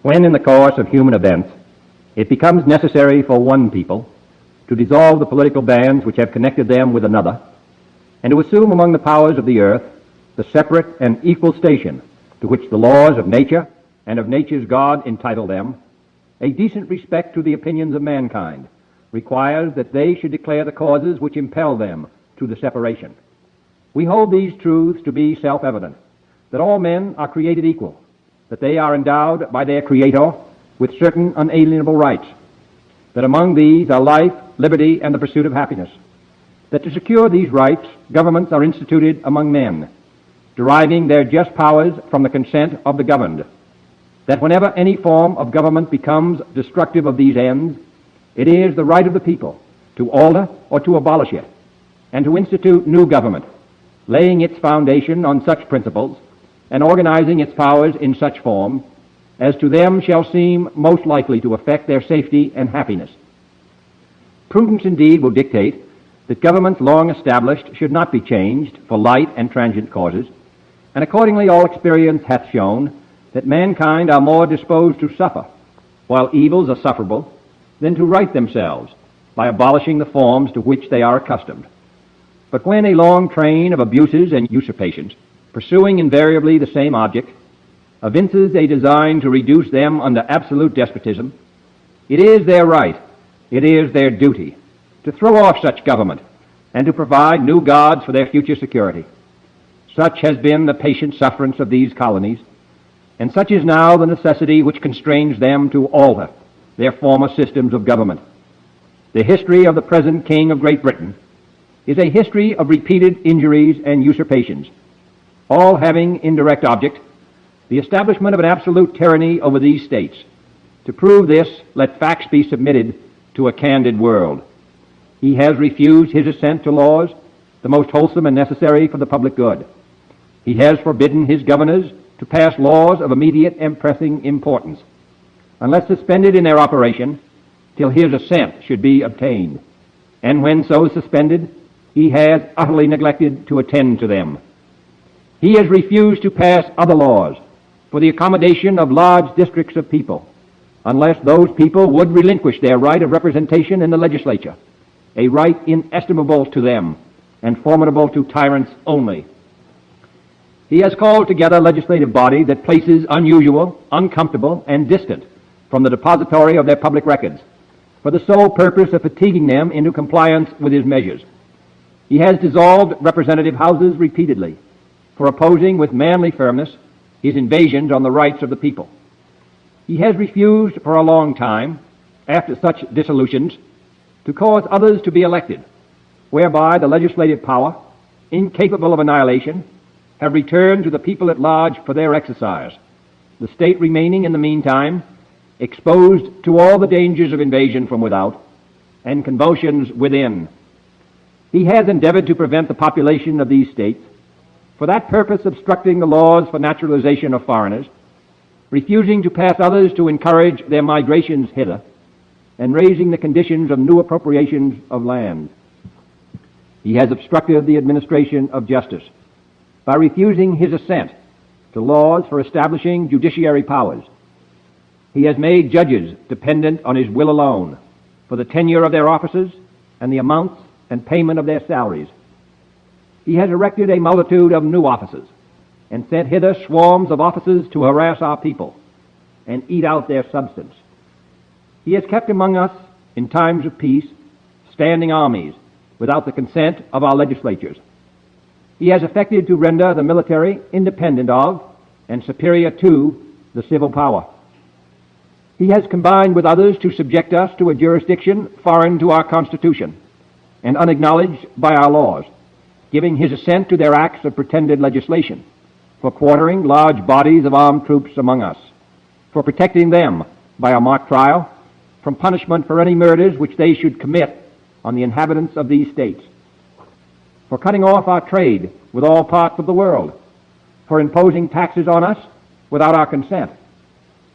When in the course of human events it becomes necessary for one people to dissolve the political bands which have connected them with another, and to assume among the powers of the earth the separate and equal station to which the laws of nature and of nature's God entitle them, a decent respect to the opinions of mankind requires that they should declare the causes which impel them to the separation. We hold these truths to be self-evident, that all men are created equal, that they are endowed by their Creator with certain unalienable rights, that among these are life, liberty, and the pursuit of happiness, that to secure these rights, governments are instituted among men, deriving their just powers from the consent of the governed, that whenever any form of government becomes destructive of these ends, it is the right of the people to alter or to abolish it, and to institute new government, laying its foundation on such principles and organizing its powers in such form as to them shall seem most likely to affect their safety and happiness. Prudence indeed will dictate that governments long established should not be changed for light and transient causes, and accordingly all experience hath shown that mankind are more disposed to suffer, while evils are sufferable, than to right themselves by abolishing the forms to which they are accustomed. But when a long train of abuses and usurpations, pursuing invariably the same object, evinces a design to reduce them under absolute despotism, it is their right, it is their duty, to throw off such government and to provide new gods for their future security. Such has been the patient sufferance of these colonies, and such is now the necessity which constrains them to alter their former systems of government. The history of the present King of Great Britain is a history of repeated injuries and usurpations, all having in direct object the establishment of an absolute tyranny over these states. To prove this, let facts be submitted to a candid world. He has refused his assent to laws, the most wholesome and necessary for the public good. He has forbidden his governors to pass laws of immediate and pressing importance, unless suspended in their operation till his assent should be obtained. And when so suspended, he has utterly neglected to attend to them. He has refused to pass other laws for the accommodation of large districts of people, unless those people would relinquish their right of representation in the legislature, a right inestimable to them and formidable to tyrants only. He has called together a legislative body that places unusual, uncomfortable, and distant from the depository of their public records, for the sole purpose of fatiguing them into compliance with his measures. He has dissolved representative houses repeatedly for opposing with manly firmness his invasions on the rights of the people. He has refused for a long time, after such dissolutions, to cause others to be elected, whereby the legislative power, incapable of annihilation, have returned to the people at large for their exercise, the state remaining in the meantime exposed to all the dangers of invasion from without and convulsions within. He has endeavored to prevent the population of these states, for that purpose obstructing the laws for naturalization of foreigners, refusing to pass others to encourage their migrations hither, and raising the conditions of new appropriations of land. He has obstructed the administration of justice by refusing his assent to laws for establishing judiciary powers. He has made judges dependent on his will alone for the tenure of their offices and the amounts and payment of their salaries. He has erected a multitude of new offices and sent hither swarms of officers to harass our people and eat out their substance. He has kept among us, in times of peace, standing armies without the consent of our legislatures. He has effected to render the military independent of and superior to the civil power. He has combined with others to subject us to a jurisdiction foreign to our Constitution and unacknowledged by our laws, giving his assent to their acts of pretended legislation, for quartering large bodies of armed troops among us, for protecting them by a mock trial from punishment for any murders which they should commit on the inhabitants of these states, for cutting off our trade with all parts of the world, for imposing taxes on us without our consent,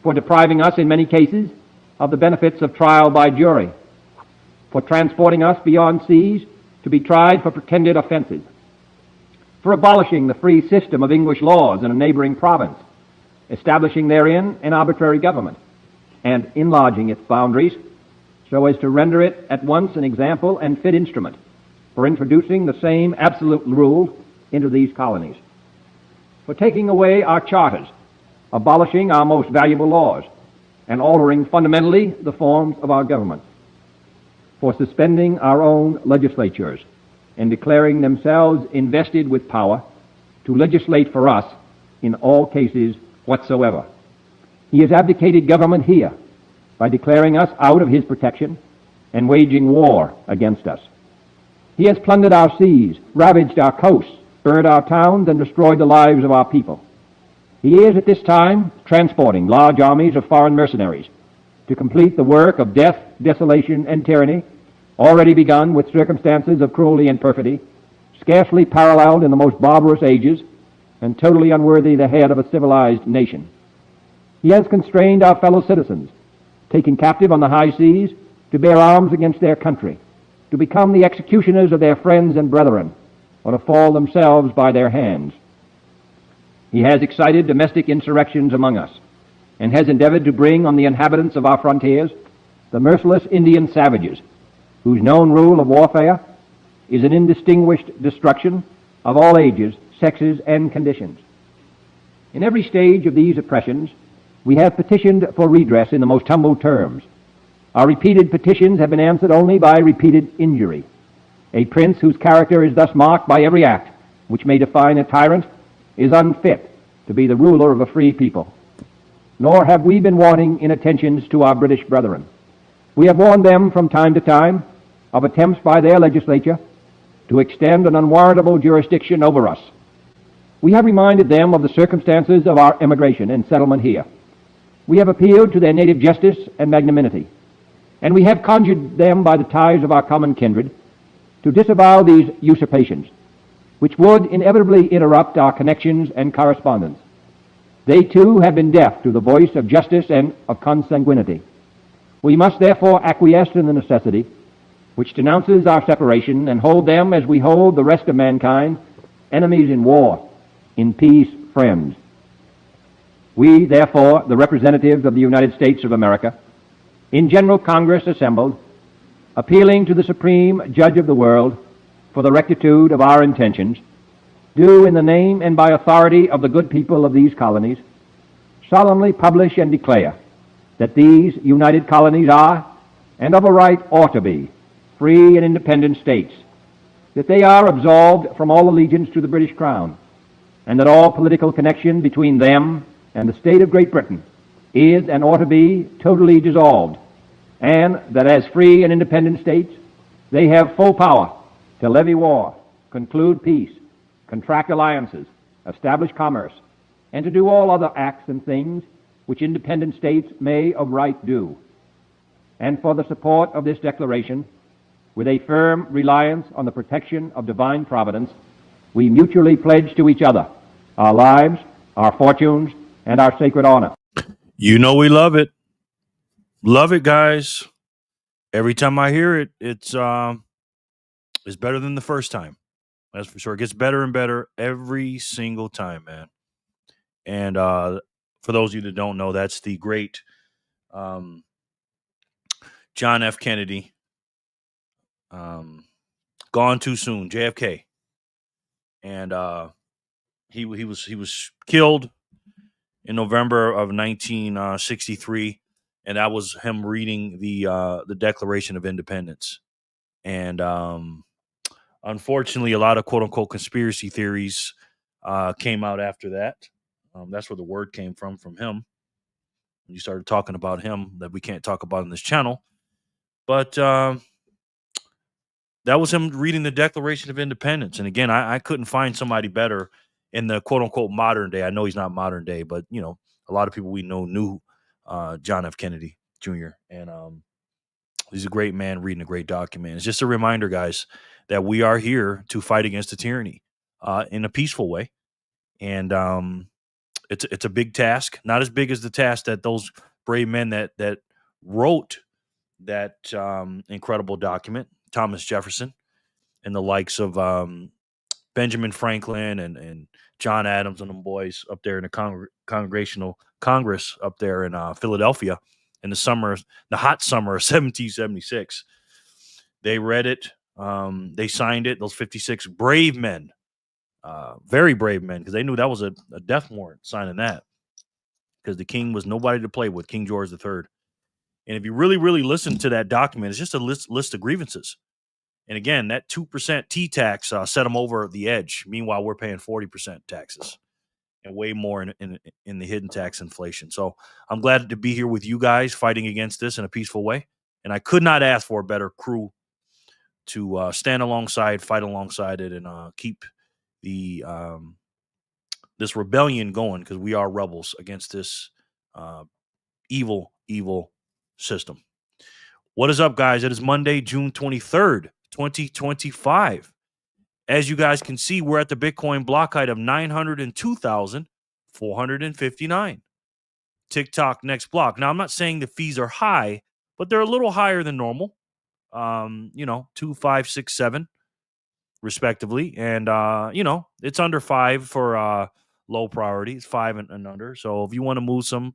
for depriving us in many cases of the benefits of trial by jury, for transporting us beyond seas to be tried for pretended offenses, for abolishing the free system of English laws in a neighboring province, establishing therein an arbitrary government, and enlarging its boundaries so as to render it at once an example and fit instrument for introducing the same absolute rules into these colonies, for taking away our charters, abolishing our most valuable laws, and altering fundamentally the forms of our government, for suspending our own legislatures and declaring themselves invested with power to legislate for us in all cases whatsoever. He has abdicated government here by declaring us out of his protection and waging war against us. He has plundered our seas, ravaged our coasts, burned our towns, and destroyed the lives of our people. He is at this time transporting large armies of foreign mercenaries to complete the work of death, desolation, and tyranny, already begun with circumstances of cruelty and perfidy, scarcely paralleled in the most barbarous ages, and totally unworthy the head of a civilized nation. He has constrained our fellow citizens, taken captive on the high seas, to bear arms against their country, to become the executioners of their friends and brethren, or to fall themselves by their hands. He has excited domestic insurrections among us, and has endeavored to bring on the inhabitants of our frontiers the merciless Indian savages, whose known rule of warfare is an indistinguished destruction of all ages, sexes, and conditions. In every stage of these oppressions, we have petitioned for redress in the most humble terms. Our repeated petitions have been answered only by repeated injury. A prince whose character is thus marked by every act which may define a tyrant is unfit to be the ruler of a free people. Nor have we been wanting in attentions to our British brethren. We have warned them from time to time of attempts by their legislature to extend an unwarrantable jurisdiction over us. We have reminded them of the circumstances of our emigration and settlement here. We have appealed to their native justice and magnanimity, and we have conjured them by the ties of our common kindred to disavow these usurpations, which would inevitably interrupt our connections and correspondence. They too have been deaf to the voice of justice and of consanguinity. We must therefore acquiesce in the necessity which denounces our separation, and hold them as we hold the rest of mankind, enemies in war, in peace friends. We, therefore, the representatives of the United States of America, in General Congress assembled, appealing to the Supreme Judge of the world for the rectitude of our intentions, do in the name and by authority of the good people of these colonies solemnly publish and declare that these united colonies are, and of a right ought to be, free and independent states, that they are absolved from all allegiance to the British Crown, and that all political connection between them and the state of Great Britain is and ought to be totally dissolved, and that as free and independent states they have full power to levy war, conclude peace, contract alliances, establish commerce, and to do all other acts and things which independent states may of right do. And for the support of this declaration, with a firm reliance on the protection of divine providence, we mutually pledge to each other our lives, our fortunes, and our sacred honor. You know we love it. Love it, guys. Every time I hear it, it's better than the first time. That's for sure. It gets better and better every single time, man. And for those of you that don't know, that's the great John F. Kennedy. Gone too soon, JFK. And he was killed in November of 1963, and that was him reading the Declaration of Independence. And unfortunately, a lot of quote unquote conspiracy theories came out after that. That's where the word came from him. You started talking about him that we can't talk about on this channel, but that was him reading the Declaration of Independence. And again, I couldn't find somebody better in the quote unquote modern day. I know he's not modern day, but you know, a lot of people we know knew John F. Kennedy Jr. And he's a great man reading a great document. It's just a reminder, guys, that we are here to fight against the tyranny in a peaceful way. And it's a big task, not as big as the task that those brave men that wrote that incredible document, Thomas Jefferson, and the likes of Benjamin Franklin and John Adams and them boys up there in the Congressional Congress up there in Philadelphia in the hot summer of 1776. They read it. They signed it. Those 56 brave men, very brave men, because they knew that was a death warrant signing that, because the king was nobody to play with, King George III. And if you really, really listen to that document, it's just a list of grievances. And again, that 2% T-tax set them over the edge. Meanwhile, we're paying 40% taxes and way more in the hidden tax inflation. So I'm glad to be here with you guys fighting against this in a peaceful way. And I could not ask for a better crew to stand alongside, fight alongside it, and keep the this rebellion going, because we are rebels against this evil system. What is up, guys? It is Monday, June 23rd, 2025. As you guys can see, we're at the Bitcoin block height of 902,459. TikTok next block. Now, I'm not saying the fees are high, but they're a little higher than normal. 2, 5, 6, 7, respectively. And, it's under 5 for low priority. It's 5 and under. So if you want to move some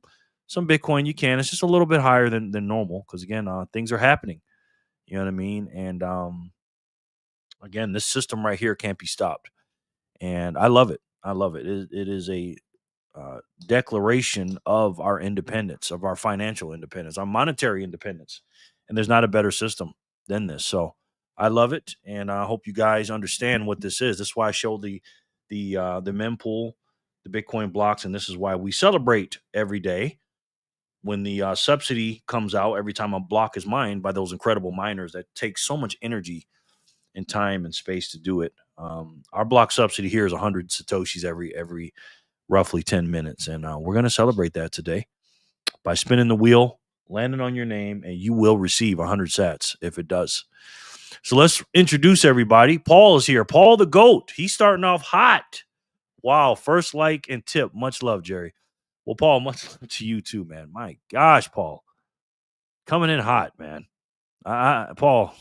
Bitcoin, you can. It's just a little bit higher than normal because, again, things are happening. You know what I mean? And, again, this system right here can't be stopped. And I love it. I love it. It is a declaration of our independence, of our financial independence, our monetary independence. And there's not a better system than this. So I love it. And I hope you guys understand what this is. This is why I showed the mempool, the Bitcoin blocks. And this is why we celebrate every day when the subsidy comes out, every time a block is mined by those incredible miners that take so much energy and time and space to do it. Our block subsidy here is 100 Satoshis every roughly 10 minutes. And we're going to celebrate that today by spinning the wheel, landing on your name, and you will receive 100 sats if it does. So let's introduce everybody. Paul is here. Paul the GOAT. He's starting off hot. Wow. First like and tip. Much love, Jerry. Well, Paul, much love to you too, man. My gosh, Paul. Coming in hot, man. Paul,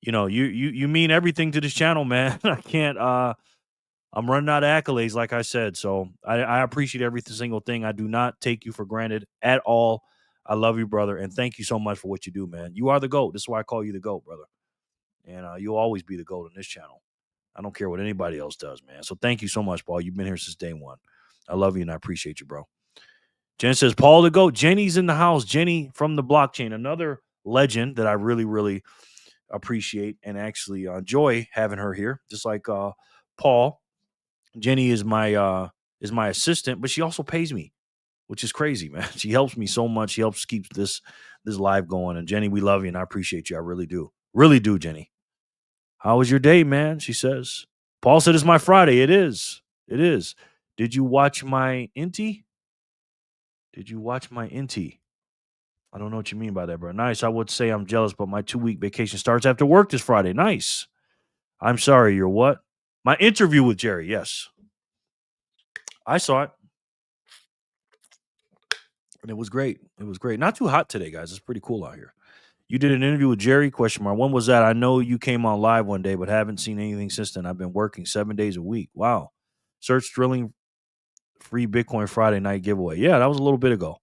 you mean everything to this channel, man. I can't, I'm running out of accolades, like I said. So I appreciate every single thing. I do not take you for granted at all. I love you, brother. And thank you so much for what you do, man. You are the GOAT. This is why I call you the GOAT, brother. And you'll always be the GOAT on this channel. I don't care what anybody else does, man. So thank you so much, Paul. You've been here since day one. I love you and I appreciate you, bro. Jen says, Paul the GOAT. Jenny's in the house. Jenny from the blockchain. Another legend that I really, really appreciate and actually enjoy having her here. Just like Paul. Jenny is my assistant, but she also pays me, which is crazy, man. She helps me so much. She helps keep this live going. And Jenny, we love you and I appreciate you. I really do. Really do, Jenny. How was your day, man? She says. Paul said it's my Friday. It is. It is. Did you watch my Inti? I don't know what you mean by that, bro. Nice. I would say I'm jealous, but my 2-week vacation starts after work this Friday. Nice. I'm sorry. You're what? My interview with Jerry. Yes. I saw it. And it was great. It was great. Not too hot today, guys. It's pretty cool out here. You did an interview with Jerry? ? When was that? I know you came on live one day, but haven't seen anything since then. I've been working 7 days a week. Wow. Search drilling free Bitcoin Friday night giveaway. Yeah, that was a little bit ago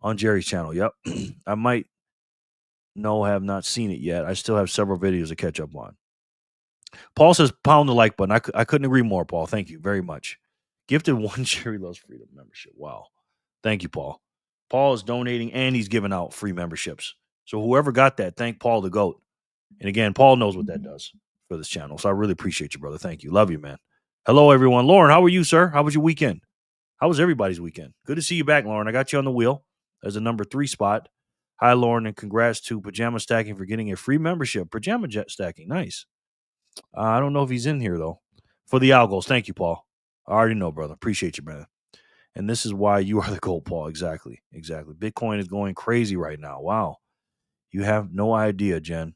on Jerry's channel. Yep. I might have not seen it yet. I still have several videos to catch up on. Paul says pound the like button. I couldn't agree more, Paul. Thank you very much. Gifted 1 Jerry Loves Freedom membership. Wow. Thank you, Paul. Paul is donating and he's giving out free memberships. So whoever got that, thank Paul the GOAT. And again, Paul knows what that does for this channel. So I really appreciate you, brother. Thank you. Love you, man. Hello, everyone. Lauren, how are you, sir? How was your weekend? How was everybody's weekend? Good to see you back, Lauren. I got you on the wheel as a number 3 spot. Hi, Lauren, and congrats to Pajama Stacking for getting a free membership. Pajama Stacking, nice. I don't know if he's in here, though. For the algos, thank you, Paul. I already know, brother. Appreciate you, brother. And this is why you are the GOAT, Paul. Exactly. Bitcoin is going crazy right now. Wow. You have no idea, Jen.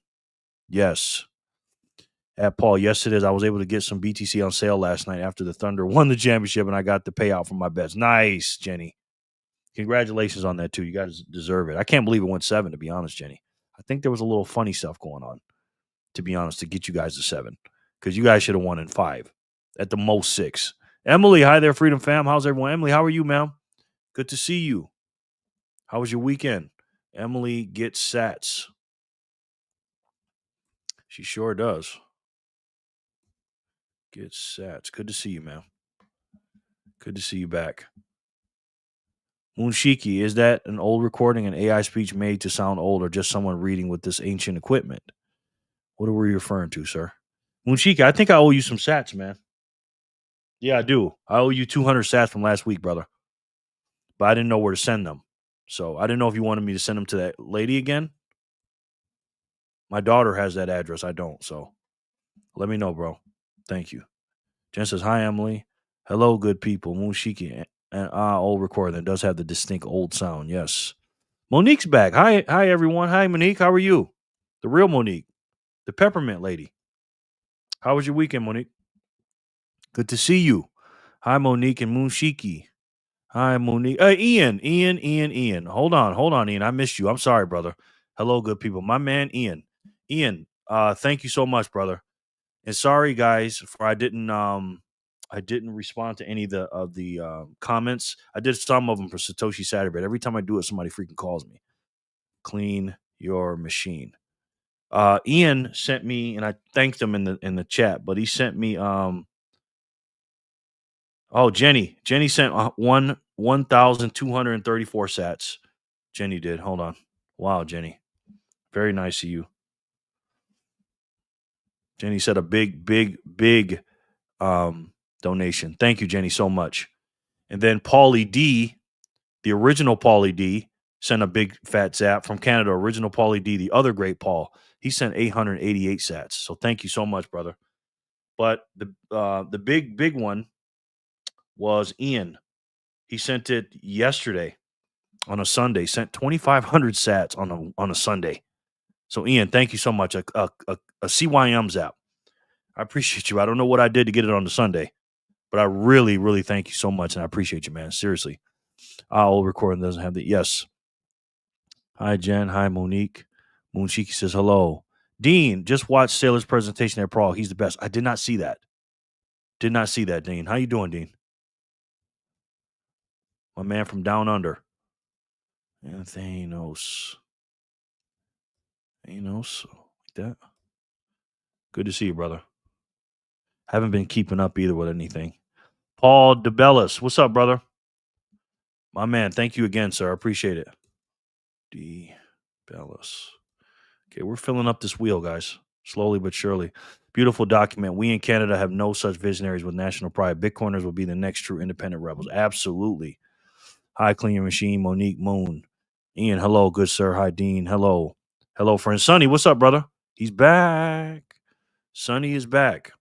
Yes. At Paul, yes, it is. I was able to get some BTC on sale last night after the Thunder won the championship, and I got the payout from my bets. Nice, Jenny. Congratulations on that, too. You guys deserve it. I can't believe it went 7, to be honest, Jenny. I think there was a little funny stuff going on, to be honest, to get you guys to 7. because you guys should have won in 5, at the most 6. Emily, hi there, Freedom Fam. How's everyone? Emily, how are you, ma'am? Good to see you. How was your weekend? Emily gets sats. She sure does. Gets sats. Good to see you, ma'am. Good to see you back. Moonshiki, is that an old recording, an AI speech made to sound old, or just someone reading with this ancient equipment? What are we referring to, sir? Moonshiki, I think I owe you some sats, man. Yeah, I do. I owe you 200 sats from last week, brother. But I didn't know where to send them. So I didn't know if you wanted me to send them to that lady again. My daughter has that address. I don't. So let me know, bro. Thank you. Jen says, hi, Emily. Hello, good people. Moonshiki, and old recording that does have the distinct old sound. Yes. Monique's back. Hi, everyone. Hi, Monique. How are you? The real Monique, the peppermint lady. How was your weekend, Monique? Good to see you. Hi, Monique and Moonshiki. Hi, Monique. Ian. Hold on, Ian. I missed you. I'm sorry, brother. Hello, good people. My man, Ian. Ian, thank you so much, brother. And sorry, guys, for I didn't respond to any of the comments. I did some of them for Satoshi Saturday. Every time I do it, somebody freaking calls me. Clean your machine. Ian sent me, and I thanked him in the chat, but he sent me Jenny sent 1,234 sats. Jenny did. Hold on. Wow, Jenny. Very nice of you. Jenny said a big donation. Thank you, Jenny, so much. And then Paulie D, the original Paulie D, sent a big fat zap from Canada. Original Paulie D, the other great Paul. He sent 888 sats. So thank you so much, brother. But the big one was Ian. He sent it yesterday on a Sunday. Sent 2,500 sats on a Sunday. So Ian, thank you so much. A CYM zap. I appreciate you. I don't know what I did to get it on the Sunday, but I really, really thank you so much, and I appreciate you, man. Seriously. Old recording doesn't have the yes. Hi, Jen. Hi, Monique. Moonshiki says hello. Dean, just watched Sailor's presentation at Prague. He's the best. I did not see that. Dean. How you doing, Dean? My man from down under. And Thanos. Like that. Good to see you, brother. Haven't been keeping up either with anything. Paul DeBellis. What's up, brother? My man, thank you again, sir. I appreciate it. DeBellis. Okay, we're filling up this wheel, guys. Slowly but surely. Beautiful document. We in Canada have no such visionaries with national pride. Bitcoiners will be the next true independent rebels. Absolutely. Hi, Clean Your Machine, Monique Moon. Ian, hello, good sir. Hi, Dean. Hello. Hello, friend. Sonny, what's up, brother? He's back. Sonny is back.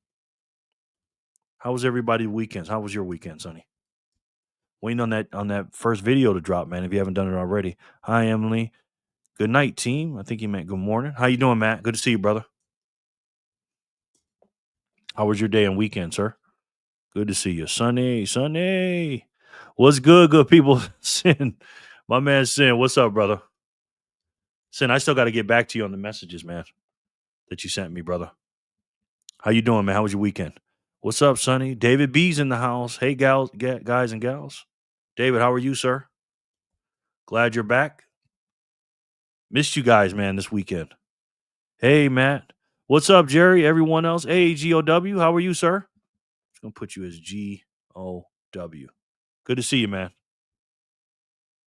How was everybody's weekends? How was your weekend, Sonny? Waiting on that first video to drop, man, if you haven't done it already. Hi, Emily. Good night, team. I think he meant good morning. How you doing, Matt? Good to see you, brother. How was your day and weekend, sir? Good to see you. Sonny. What's good people? Sin. My man Sin. What's up, brother? Sin, I still got to get back to you on the messages, man, that you sent me, brother. How you doing, man? How was your weekend? What's up, Sonny? David B's in the house. Hey, guys and gals. David, how are you, sir? Glad you're back. Missed you guys, man, this weekend. Hey, Matt. What's up, Jerry? Everyone else? Hey, GOW. How are you, sir? Just going to put you as GOW. Good to see you, man.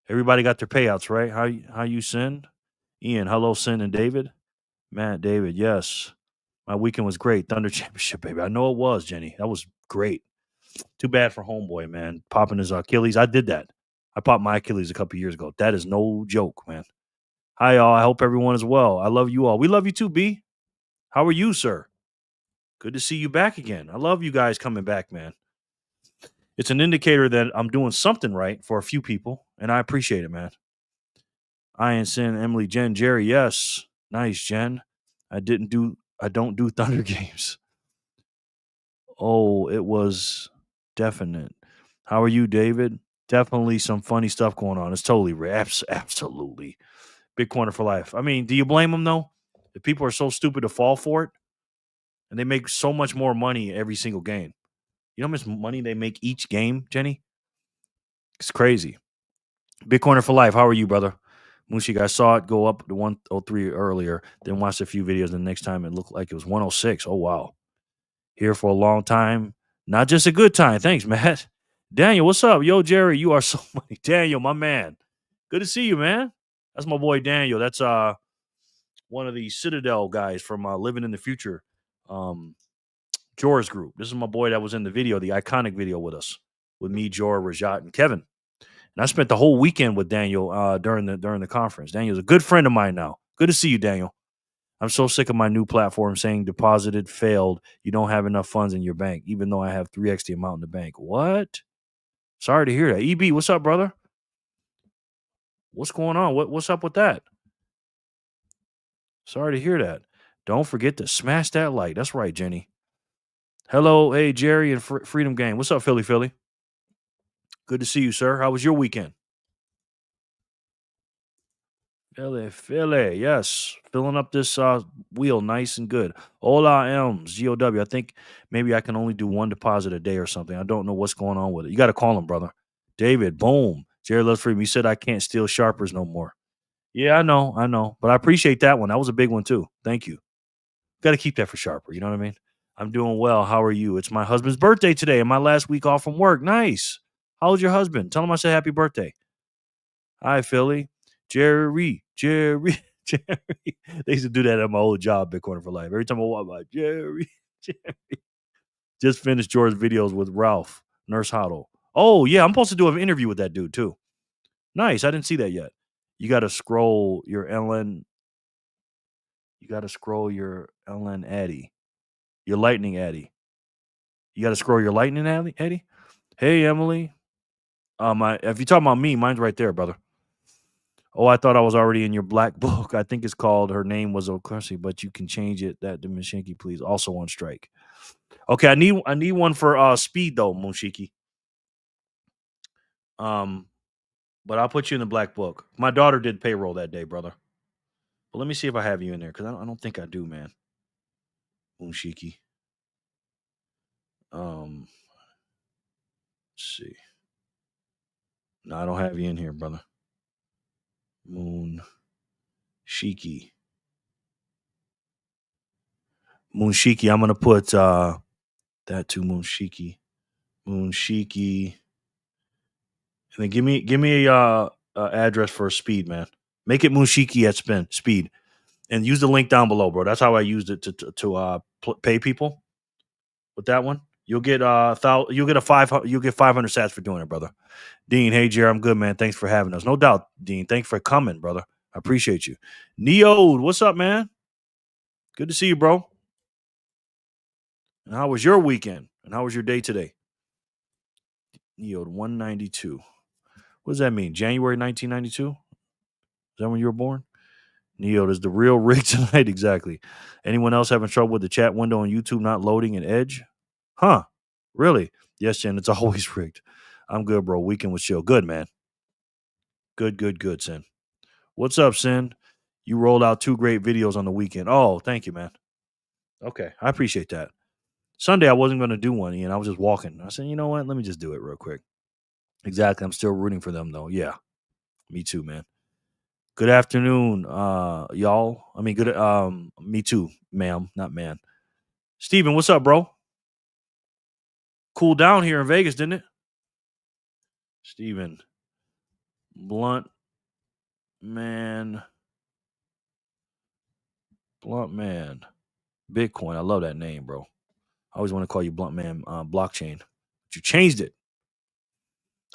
Everybody got their payouts, right? How you Sin? Ian, hello, Sin and David. Matt, David, yes. My weekend was great. Thunder Championship, baby. I know it was, Jenny. That was great. Too bad for Homeboy, man. Popping his Achilles. I did that. I popped my Achilles a couple years ago. That is no joke, man. Hi, y'all. I hope everyone is well. I love you all. We love you too, B. How are you, sir? Good to see you back again. I love you guys coming back, man. It's an indicator that I'm doing something right for a few people, and I appreciate it, man. Ian, Sin, Emily, Jen, Jerry, yes. Nice, Jen. I don't do Thunder games. Oh, it was definite. How are you, David? Definitely some funny stuff going on. It's totally real. Absolutely. Bitcoiner for life. I mean, do you blame them, though? If people are so stupid to fall for it, And they make so much more money every single game. You know how much money they make each game, Jenny? It's crazy. Bitcoiner for life. How are you, brother? Mushik, I saw it go up to 103 earlier, then watched a few videos. The next time it looked like it was 106. Oh, wow. Here for a long time. Not just a good time. Thanks, Matt. Daniel, what's up? Yo, Jerry, you are so funny. Daniel, my man. Good to see you, man. That's my boy Daniel. That's one of the Citadel guys from Living in the Future. Jor's group. This is my boy that was in the video, the iconic video with us, with me, Jor, Rajat, and Kevin. And I spent the whole weekend with Daniel during the conference. Daniel's a good friend of mine now. Good to see you, Daniel. I'm so sick of my new platform saying deposited, failed. You don't have enough funds in your bank, even though I have 3x the amount in the bank. What? Sorry to hear that. EB, what's up, brother? What's going on? What's up with that? Sorry to hear that. Don't forget to smash that like. That's right, Jenny. Hello, hey, Jerry and Freedom Gang. What's up, Philly? Good to see you, sir. How was your weekend? Philly, yes. Filling up this wheel nice and good. Hola, Elms, GOW. I think maybe I can only do one deposit a day or something. I don't know what's going on with it. You got to call him, brother. David, boom. Jerry Loves Freedom. You said I can't steal sharpers no more. Yeah, I know. But I appreciate that one. That was a big one, too. Thank you. Got to keep that for sharper. You know what I mean? I'm doing well. How are you? It's my husband's birthday today and my last week off from work. Nice. How's your husband? Tell him I said happy birthday. Hi, Philly. Jerry. They used to do that at my old job, Bitcoin for Life. Every time I walk by, Jerry. Just finished George's videos with Ralph, Nurse Huddle. Oh, yeah, I'm supposed to do an interview with that dude, too. Nice. I didn't see that yet. You got to scroll your LN. You got to scroll your LN Addy. Your Lightning Addy. You got to scroll your Lightning Addy? Hey, Emily. If you're talking about me, mine's right there, brother. Oh, I thought I was already in your black book. I think it's called Her Name Was O'Curcy, but you can change it. That to Mushinki, please. Also on strike. Okay, I need one for speed though, Munshiki. But I'll put you in the black book. My daughter did payroll that day, brother. But let me see if I have you in there because I don't think I do, man. Munshiki. Let's see. No, I don't have you in here, brother. Moonshiki. I'm gonna put that to Moonshiki. Moonshiki. And then give me a address for speed, man. Make it Moonshiki at speed, and use the link down below, bro. That's how I used it to pay people with that one. You'll get you'll get 500 sats for doing it, brother. Dean, hey Jerry, I'm good, man. Thanks for having us. No doubt, Dean. Thanks for coming, brother. I appreciate you. Neo, what's up, man? Good to see you, bro. And how was your weekend? And how was your day today? Neo 192. What does that mean? January 1992? Is that when you were born? Neo, is the real rig tonight? Exactly. Anyone else having trouble with the chat window on YouTube not loading in Edge? Huh? Really? Yes, Jen, it's always rigged. I'm good, bro. Weekend was chill. Good, man. Good, Sin. What's up, Sin? You rolled out 2 great videos on the weekend. Oh, thank you, man. Okay, I appreciate that. Sunday, I wasn't going to do one, Ian. I was just walking. I said, you know what? Let me just do it real quick. Exactly. I'm still rooting for them, though. Yeah. Me too, man. Good afternoon, y'all. I mean, good. Me too, ma'am, not man. Steven, what's up, bro? Cooled down here in Vegas, didn't it? Steven. Blunt man. Bitcoin. I love that name, bro. I always want to call you Blunt Man Blockchain. But you changed it.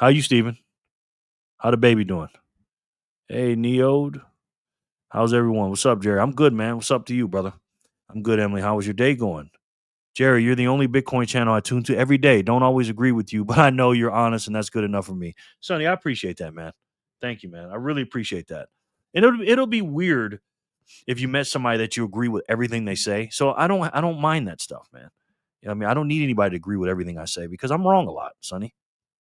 How you, Steven? How the baby doing? Hey, Neode. How's everyone? What's up, Jerry? I'm good, man. What's up to you, brother? I'm good, Emily. How was your day going? Jerry, you're the only Bitcoin channel I tune to every day. Don't always agree with you, but I know you're honest, and that's good enough for me. Sonny, I appreciate that, man. Thank you, man. I really appreciate that. And it'll be weird if you met somebody that you agree with everything they say. So I don't mind that stuff, man. You know what I mean? I don't need anybody to agree with everything I say because I'm wrong a lot, Sonny.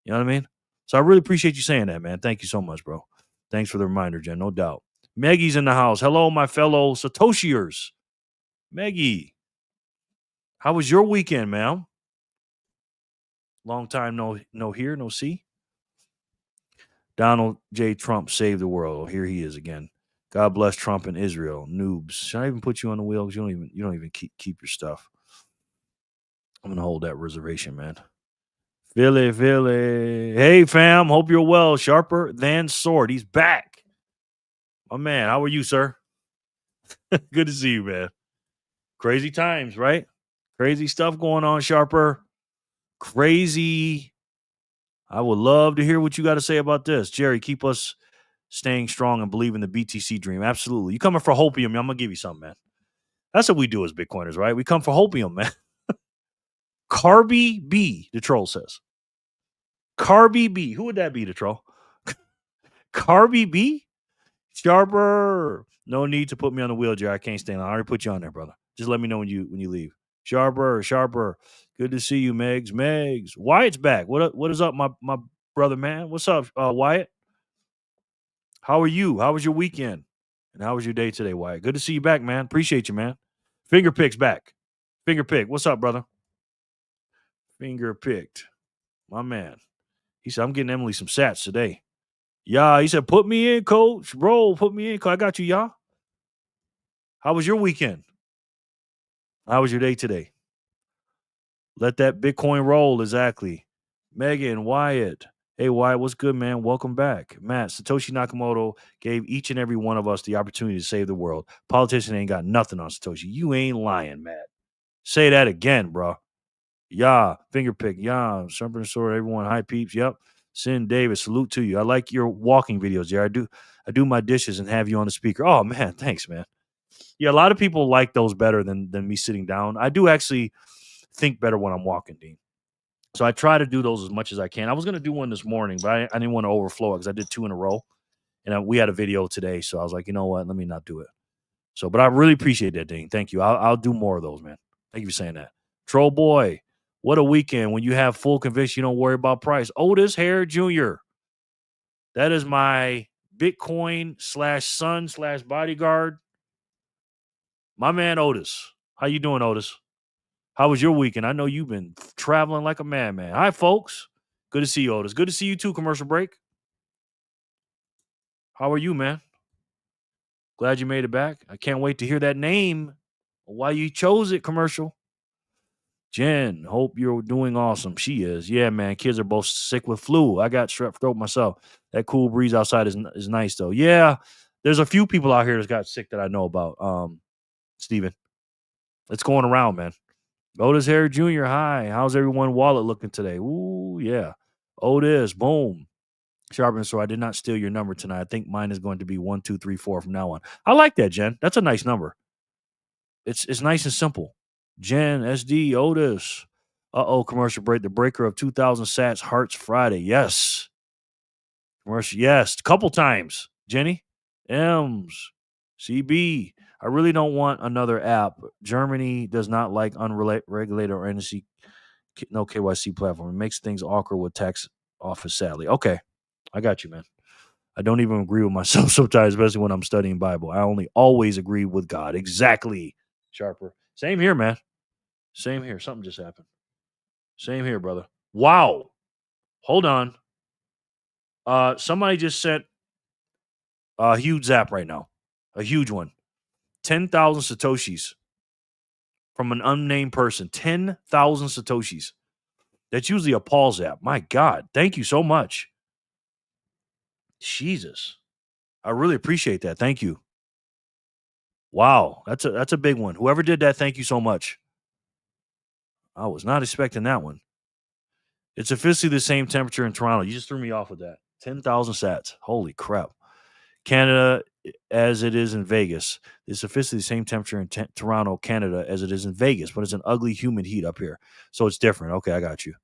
You know what I mean? So I really appreciate you saying that, man. Thank you so much, bro. Thanks for the reminder, Jen. No doubt. Maggie's in the house. Hello, my fellow Satoshiers. Maggie. How was your weekend, ma'am? Long time no hear, no see. Donald J. Trump saved the world. Oh, here he is again. God bless Trump and Israel. Noobs. Should I even put you on the wheel? 'Cause you don't even keep your stuff. I'm gonna hold that reservation, man. Philly. Hey fam, hope you're well. Sharper than sword. He's back. My man, how are you, sir? Good to see you, man. Crazy times, right? Crazy stuff going on, Sharper. Crazy. I would love to hear what you got to say about this. Jerry, keep us staying strong and believe in the BTC dream. Absolutely. You coming for hopium, I'm going to give you something, man. That's what we do as Bitcoiners, right? We come for hopium, man. Carby B, the troll says. Carby B. Who would that be, the troll? Carby B? Sharper. No need to put me on the wheel, Jerry. I can't stand on. I already put you on there, brother. Just let me know when you leave. Sharper. Good to see you, Megs. Wyatt's back. What is up, my brother, man? What's up, Wyatt? How are you? How was your weekend? And how was your day today, Wyatt? Good to see you back, man. Appreciate you, man. Finger Pick's back. Finger Pick. What's up, brother? Finger Picked. My man. He said, I'm getting Emily some sats today. Yeah, he said, put me in, coach. Bro, put me in. I got you, y'all. How was your weekend? How was your day today? Let that Bitcoin roll, exactly. Megan, Wyatt. Hey, Wyatt, what's good, man? Welcome back. Matt, Satoshi Nakamoto gave each and every one of us the opportunity to save the world. Politician ain't got nothing on Satoshi. You ain't lying, Matt. Say that again, bro. Yeah, finger pick. Yeah, Serpent Sword, everyone. Hi, peeps. Yep. Sin Davis, salute to you. I like your walking videos, yeah. I do my dishes and have you on the speaker. Oh, man, thanks, man. Yeah, a lot of people like those better than me sitting down. I do actually think better when I'm walking, Dean. So I try to do those as much as I can. I was going to do one this morning, but I didn't want to overflow it because I did 2 in a row. And we had a video today. So I was like, you know what? Let me not do it. So, but I really appreciate that, Dean. Thank you. I'll do more of those, man. Thank you for saying that. Troll boy, what a weekend. When you have full conviction, you don't worry about price. Otis Hare Jr. That is my Bitcoin /son/ bodyguard. My man Otis. How you doing, Otis? How was your weekend? I know you've been traveling like a madman. Hi, folks. Good to see you, Otis. Good to see you too, commercial break. How are you, man? Glad you made it back. I can't wait to hear that name. Why you chose it, commercial. Jen, hope you're doing awesome. She is. Yeah, man. Kids are both sick with flu. I got strep throat myself. That cool breeze outside is nice, though. Yeah, there's a few people out here that got sick that I know about. Steven. It's going around, man. Otis Harry Jr., hi. How's everyone wallet looking today? Ooh, yeah. Otis, boom. Sharpen, so I did not steal your number tonight. I think mine is going to be 1, 2, 3, 4 from now on. I like that, Jen. That's a nice number. It's nice and simple. Jen, SD, Otis. Commercial break. The breaker of 2,000 sats, Hearts Friday. Yes. Commercial, yes. A couple times. Jenny, M's, CB. I really don't want another app. Germany does not like unregulated or NC, no KYC platform. It makes things awkward with tax office, sadly. Okay. I got you, man. I don't even agree with myself sometimes, especially when I'm studying Bible. I only always agree with God. Exactly, Sharper. Same here, man. Same here. Something just happened. Same here, brother. Wow. Hold on. Somebody just sent a huge zap right now. A huge one. 10,000 Satoshis from an unnamed person. 10,000 Satoshis. That's usually a Paul zap. My God. Thank you so much. Jesus. I really appreciate that. Thank you. Wow. That's a big one. Whoever did that, thank you so much. I was not expecting that one. It's officially the same temperature in Toronto. You just threw me off with that. 10,000 sats. Holy crap. Canada as it is in Vegas. It's officially the same temperature in Toronto, Canada as it is in Vegas, but it's an ugly, humid heat up here. So it's different. Okay, I got you.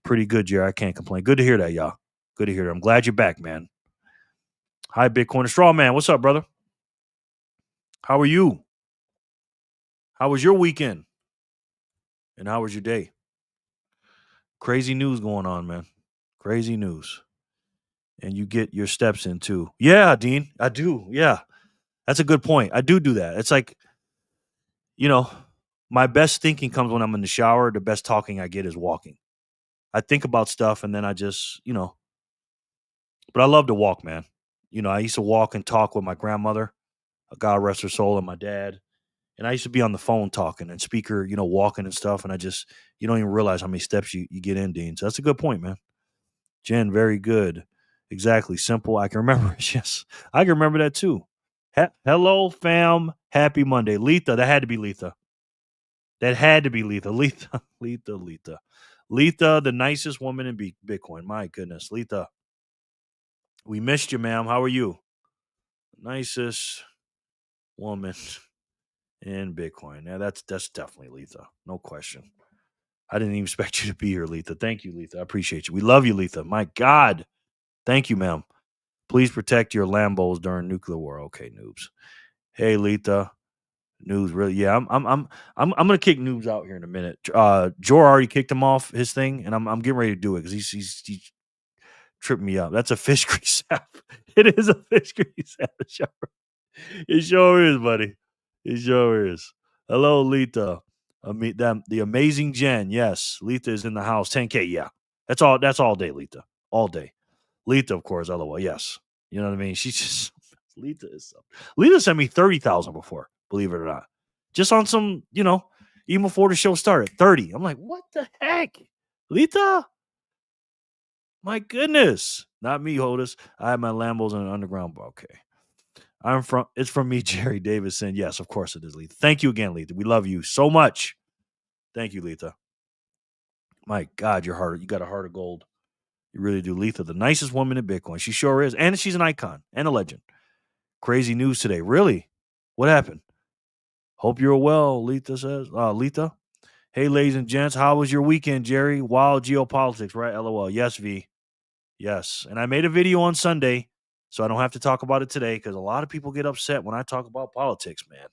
Pretty good, Jerry. I can't complain. Good to hear that, y'all. Good to hear that. I'm glad you're back, man. Hi, Bitcoin Straw Man. What's up, brother? How are you? How was your weekend? And how was your day? Crazy news going on, man. Crazy news. And you get your steps in too. Yeah, Dean, I do. Yeah. That's a good point. I do that. It's like, you know, My best thinking comes when I'm in the shower. The best talking I get is walking. I think about stuff and then I just, but I love to walk, man. I used to walk and talk with my grandmother, God rest her soul, and my dad. And I used to be on the phone talking and speaker, walking and stuff. And you don't even realize how many steps you get in, Dean. So that's a good point, man. Jen, very good. Exactly. Simple. I can remember it. Yes. I can remember that too. Hello, fam. Happy Monday. Letha. That had to be Letha. That had to be Letha. Letha. Letha. Letha. Letha, the nicest woman in Bitcoin. My goodness. Letha. We missed you, ma'am. How are you? Nicest woman in Bitcoin. Yeah, that's definitely Letha. No question. I didn't even expect you to be here, Letha. Thank you, Letha. I appreciate you. We love you, Letha. My God. Thank you, ma'am. Please protect your Lambos during nuclear war. Okay, noobs. Hey, Letha. Noobs, really? Yeah, I'm gonna kick noobs out here in a minute. Jor already kicked him off his thing, and I'm getting ready to do it because he's tripping me up. That's a fish grease app. It is a fish grease app. It sure is, buddy. It sure is. Hello, Letha. The amazing Jen. Yes, Letha is in the house. 10K. Yeah, that's all. That's all day, Letha. All day. Letha, of course. LOL. Yes. You know what I mean? She's just Letha is. Letha sent me 30,000 before. Believe it or not, just on some. Even before the show started, 30. I'm like, what the heck, Letha? My goodness. Not me, Hodis. I have my Lambos in an underground bar. Okay. It's from me, Jerry Davison. Yes, of course it is, Letha. Thank you again, Letha. We love you so much. Thank you, Letha. My God, you got a heart of gold. You really do. Letha, the nicest woman in Bitcoin. She sure is. And she's an icon and a legend. Crazy news today. Really? What happened? Hope you're well, Letha says. Letha. Hey, ladies and gents, how was your weekend, Jerry? Wild geopolitics, right? LOL. Yes, V. Yes. And I made a video on Sunday, so I don't have to talk about it today because a lot of people get upset when I talk about politics, man.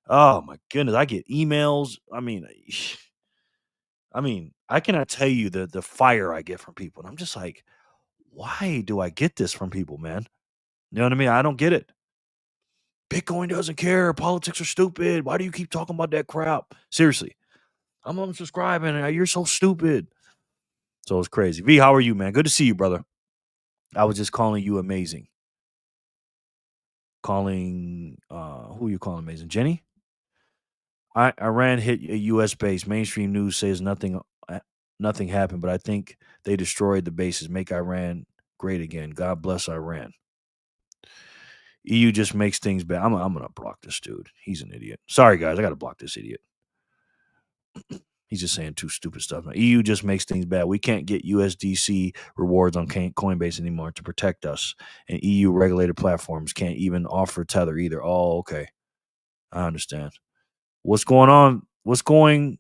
Oh my goodness. I get emails. I cannot tell you the fire I get from people. And I'm just like, why do I get this from people, man? You know what I mean? I don't get it. Bitcoin doesn't care. Politics are stupid. Why do you keep talking about that crap? Seriously. I'm unsubscribing. You're so stupid. So it's crazy. V, how are you, man? Good to see you, brother. I was just calling you amazing. Who are you calling amazing? Jenny? Iran hit a U.S. base. Mainstream news says nothing happened, but I think they destroyed the bases. Make Iran great again. God bless Iran. EU just makes things bad. I'm gonna block this dude. He's an idiot. Sorry, guys. I gotta block this idiot. He's just saying too stupid stuff. Now, EU just makes things bad. We can't get USDC rewards on Coinbase anymore to protect us. And EU regulated platforms can't even offer Tether either. Oh, okay. I understand. What's going on? What's going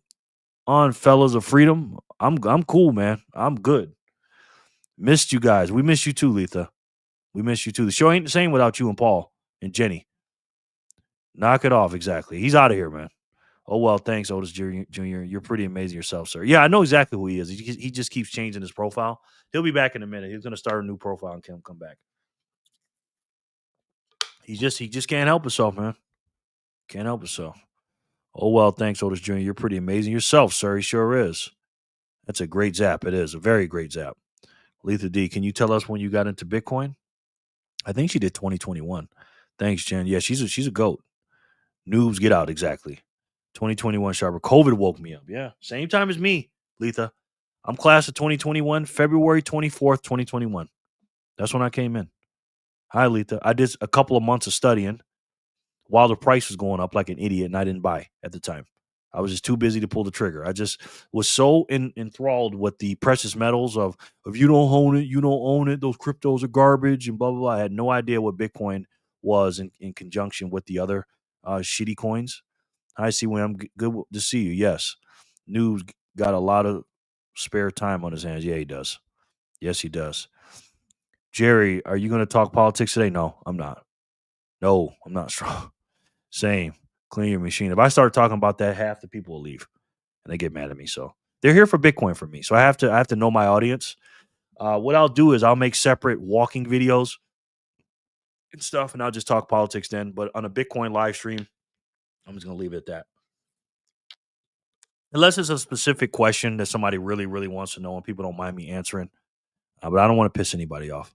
on, fellas of freedom? I'm cool, man. I'm good. Missed you guys. We miss you too, Letha. We miss you too. The show ain't the same without you and Paul and Jenny. Knock it off. Exactly. He's out of here, man. Oh, well, thanks, Otis Jr. You're pretty amazing yourself, sir. Yeah, I know exactly who he is. He just keeps changing his profile. He'll be back in a minute. He's going to start a new profile and come back. He just can't help himself, man. Can't help himself. Oh, well, thanks, Otis Jr. You're pretty amazing yourself, sir. He sure is. That's a great zap. It is a very great zap. Letha D, can you tell us when you got into Bitcoin? I think she did 2021. Thanks, Jen. Yeah, she's a goat. Noobs get out, exactly. 2021 sharper. COVID woke me up. Yeah. Same time as me, Letha. I'm class of 2021, February 24th, 2021. That's when I came in. Hi, Letha. I did a couple of months of studying while the price was going up like an idiot, and I didn't buy at the time. I was just too busy to pull the trigger. I just was so enthralled with the precious metals of if you don't own it, you don't own it. Those cryptos are garbage and blah, blah, blah. I had no idea what Bitcoin was in conjunction with the other shitty coins. I see when I'm good to see you. Yes. News got a lot of spare time on his hands. Yeah, he does. Yes, he does. Jerry, are you going to talk politics today? No, I'm not. No, I'm not strong. Same. Clean your machine. If I start talking about that, half the people will leave and they get mad at me. So they're here for Bitcoin for me. So I have to know my audience. What I'll do is I'll make separate walking videos and stuff, and I'll just talk politics then. But on a Bitcoin live stream, I'm just going to leave it at that. Unless it's a specific question that somebody really, really wants to know and people don't mind me answering. But I don't want to piss anybody off.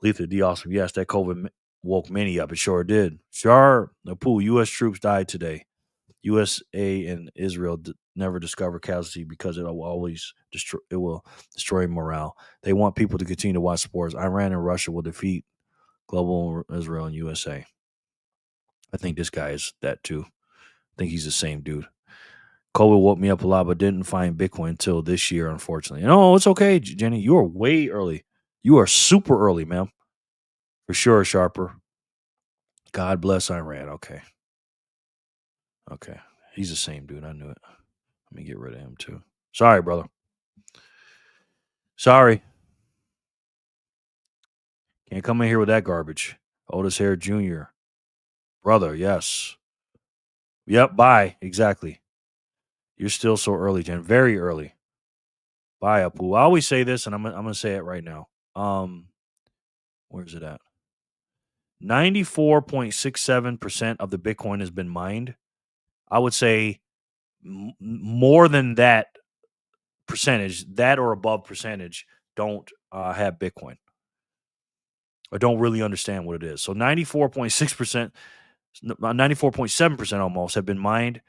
Letha D. Awesome. Yes, that COVID woke many up. It sure did. Sure. The pool. U.S. troops died today. USA and Israel never discover casualty because it will always destroy morale. They want people to continue to watch sports. Iran and Russia will defeat global Israel and USA. I think this guy is that too. I think he's the same dude. COVID woke me up a lot, but didn't find Bitcoin until this year, unfortunately. No, it's okay, Jenny. You are way early. You are super early, ma'am. For sure, Sharper. God bless Iran. Okay. Okay. He's the same dude. I knew it. Let me get rid of him too. Sorry, brother. Sorry. Can't come in here with that garbage. Otis Hare Jr. Brother, yes. Yep, bye. Exactly. You're still so early, Jen. Very early. Bye, Apu. I always say this, and I'm gonna say it right now. Where's it at? 94.67% of the Bitcoin has been mined. I would say more than that percentage, that or above percentage, don't have Bitcoin or don't really understand what it is. So 94.6%, 94.7% almost have been mined.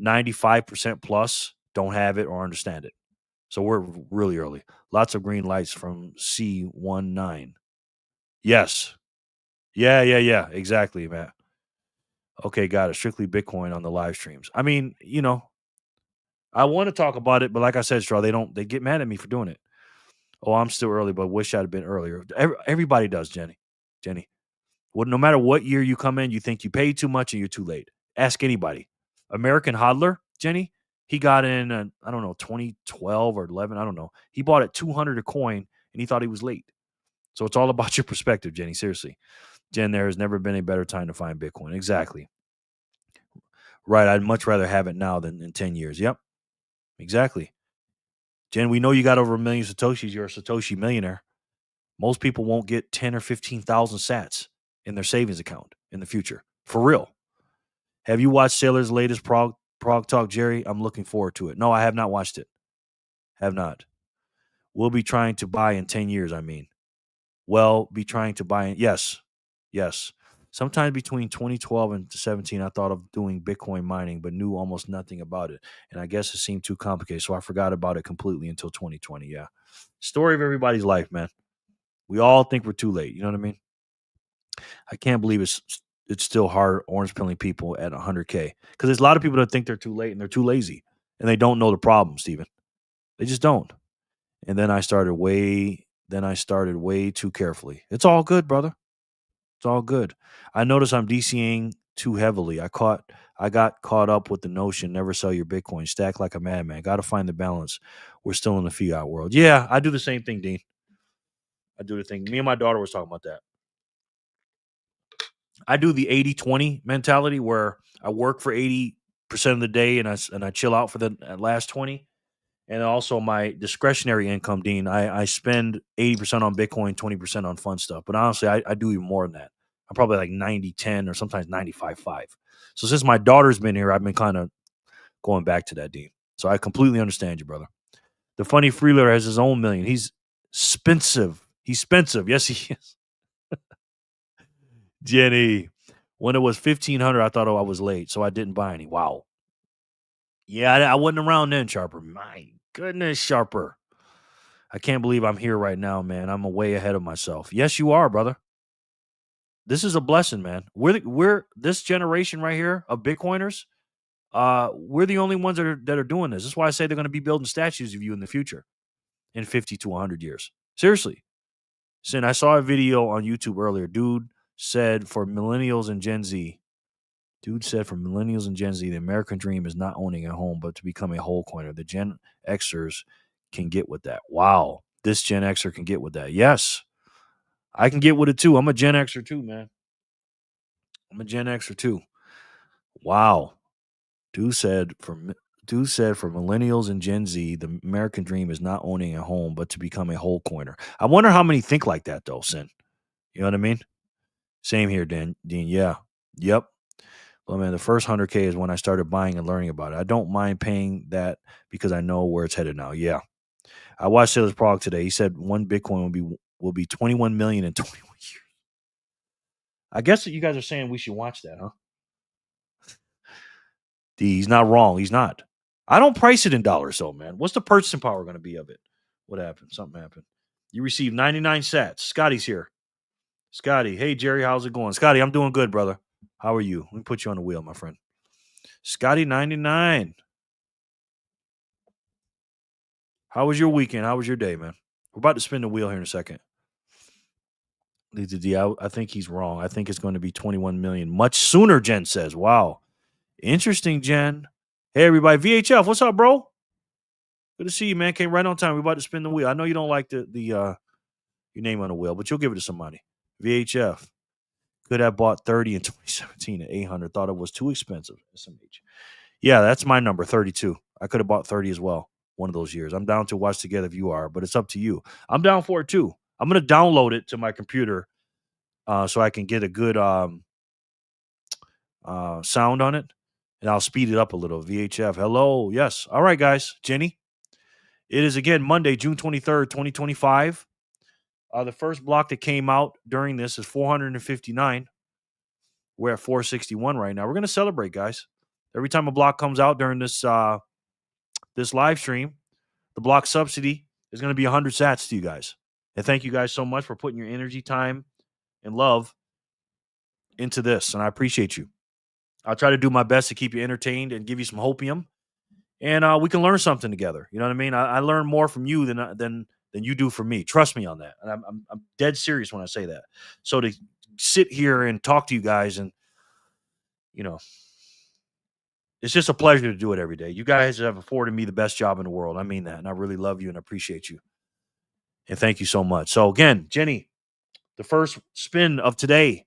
95% plus don't have it or understand it. So we're really early. Lots of green lights from C19. Yes. Yeah. Exactly, Matt. Okay, got it. Strictly Bitcoin on the live streams. I mean, I want to talk about it, but like I said, Straw, they get mad at me for doing it. Oh, I'm still early, but wish I'd have been earlier. Everybody does, Jenny. Well, no matter what year you come in, you think you paid too much and you're too late. Ask anybody. American Hodler, Jenny, he got in, I don't know, 2012 or 11. I don't know. He bought at 200 a coin and he thought he was late. So it's all about your perspective, Jenny. Seriously. Jen, there has never been a better time to find Bitcoin. Exactly. Right. I'd much rather have it now than in 10 years. Yep. Exactly. Jen, we know you got over 1 million Satoshis. You're a Satoshi millionaire. Most people won't get 10 or 15,000 sats in their savings account in the future. For real. Have you watched Sailor's latest Prog Talk, Jerry? I'm looking forward to it. No, I have not watched it. Have not. We'll be trying to buy in 10 years, I mean. Well, be trying to buy in. Yes. Sometime between 2012 and 17, I thought of doing Bitcoin mining, but knew almost nothing about it. And I guess it seemed too complicated, so I forgot about it completely until 2020. Yeah. Story of everybody's life, man. We all think we're too late. You know what I mean? I can't believe it's still hard orange pilling people at 100K because there's a lot of people that think they're too late and they're too lazy and they don't know the problem, Steven. They just don't. And then I started way too carefully. It's all good, brother. It's all good. I notice I'm DCing too heavily. I got caught up with the notion never sell your Bitcoin, stack like a madman. Got to find the balance. We're still in the fiat world. Yeah, I do the same thing, Dean. I do the thing. Me and my daughter was talking about that. I do the 80-20 mentality where I work for 80% of the day and I chill out for the last 20. And also my discretionary income, Dean, I spend 80% on Bitcoin, 20% on fun stuff. But honestly, I do even more than that. I'm probably like 90-10 or sometimes 95-5. So since my daughter's been here, I've been kind of going back to that, Dean. So I completely understand you, brother. The funny freeloader has his own million. He's expensive. Yes, he is. Jenny, when it was 1,500, I thought I was late, so I didn't buy any. Wow. Yeah, I wasn't around then, Sharper. My goodness, Sharper. I can't believe I'm here right now, man. I'm way ahead of myself. Yes, you are, brother. This is a blessing, man. We're this generation right here of Bitcoiners. We're the only ones that are doing this. That's why I say they're going to be building statues of you in the future, in 50 to 100 years. Seriously. Sin, I saw a video on YouTube earlier. Dude said for millennials and Gen Z, the American dream is not owning a home, but to become a whole coiner. The Gen Xers can get with that. Wow. This Gen Xer can get with that. Yes. I can get with it too. I'm a Gen Xer too, man. Wow. Dude said for millennials and Gen Z, the American dream is not owning a home, but to become a whole coiner. I wonder how many think like that though, Sin. You know what I mean? Same here, Dean. Yeah. Yep. Well, man, the first 100K is when I started buying and learning about it. I don't mind paying that because I know where it's headed now. Yeah. I watched Sailor's Prague today. He said one Bitcoin will be 21 million in 21 years. I guess that you guys are saying we should watch that, huh? He's not wrong. He's not. I don't price it in dollars, though, man. What's the purchasing power going to be of it? What happened? Something happened. You received 99 sats. Scotty's here. Scotty, hey, Jerry, how's it going? Scotty, I'm doing good, brother. How are you? Let me put you on the wheel, my friend. Scotty 99. How was your weekend? How was your day, man? We're about to spin the wheel here in a second. I think he's wrong. I think it's going to be 21 million. Much sooner, Jen says. Wow. Interesting, Jen. Hey, everybody. VHF, what's up, bro? Good to see you, man. Came right on time. We're about to spin the wheel. I know you don't like the your name on the wheel, but you'll give it to somebody. VHF. Could have bought 30 in 2017 at 800. Thought it was too expensive. SMH. Yeah, that's my number, 32. I could have bought 30 as well one of those years. I'm down to watch together if you are, but it's up to you. I'm down for it too. I'm going to download it to my computer so I can get a good sound on it, and I'll speed it up a little. VHF, hello. Yes. All right, guys. Jenny, it is again Monday, June 23rd, 2025. The first block that came out during this is 459. We're at 461 right now. We're going to celebrate, guys. Every time a block comes out during this this live stream, the block subsidy is going to be 100 sats to you guys. And thank you guys so much for putting your energy, time, and love into this. And I appreciate you. I'll try to do my best to keep you entertained and give you some hopium. And we can learn something together. You know what I mean? I learn more from you than you do from me. Trust me on that. And I'm dead serious when I say that. So to sit here and talk to you guys and, you know, it's just a pleasure to do it every day. You guys have afforded me the best job in the world. I mean that. And I really love you and appreciate you. And thank you so much. So again, Jenny, the first spin of today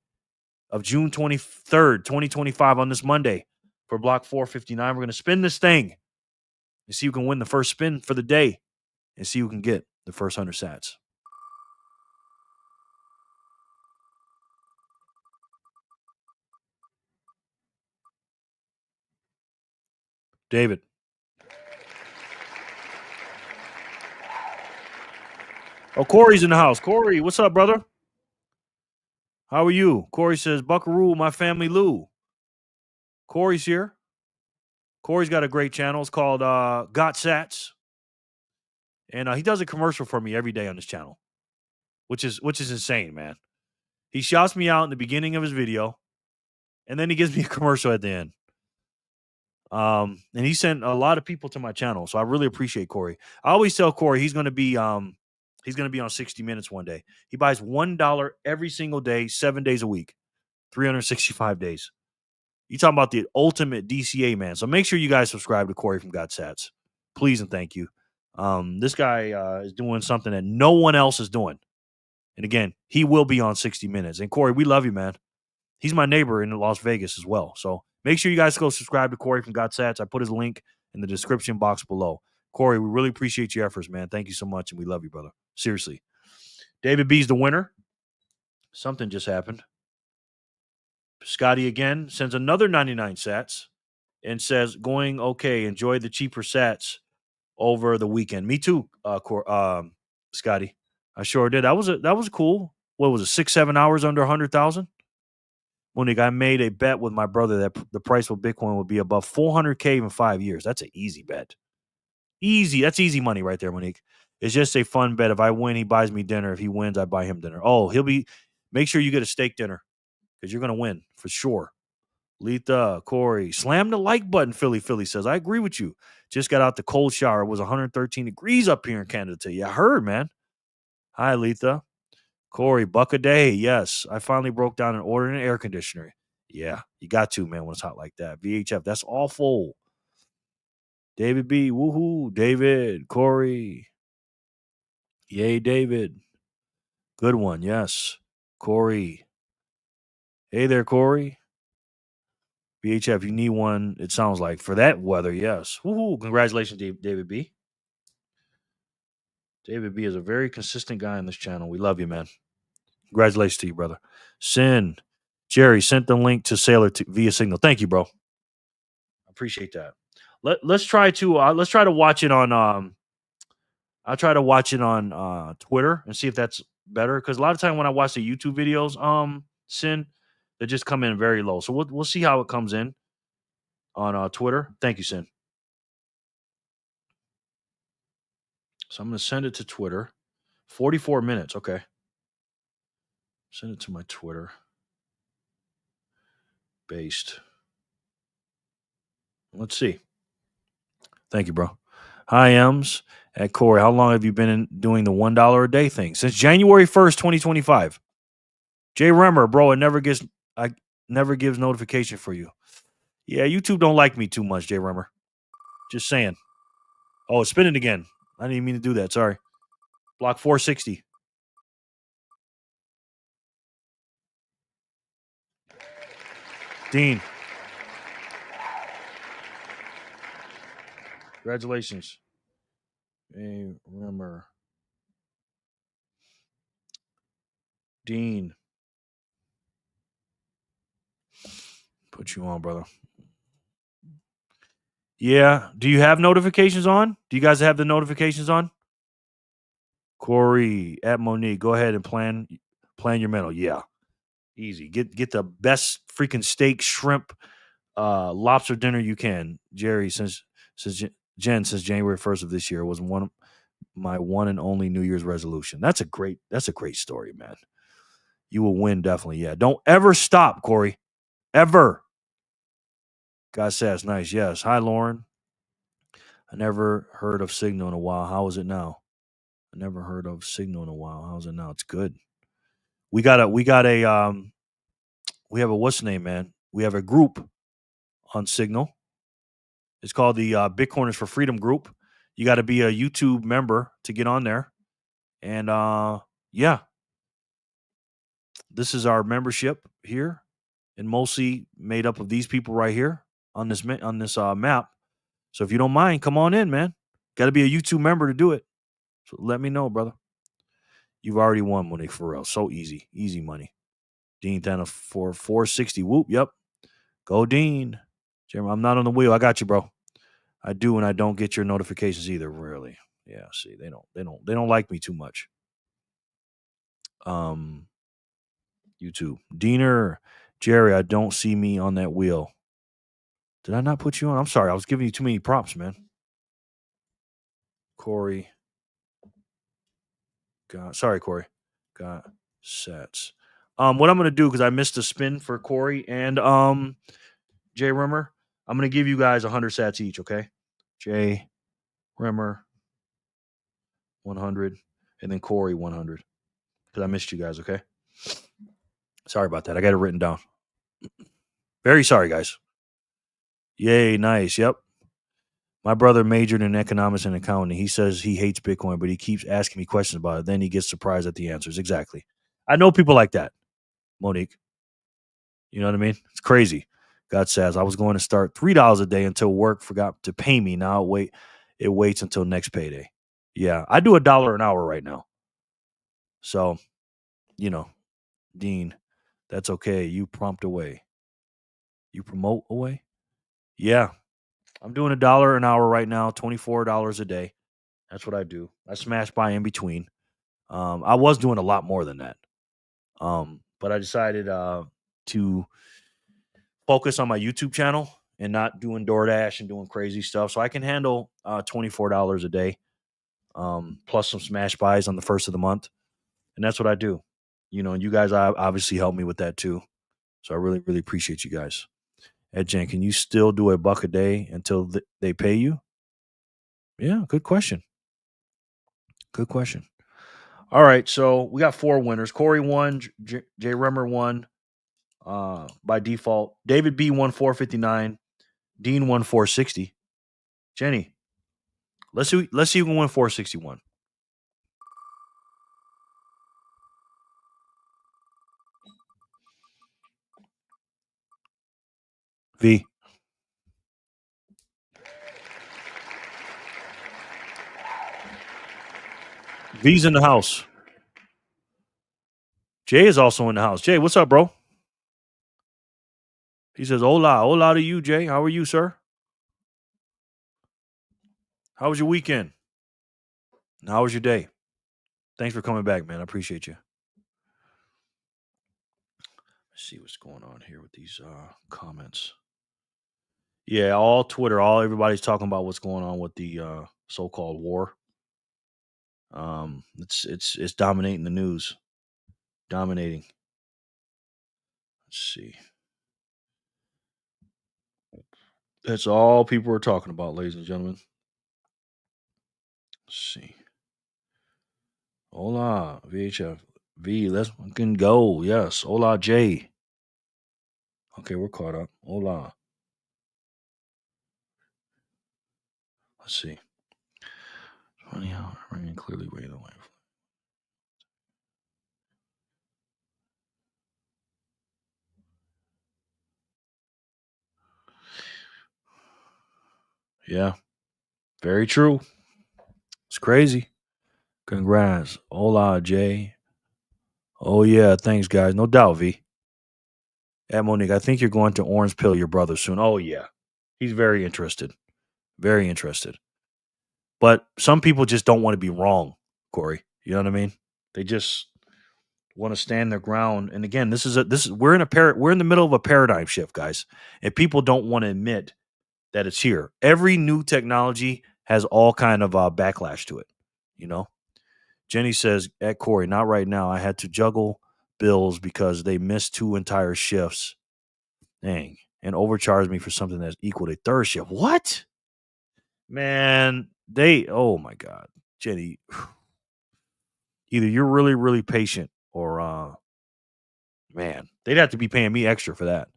of June 23rd, 2025 on this Monday for block 459. We're going to spin this thing and see who can win the first spin for the day and see who can get the first 100 sats. David. Oh, Corey's in the house. Corey, what's up, brother? How are you? Corey says, Buckaroo, my family Lou. Corey's here. Corey's got a great channel. It's called Got Sats. And he does a commercial for me every day on this channel, which is insane, man. He shouts me out in the beginning of his video, and then he gives me a commercial at the end. And he sent a lot of people to my channel, so I really appreciate Corey. I always tell Corey he's going to be on 60 Minutes one day. He buys $1 every single day, 7 days a week, 365 days. You talking about the ultimate DCA man. So make sure you guys subscribe to Corey from Got Sats. Please and thank you. This guy is doing something that no one else is doing. And again, he will be on 60 Minutes. And Corey, we love you, man. He's my neighbor in Las Vegas as well. So make sure you guys go subscribe to Corey from Got Sats. I put his link in the description box below. Corey, we really appreciate your efforts, man. Thank you so much, and we love you, brother. Seriously. David B's the winner. Something just happened. Scotty again sends another 99 sats and says, going okay, enjoy the cheaper sats over the weekend. Me too, Scotty. I sure did. That was cool. What was it, 6-7 hours under 100,000? Monique, I made a bet with my brother that the price of Bitcoin would be above 400K in 5 years. That's an easy bet. Easy. That's easy money right there, Monique. It's just a fun bet. If I win, he buys me dinner. If he wins, I buy him dinner. Oh, make sure you get a steak dinner because you're going to win for sure. Letha, Corey, slam the like button, Philly says. I agree with you. Just got out the cold shower. It was 113 degrees up here in Canada today. I heard, man. Hi, Letha. Corey, $1 a day. Yes. I finally broke down and ordered an air conditioner. Yeah, you got to, man, when it's hot like that. VHF, that's awful. David B, woohoo. David, Corey. Yay, David. Good one, yes. Corey. Hey there, Corey. VHF, you need one, it sounds like, for that weather, yes. Woohoo. Congratulations, David B. David B is a very consistent guy on this channel. We love you, man. Congratulations to you, brother. Sin. Jerry sent the link to Sailor via Signal. Thank you, bro. I appreciate that. Let's try to watch it on I'll try to watch it on Twitter and see if that's better. Because a lot of time when I watch the YouTube videos, Sin, they just come in very low. So we'll see how it comes in on Twitter. Thank you, Sin. So I'm gonna send it to Twitter. 44 minutes. Okay. Send it to my Twitter. Based. Let's see. Thank you, bro. Hi, Ems at Corey. How long have you been doing the $1 a day thing? Since January 1st, 2025. Jay Remmer, bro, it never gives notification for you. Yeah, YouTube don't like me too much, Jay Remmer. Just saying. Oh, it's spinning again. I didn't even mean to do that. Sorry. Block 460. Dean. Congratulations. Jay Remmer. Dean. Put you on, brother. Yeah. Do you have notifications on? Do you guys have the notifications on? Corey at Monique. Go ahead and plan your mental. Yeah. Easy. Get the best freaking steak, shrimp, lobster dinner you can. Jerry, since January 1st of this year was my one and only New Year's resolution. That's a great story, man. You will win, definitely. Yeah. Don't ever stop, Corey. Ever. God says, nice. Yes. Hi, Lauren. I never heard of Signal in a while. How is it now? I never heard of Signal in a while. How's it now? It's good. We have a what's the name, man? We have a group on Signal. It's called the Bitcoiners for Freedom group. You got to be a YouTube member to get on there. And yeah, this is our membership here, and mostly made up of these people right here on this map. So if you don't mind, come on in, man. Got to be a YouTube member to do it. So let me know, brother. You've already won, Monique Farrell. So easy money. Dean Thana for 460. Whoop, yep. Go Dean. Jeremy, I'm not on the wheel. I got you, bro. I do, and I don't get your notifications either. Rarely. Yeah. See, they don't like me too much. YouTube. Diener, Jerry, I don't see me on that wheel. Did I not put you on? I'm sorry. I was giving you too many props, man. Corey. Sorry, Corey. Got sets. What I'm gonna do, because I missed a spin for Corey and Jay Rimmer, I'm gonna give you guys 100 sats each, okay? Jay Rimmer 100, and then Corey 100. Because I missed you guys, okay? Sorry about that. I got it written down. Very sorry, guys. Yay, nice. Yep. My brother majored in economics and accounting. He says he hates Bitcoin, but he keeps asking me questions about it. Then he gets surprised at the answers. Exactly. I know people like that, Monique. You know what I mean? It's crazy. God says, I was going to start $3 a day until work forgot to pay me. Now it waits until next payday. Yeah, I do $1 an hour right now. So, Dean, that's okay. You prompt away. You promote away? Yeah. I'm doing $1 an hour right now, $24 a day. That's what I do. I smash by in between. I was doing a lot more than that. But I decided to focus on my YouTube channel and not doing DoorDash and doing crazy stuff. So I can handle $24 a day, plus some smash buys on the first of the month. And that's what I do. And you guys obviously help me with that too. So I really, really appreciate you guys. Ed Jen, can you still do $1 a day until they pay you? Yeah, good question. Good question. All right, so we got 4 winners. Corey won, Jay Remmer won by default. David B won 459. Dean won 460. Jenny, let's see who can win 461. V. V's in the house. Jay is also in the house. Jay, what's up, bro? He says, "Hola, hola to you, Jay. How are you, sir? How was your weekend? And how was your day? Thanks for coming back, man. I appreciate you." Let's see what's going on here with these comments. Yeah, all Twitter, all everybody's talking about what's going on with the so-called war. It's dominating the news. Dominating. Let's see. That's all people are talking about, ladies and gentlemen. Let's see. Hola, VHF. V, let's fucking go. Yes. Hola, J. Okay, we're caught up. Hola. Let's see. Funny how ringing clearly way the way. Yeah, very true. It's crazy. Congrats. Hola, Jay. Oh, yeah. Thanks, guys. No doubt, V. At Monique, I think you're going to orange pill your brother soon. Oh, yeah. He's very interested. Very interested. But some people just don't want to be wrong, Corey. You know what I mean? They just want to stand their ground. And again, we're in the middle of a paradigm shift, guys. And people don't want to admit that it's here. Every new technology has all kind of backlash to it. You know, Jenny says at Corey, not right now. I had to juggle bills because they missed 2 entire shifts. Dang, and overcharged me for something that's equal to third shift. What? Man, oh my God, Jenny, either you're really, really patient or man, they'd have to be paying me extra for that.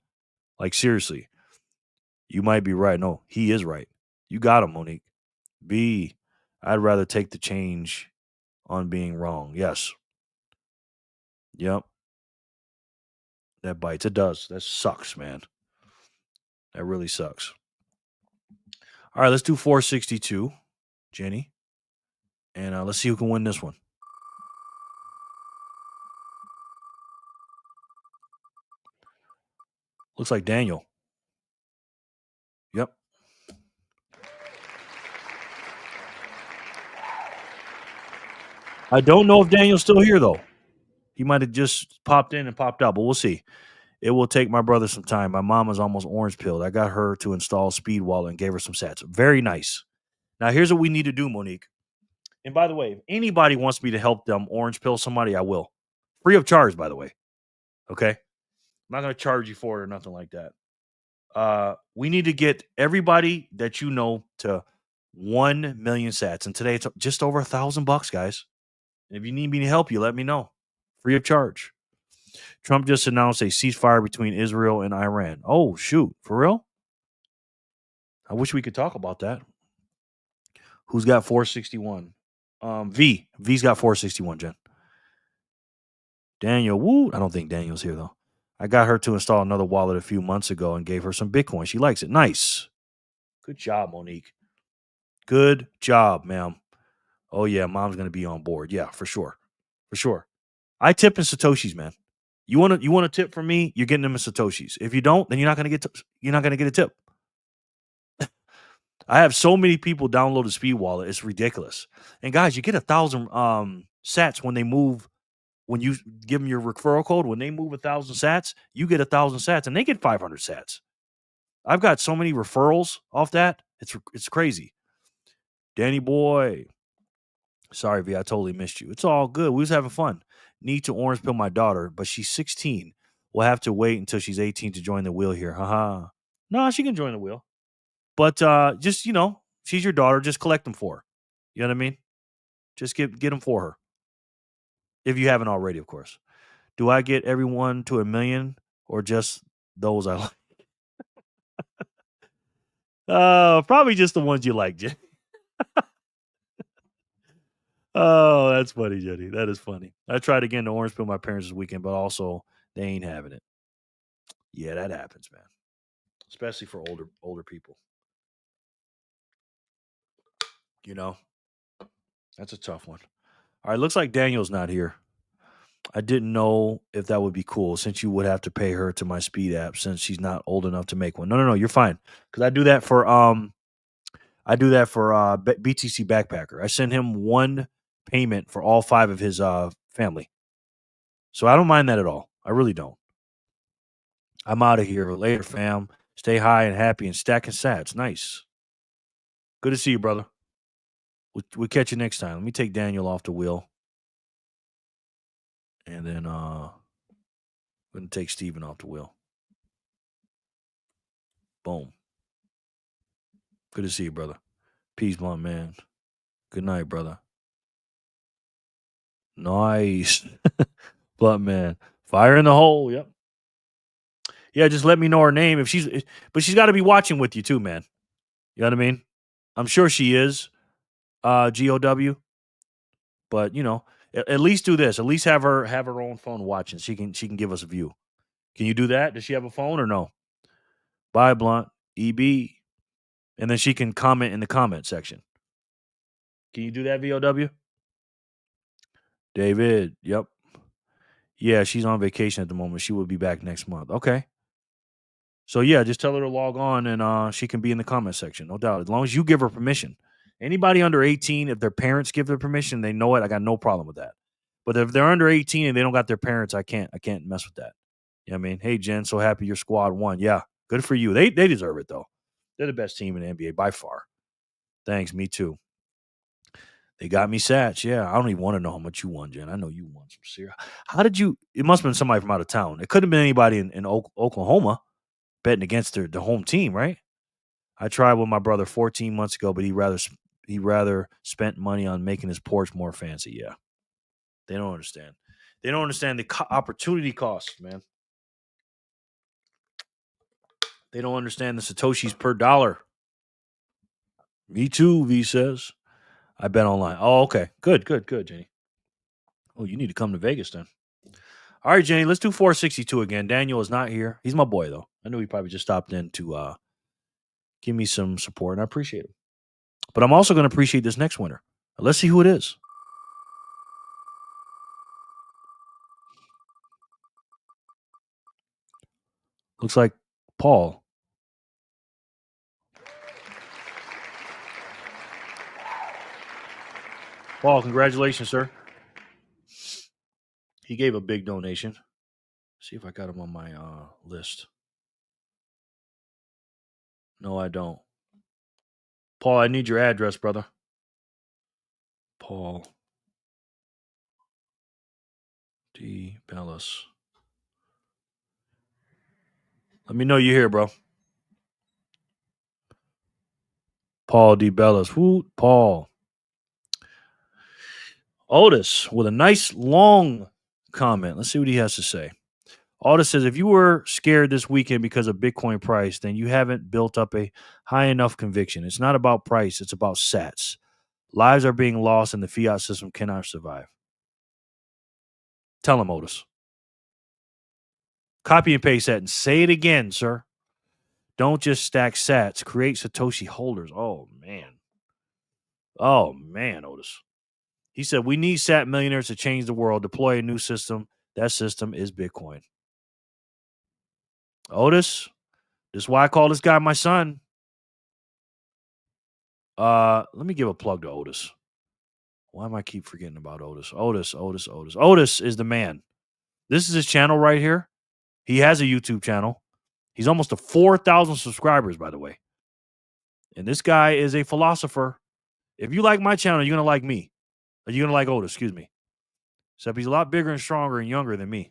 Like seriously, you might be right. No, he is right. You got him, Monique. B, I'd rather take the change on being wrong. Yes. Yep. That bites. It does. That sucks, man. That really sucks. All right, let's do 462, Jenny. And let's see who can win this one. Looks like Daniel. Yep. I don't know if Daniel's still here, though. He might have just popped in and popped out, but we'll see. It will take my brother some time. My mom is almost orange pilled. I got her to install Speed Wallet and gave her some sats. Very nice. Now, here's what we need to do, Monique. And by the way, if anybody wants me to help them orange pill somebody, I will. Free of charge, by the way. Okay? I'm not going to charge you for it or nothing like that. We need to get everybody that you know to 1 million sats. And today it's just over $1,000, guys. And if you need me to help you, let me know. Free of charge. Trump just announced a ceasefire between Israel and Iran. Oh, shoot. For real? I wish we could talk about that. Who's got 461? V's got 461, Jen. Daniel, woo. I don't think Daniel's here, though. I got her to install another wallet a few months ago and gave her some Bitcoin. She likes it. Nice. Good job, Monique. Good job, ma'am. Oh, yeah, mom's going to be on board. Yeah, for sure. For sure. I tip in Satoshis, man. You want a tip from me? You're getting them in Satoshis. If you don't, then you're not going to get a tip. I have so many people download the Speed Wallet. It's ridiculous. And guys, you get 1,000 sats when they move. When you give them your referral code, when they move 1,000 sats, you get 1,000 sats, and they get 500 sats. I've got so many referrals off that. It's crazy. Danny boy, sorry V, I totally missed you. It's all good. We was having fun. Need to orange pill my daughter, but she's 16. We'll have to wait until she's 18 to join the wheel here. Haha. No, she can join the wheel. But just she's your daughter. Just collect them for her. You know what I mean? Just get them for her. If you haven't already, of course. Do I get everyone to 1 million or just those I like? Probably just the ones you like, Jenny. Oh, that's funny, Jenny. That is funny. I tried again to orange pill my parents this weekend, but also they ain't having it. Yeah, that happens, man. Especially for older people. You know, that's a tough one. All right, looks like Daniel's not here. I didn't know if that would be cool since you would have to pay her to my speed app since she's not old enough to make one. No, you're fine. Cuz I do that for BTC Backpacker. I send him one payment for all 5 of his family. So I don't mind that at all. I really don't. I'm out of here. Later, fam. Stay high and happy and stacking sats. Nice. Good to see you, brother. We'll catch you next time. Let me take Daniel off the wheel. And then we're going to take Steven off the wheel. Boom. Good to see you, brother. Peace, blunt man. Good night, brother. Nice. Blunt man. Fire in the hole. Yep. Yeah, just let me know her name but she's got to be watching with you too, man. You know what I mean? I'm sure she is. GOW. But at least do this. At least have her own phone watching. She can give us a view. Can you do that? Does she have a phone or no? Bye, Blunt. EB. And then she can comment in the comment section. Can you do that, VOW? David. Yep. Yeah, she's on vacation at the moment. She will be back next month. Okay. So yeah, just tell her to log on and she can be in the comment section, no doubt. As long as you give her permission. Anybody under 18, if their parents give their permission, they know it. I got no problem with that. But if they're under 18 and they don't got their parents, I can't mess with that. You know what I mean? Hey Jen, so happy your squad won. Yeah, good for you. They deserve it though. They're the best team in the NBA by far. Thanks, me too. They got me sats. Yeah, I don't even want to know how much you won, Jen. I know you won some serious. How did you? It must have been somebody from out of town. It could have been anybody in Oklahoma betting against the home team, right? I tried with my brother 14 months ago, but he rather spent money on making his porch more fancy. Yeah, they don't understand. They don't understand the opportunity cost, man. They don't understand the Satoshis per dollar. Me too, V says. I bet online. Oh, okay. Good, Jenny. Oh, you need to come to Vegas then. All right, Jenny, let's do 462 again. Daniel is not here. He's my boy, though. I know he probably just stopped in to give me some support, and I appreciate it. But I'm also going to appreciate this next winner. Let's see who it is. Looks like Paul. Paul, congratulations, sir. He gave a big donation. See if I got him on my list. No, I don't. Paul, I need your address, brother. Paul D. Bellis. Let me know you're here, bro. Paul D. Bellis. Who? Paul. Otis with a nice long comment. Let's see what he has to say. Otis says, if you were scared this weekend because of Bitcoin price, then you haven't built up a high enough conviction. It's not about price. It's about sats. Lives are being lost and the fiat system cannot survive. Tell him, Otis. Copy and paste that and say it again, sir. Don't just stack sats. Create Satoshi holders. Oh, man, Otis. He said, we need sat millionaires to change the world. Deploy a new system. That system is Bitcoin. Otis, this is why I call this guy my son. Let me give a plug to Otis. Why am I keep forgetting about Otis? Otis is the man. This is his channel right here. He has a YouTube channel. He's almost to 4,000 subscribers, by the way. And this guy is a philosopher. If you like my channel, you're going to like me. You're going to like Otis, excuse me. Except he's a lot bigger and stronger and younger than me.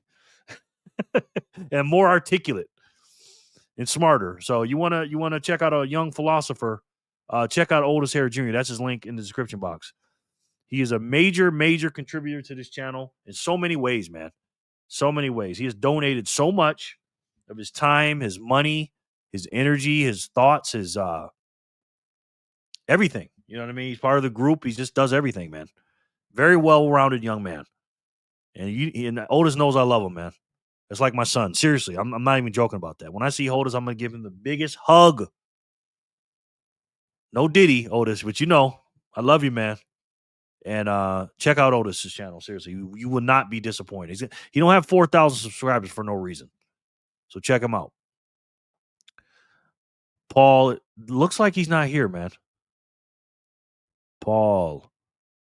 And more articulate and smarter. So you want to check out a young philosopher, check out Otis Harris Jr. That's his link in the description box. He is a major contributor to this channel in so many ways, man. So many ways. He has donated so much of his time, his money, his energy, his thoughts, his everything. You know what I mean? He's part of the group. He just does everything, man. Very well-rounded young man. And Otis knows I love him, man. It's like my son. Seriously, I'm not even joking about that. When I see Otis, I'm going to give him the biggest hug. No Diddy, Otis, but I love you, man. And check out Otis's channel. Seriously, you will not be disappointed. He don't have 4,000 subscribers for no reason. So check him out. Paul, it looks like he's not here, man. Paul,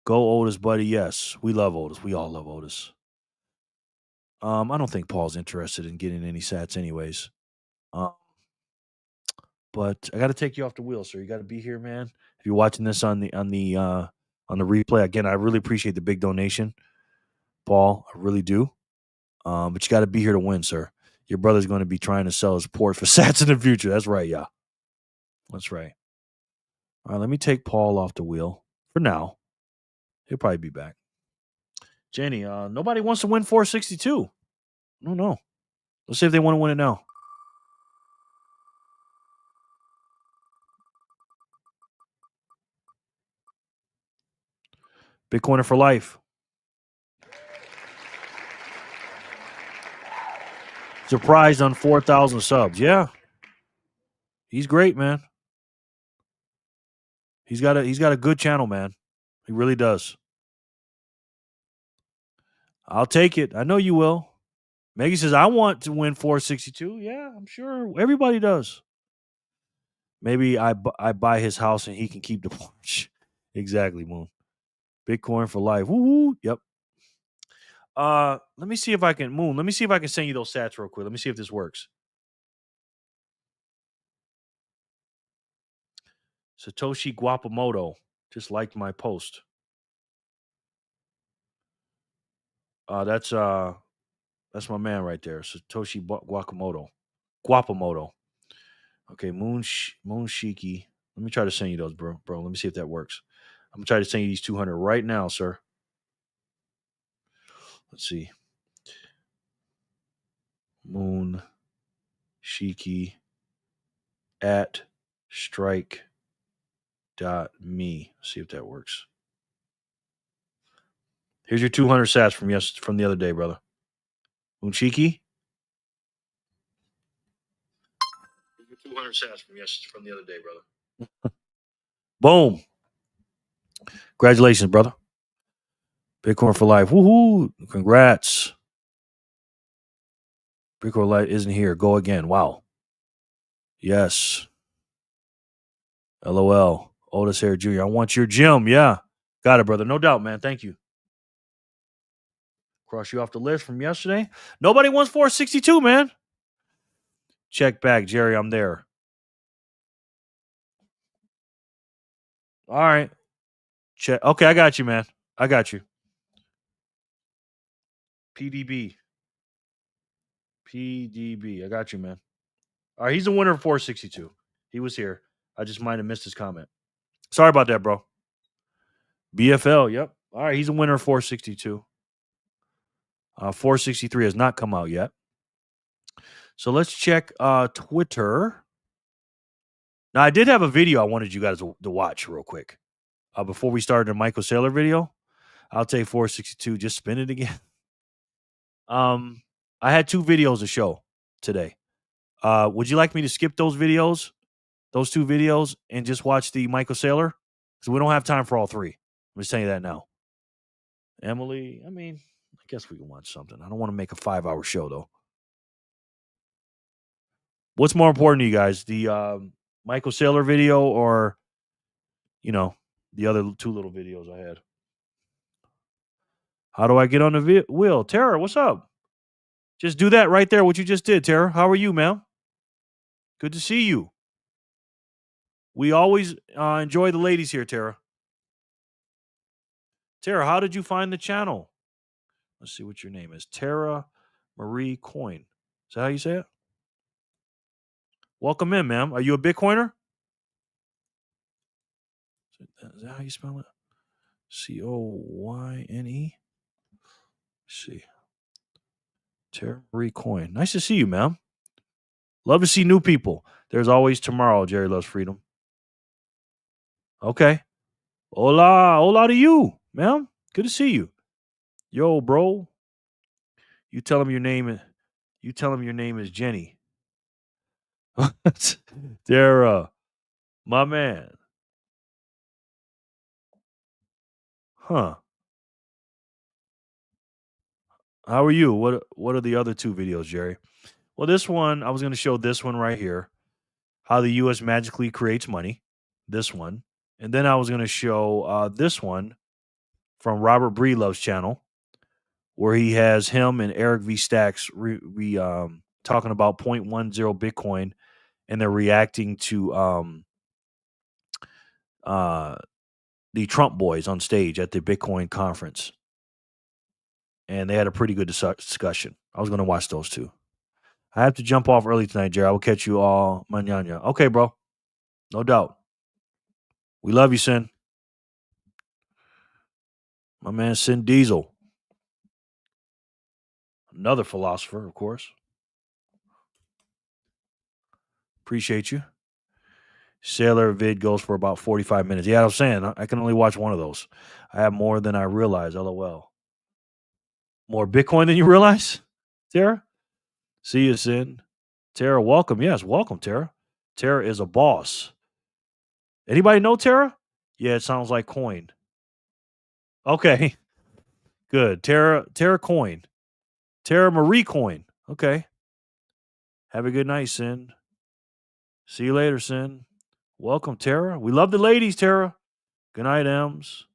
go Otis, buddy. Yes, we love Otis. We all love Otis. I don't think Paul's interested in getting any sats, anyways. But I got to take you off the wheel, sir. You got to be here, man. If you're watching this on the replay, again, I really appreciate the big donation, Paul. I really do. But you got to be here to win, sir. Your brother's going to be trying to sell his port for sats in the future. That's right, yeah. That's right. All right, let me take Paul off the wheel for now. He'll probably be back. Jenny, nobody wants to win 462. I don't know. Let's see if they want to win it now. Bitcoiner for life. Surprised on 4,000 subs. Yeah. He's great, man. He's got a good channel, man. He really does. I'll take it. I know you will. Maggie says, I want to win 462. Yeah, I'm sure everybody does. Maybe I buy his house and he can keep the Porsche. Exactly, Moon. Bitcoin for life. Woo-hoo. Yep. Let me see if I can, Moon. Let me see if I can send you those sats real quick. Let me see if this works. Satoshi Guapamoto just liked my post. That's my man right there, Satoshi Guapamoto. Okay, Moon Shiki. Let me try to send you those, bro. Let me see if that works. I'm gonna try to send you these 200 right now, sir. Let's see. Moon Shiki at strike.me. See if that works. Here's your 200 sats from the other day, brother. Moon Shiki. 200 sats from the other day, brother. Boom. Congratulations, brother. Bitcoin for life. Woohoo. Congrats. Bitcoin life isn't here. Go again. Wow. Yes. LOL. Otis Hair Jr. I want your gym. Yeah. Got it, brother. No doubt, man. Thank you. Cross you off the list from yesterday. Nobody wants 462, man. Check back, Jerry. I'm there. All right. Check. Okay, I got you, man. I got you. PDB. I got you, man. All right, he's the winner of 462. He was here. I just might have missed his comment. Sorry about that, bro. BFL, yep. All right, he's a winner of 462. 463 has not come out yet. So let's check Twitter. Now, I did have a video I wanted you guys to watch real quick. Before we started the Michael Saylor video, I'll take 462. Just spin it again. I had 2 videos to show today. Would you like me to skip those videos, those 2 videos, and just watch the Michael Saylor? Because we don't have time for all 3. I'm just telling you that now. Emily, I mean, I guess we can watch something. I don't want to make a 5-hour show, though. What's more important to you guys, the Michael Saylor video or, the other 2 little videos I had? How do I get on the wheel? Tara, what's up? Just do that right there, what you just did, Tara. How are you, ma'am? Good to see you. We always enjoy the ladies here, Tara. Tara, how did you find the channel? Let's see what your name is. Tara Marie Coin. Is that how you say it? Welcome in, ma'am. Are you a Bitcoiner? Is that how you spell it? Coyne? Let's see. Tara Marie Coin. Nice to see you, ma'am. Love to see new people. There's always tomorrow, Jerry Loves Freedom. Okay. Hola to you, ma'am. Good to see you. Yo, bro. You tell him your name. You tell him your name is Jenny. Tara, my man. Huh. How are you? What are the other two videos, Jerry? Well, this one, I was going to show this one right here. How the US magically creates money. This one. And then I was going to show this one from Robert Breedlove's channel, where he has him and Eric V. Stacks talking about 0.10 Bitcoin, and they're reacting to the Trump boys on stage at the Bitcoin conference. And they had a pretty good discussion. I was going to watch those two. I have to jump off early tonight, Jerry. I will catch you all mañana. Okay, bro. No doubt. We love you, Sin. My man, Sin Diesel. Another philosopher, of course. Appreciate you. Sailor vid goes for about 45 minutes. Yeah, I was saying, I can only watch one of those. I have more than I realize. LOL. More Bitcoin than you realize, Tara? See you, Sin. Tara, welcome. Yes, welcome, Tara. Tara is a boss. Anybody know Tara? Yeah, it sounds like coin. Okay. Good. Tara Coin. Tara Marie Coin. Okay. Have a good night, Sin. See you later, Sin. Welcome, Tara. We love the ladies, Tara. Good night, Ems.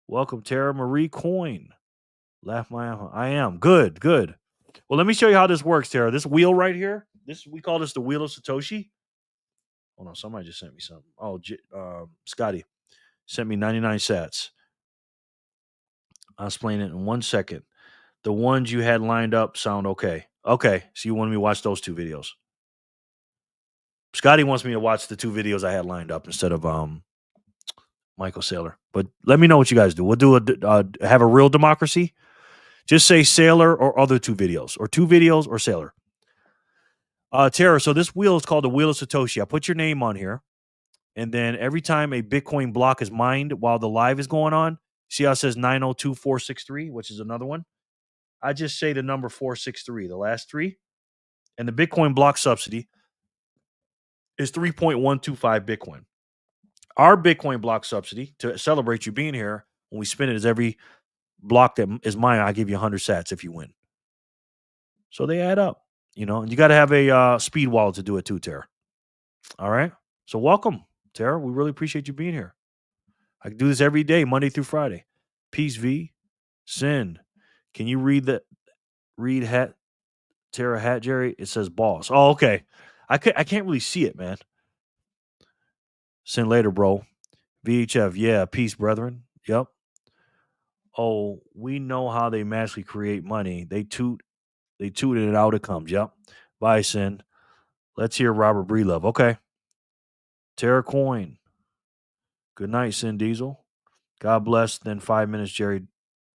Welcome, Tara Marie Coin. Laugh my I am. Good. Well, let me show you how this works, Tara. This wheel right here, we call this the wheel of Satoshi. Hold on, somebody just sent me something. Oh, Scotty sent me 99 sats. I'll explain it in 1 second. The ones you had lined up sound okay. Okay, so you wanted me to watch those two videos. Scotty wants me to watch the two videos I had lined up instead of Michael Saylor. But let me know what you guys do. We'll do have a real democracy. Just say Saylor or other two videos or Saylor. Tara, so this wheel is called the Wheel of Satoshi. I put your name on here. And then every time a Bitcoin block is mined while the live is going on, see how it says 902463, which is another one? I just say the number 463, the last three. And the Bitcoin block subsidy is 3.125 Bitcoin. Our Bitcoin block subsidy, to celebrate you being here, when we spin it, is every block that is mine, I give you 100 sats if you win. So they add up, and you got to have a speed wallet to do it too, Tara. All right. So welcome, Tara. We really appreciate you being here. I can do this every day, Monday through Friday. Peace V. Sin. Can you read hat, Tara hat, Jerry? It says boss. Oh, okay. I can't really see it, man. Sin later, bro. VHF. Yeah. Peace, brethren. Yep. Oh, we know how they magically create money. They toot it out, it comes. Yep. Bye, Sin. Let's hear Robert Breedlove. Okay. Terra Coin. Good night, Sin Diesel. God bless. Then 5 minutes, Jerry.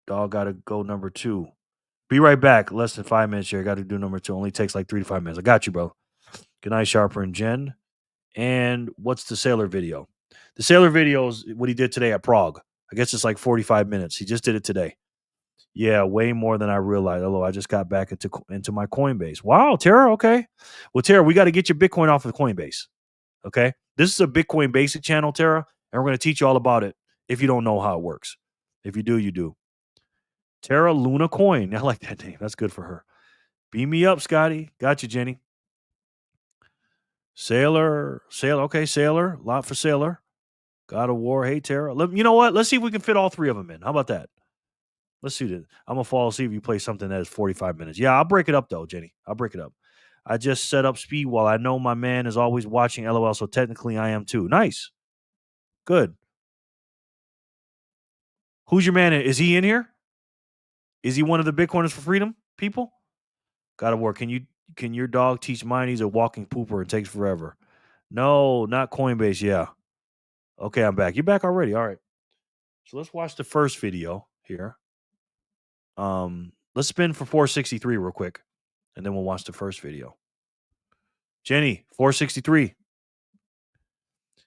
Dog got to go number 2. Be right back. Less than 5 minutes, Jerry. Got to do number 2. Only takes like 3 to 5 minutes. I got you, bro. Good night, Sharper and Jen. And what's the Sailor video? The Sailor video is what he did today at Prague. I guess it's like 45 minutes. He just did it today. Yeah, way more than I realized. Although I just got back into my Coinbase. Wow, Tara. Okay. Well, Tara, we got to get your Bitcoin off of Coinbase. Okay. This is a Bitcoin basic channel, Tara, and we're going to teach you all about it if you don't know how it works. If you do, you do. Tara Luna Coin. I like that name. That's good for her. Beam me up, Scotty. Got you, Jenny. Sailor. Okay, Sailor. Lot for Sailor. God of War. Hey, Tara. You know what? Let's see if we can fit all 3 of them in. How about that? Let's see this. I'm going to fall asleep if you play something that is 45 minutes. Yeah, I'll break it up, though, Jenny. I'll break it up. I just set up speed while I know my man is always watching LOL, so technically I am too. Nice. Good. Who's your man? Is he in here? Is he one of the Bitcoiners for Freedom people? Gotta work. Can your dog teach mine? He's a walking pooper and takes forever. No, not Coinbase. Yeah. Okay, I'm back. You're back already. All right. So let's watch the first video here. Let's spin for 463 real quick, and then we'll watch the first video. Jenny, 463.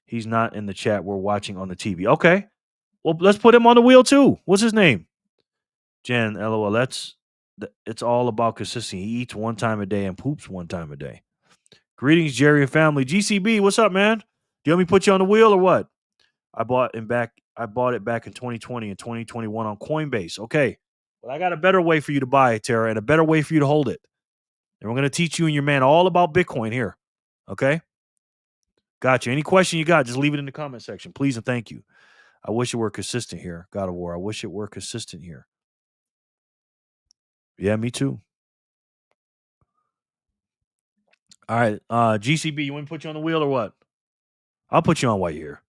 He's not in the chat. We're watching on the TV. Okay. Well, let's put him on the wheel too. What's his name? Jen, LOL. It's all about consistency. He eats 1 time a day and poops 1 time a day. Greetings, Jerry and family. GCB, what's up, man? Do you want me to put you on the wheel or what? I bought him back I bought it back in 2020 and 2021 on Coinbase. Okay. But I got a better way for you to buy it, Tara, and a better way for you to hold it. And we're going to teach you and your man all about Bitcoin here. Okay? Gotcha. Any question you got, just leave it in the comment section. Please and thank you. I wish it were consistent here. God of War. I wish it were consistent here. Yeah, me too. All right. GCB, you want me to put you on the wheel or what? I'll put you on while you're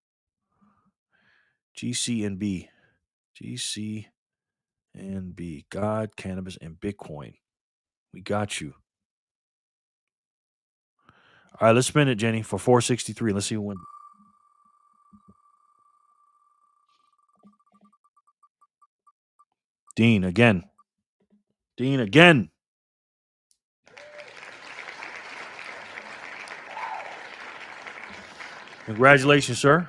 here. GCNB. GCNB. God, cannabis, and Bitcoin. We got you. All right, let's spin it, Jenny, for 463. Let's see who wins. Dean again. Dean again. Congratulations, sir.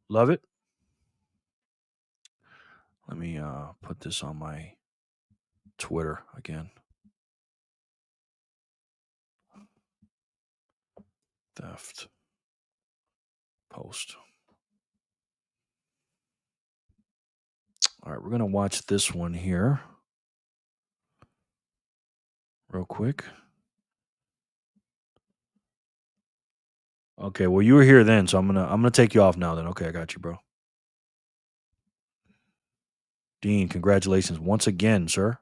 Love it. Let me put this on my Twitter again. Theft post. All right, we're going to watch this one here real quick. Okay, well, you were here then, so I'm gonna take you off now then. Okay, I got you, bro. Dean, congratulations once again, sir.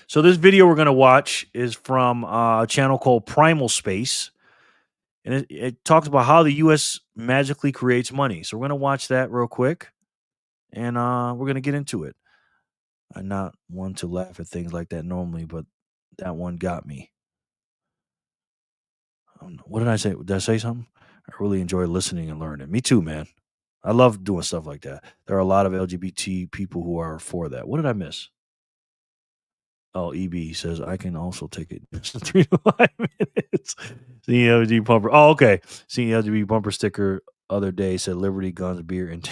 So this video we're gonna watch is from a channel called Primal Space, and it talks about how the U.S. magically creates money. So we're gonna watch that real quick, and we're gonna get into it. I'm not one to laugh at things like that normally, but that one got me. What did I say? Did I say something? I really enjoy listening and learning. Me too, man. I love doing stuff like that. There are a lot of LGBT people who are for that. What did I miss? Oh, EB says I can also take it 3 to 5 minutes. Seeing LGBT bumper. Oh, okay. Seeing LGBT bumper sticker other day said Liberty, guns, beer, and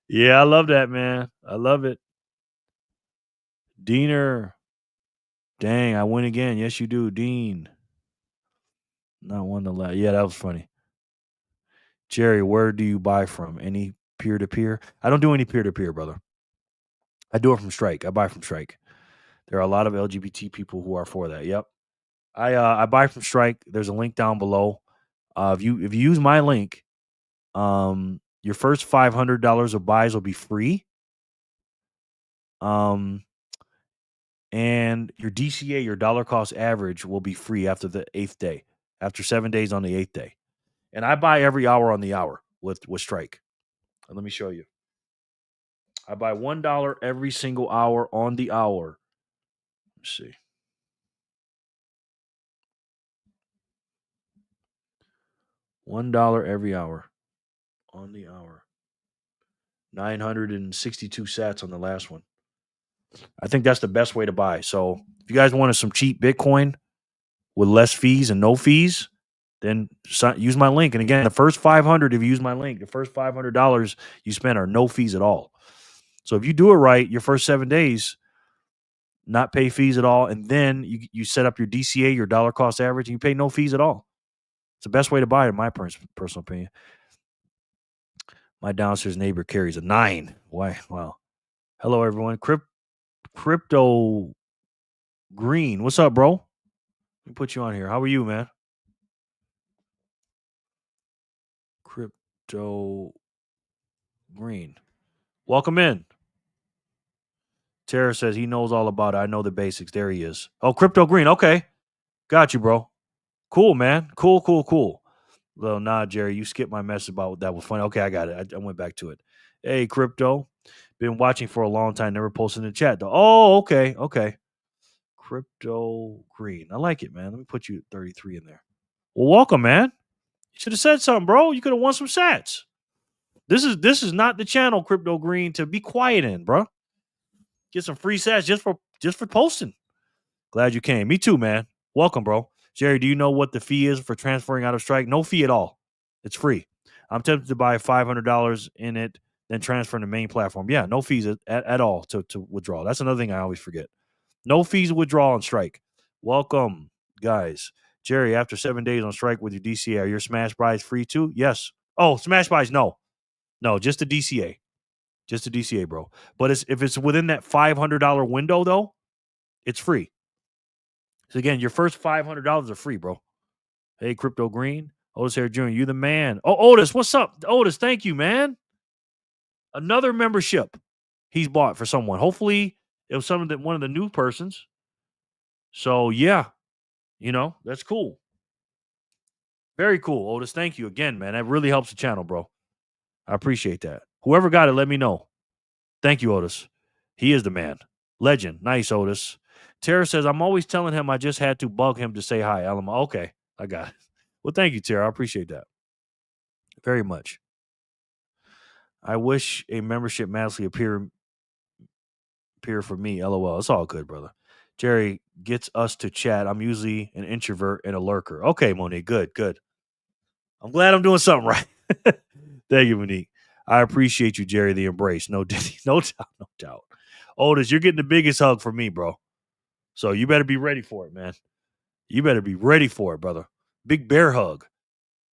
yeah, I love that, man. I love it. Diener. Dang, I win again. Yes, you do, Dean. Not one to laugh. Yeah, that was funny. Jerry, where do you buy from? Any peer to peer? I don't do any peer to peer, brother. I do it from Strike. I buy from Strike. There are a lot of LGBT people who are for that. Yep. I buy from Strike. There's a link down below. If you use my link, your first $500 of buys will be free. And your DCA, your dollar cost average, will be free after the 8th day. After 7 days on the 8th day. And I buy every hour on the hour with Strike. Let me show you. I buy $1 every single hour on the hour. Let's see. $1 every hour on the hour. 962 sats on the last one. I think that's the best way to buy. So if you guys wanted some cheap Bitcoin with less fees and no fees, then use my link. And again, the first 500, if you use my link, the first $500 you spend are no fees at all. So if you do it right, your first 7 days, not pay fees at all, and then you set up your DCA, your dollar cost average, and you pay no fees at all. It's the best way to buy it, in my personal opinion. My downstairs neighbor carries a 9. Why? Wow. Hello, everyone. Crypto Green. What's up, bro? Let me put you on here. How are you, man? Crypto Green. Welcome in. Tara says he knows all about it. I know the basics. There he is. Oh, Crypto Green. Okay. Got you, bro. Cool, man. Cool. Little nod, Jerry. You skipped my message about that was funny. Okay, I got it. I went back to it. Hey, Crypto. Been watching for a long time. Never posted in the chat, though. Oh, okay. Crypto Green. I like it, man. Let me put you at 33 in there. Well, welcome, man. You should have said something, bro. You could have won some sats. This is not the channel, Crypto Green, to be quiet in, bro. Get some free sats just for posting. Glad you came. Me too, man. Welcome, bro. Jerry, do you know what the fee is for transferring out of Strike? No fee at all. It's free. I'm tempted to buy $500 in it, then transfer in the main platform. Yeah, no fees at all to withdraw. That's another thing I always forget. No fees to withdraw on Strike. Welcome, guys. Jerry, after 7 days on strike with your DCA, are your smash buys free too? Yes. Oh, smash buys, no. No, just the DCA. Just the DCA, bro. But if it's within that $500 window, though, it's free. So again, your first $500 are free, bro. Hey, Crypto Green. Otis Harris Jr., you the man. Oh, Otis, what's up? Otis, thank you, man. Another membership he's bought for someone. Hopefully, it was one of the new persons. So, yeah, that's cool. Very cool, Otis. Thank you again, man. That really helps the channel, bro. I appreciate that. Whoever got it, let me know. Thank you, Otis. He is the man. Legend. Nice, Otis. Tara says, I'm always telling him I just had to bug him to say hi. LMAO. Okay, I got it. Well, thank you, Tara. I appreciate that very much. I wish a membership magically appear for me. LOL. It's all good, brother. Jerry gets us to chat. I'm usually an introvert and a lurker. Okay, Monique. Good. I'm glad I'm doing something right. Thank you, Monique. I appreciate you, Jerry, the embrace. No doubt. Otis, you're getting the biggest hug from me, bro. So you better be ready for it, man. You better be ready for it, brother. Big bear hug.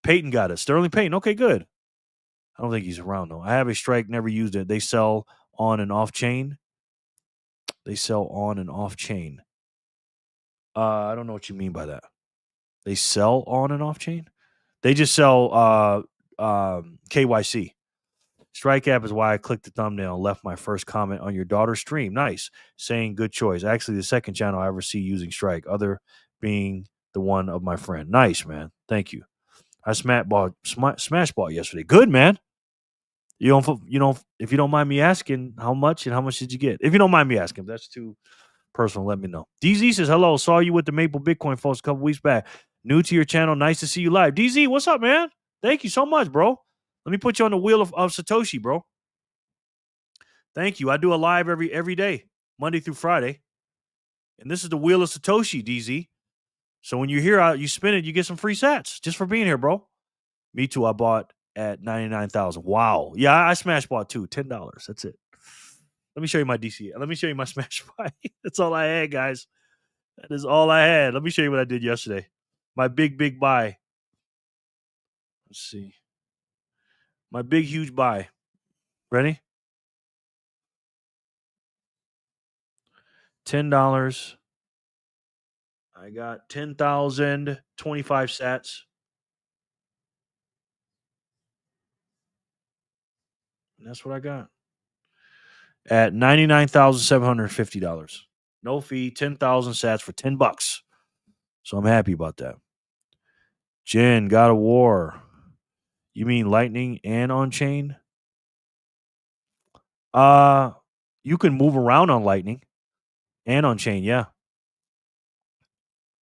Peyton got it. Sterling Peyton. Okay, good. I don't think he's around, though. I have a strike, never used it. They sell on and off chain. I don't know what you mean by that. They sell on and off chain? They just sell KYC. Strike app is why I clicked the thumbnail and left my first comment on your daughter's stream. Nice. Saying good choice. Actually, the second channel I ever see using Strike, other being the one of my friend. Nice, man. Thank you. I smash bought yesterday. Good, man. If you don't mind me asking, how much did you get? If you don't mind me asking, if that's too personal, let me know. DZ says, hello, saw you with the Maple Bitcoin folks a couple weeks back. New to your channel. Nice to see you live. DZ, what's up, man? Thank you so much, bro. Let me put you on the wheel of Satoshi, bro. Thank you. I do a live every day, Monday through Friday. And this is the wheel of Satoshi, DZ. So when you're here, you spin it, you get some free sats just for being here, bro. Me too. I bought at 99,000. Wow. Yeah, I smash bought too. $10. That's it. Let me show you my DCA. Let me show you my smash buy. That's all I had, guys. That is all I had. Let me show you what I did yesterday. My big buy. Let's see. My big, huge buy. Ready? $10. I got 10,025 sats. And that's what I got. At $99,750. No fee, 10,000 sats for $10. So I'm happy about that. Jen, God of War. You mean Lightning and Onchain? You can move around on Lightning and Onchain, yeah.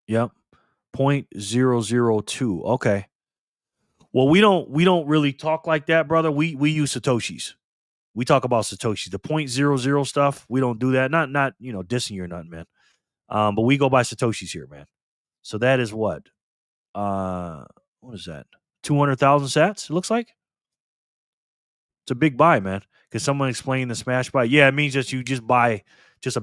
Yep. 0.002. Okay. Well, we don't really talk like that, brother. We use Satoshis. We talk about Satoshis. The 0.00 stuff, we don't do that. Not dissing you or nothing, man. But we go by Satoshis here, man. So that is what? What is that? 200,000 sats, it looks like. It's a big buy, man. Can someone explain the smash buy? Yeah, it means that you just buy just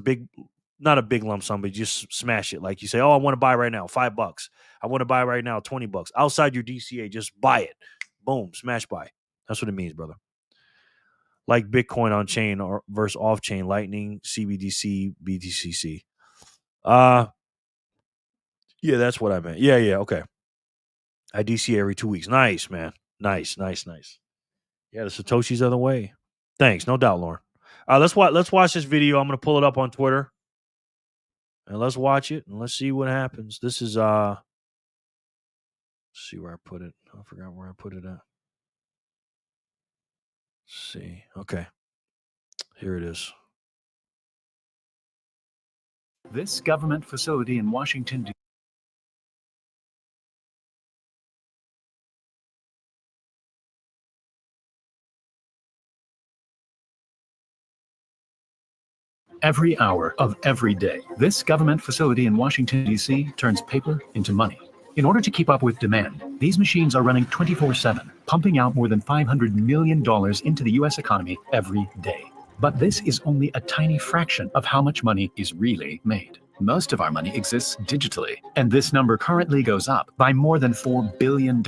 not a big lump sum, but you just smash it. Like you say, oh, I want to buy right now, $5. I want to buy right now, $20. Outside your DCA, just buy it. Boom, smash buy. That's what it means, brother. Like Bitcoin on chain or versus off chain, Lightning, CBDC, BTCC. Yeah, that's what I meant. Yeah, okay. I DCA every 2 weeks. Nice, man. Nice. Yeah, the Satoshis are the way. Thanks, no doubt, Lauren. Let's watch this video. I'm gonna pull it up on Twitter. And let's watch it and let's see what happens. This is let's see where I put it. I forgot where I put it at. Let's see. Okay. Here it is. This government facility in Washington, D.C. Every hour of every day, this government facility in Washington, D.C. turns paper into money. In order to keep up with demand, these machines are running 24/7, pumping out more than $500 million into the U.S. economy every day. But this is only a tiny fraction of how much money is really made. Most of our money exists digitally, and this number currently goes up by more than $4 billion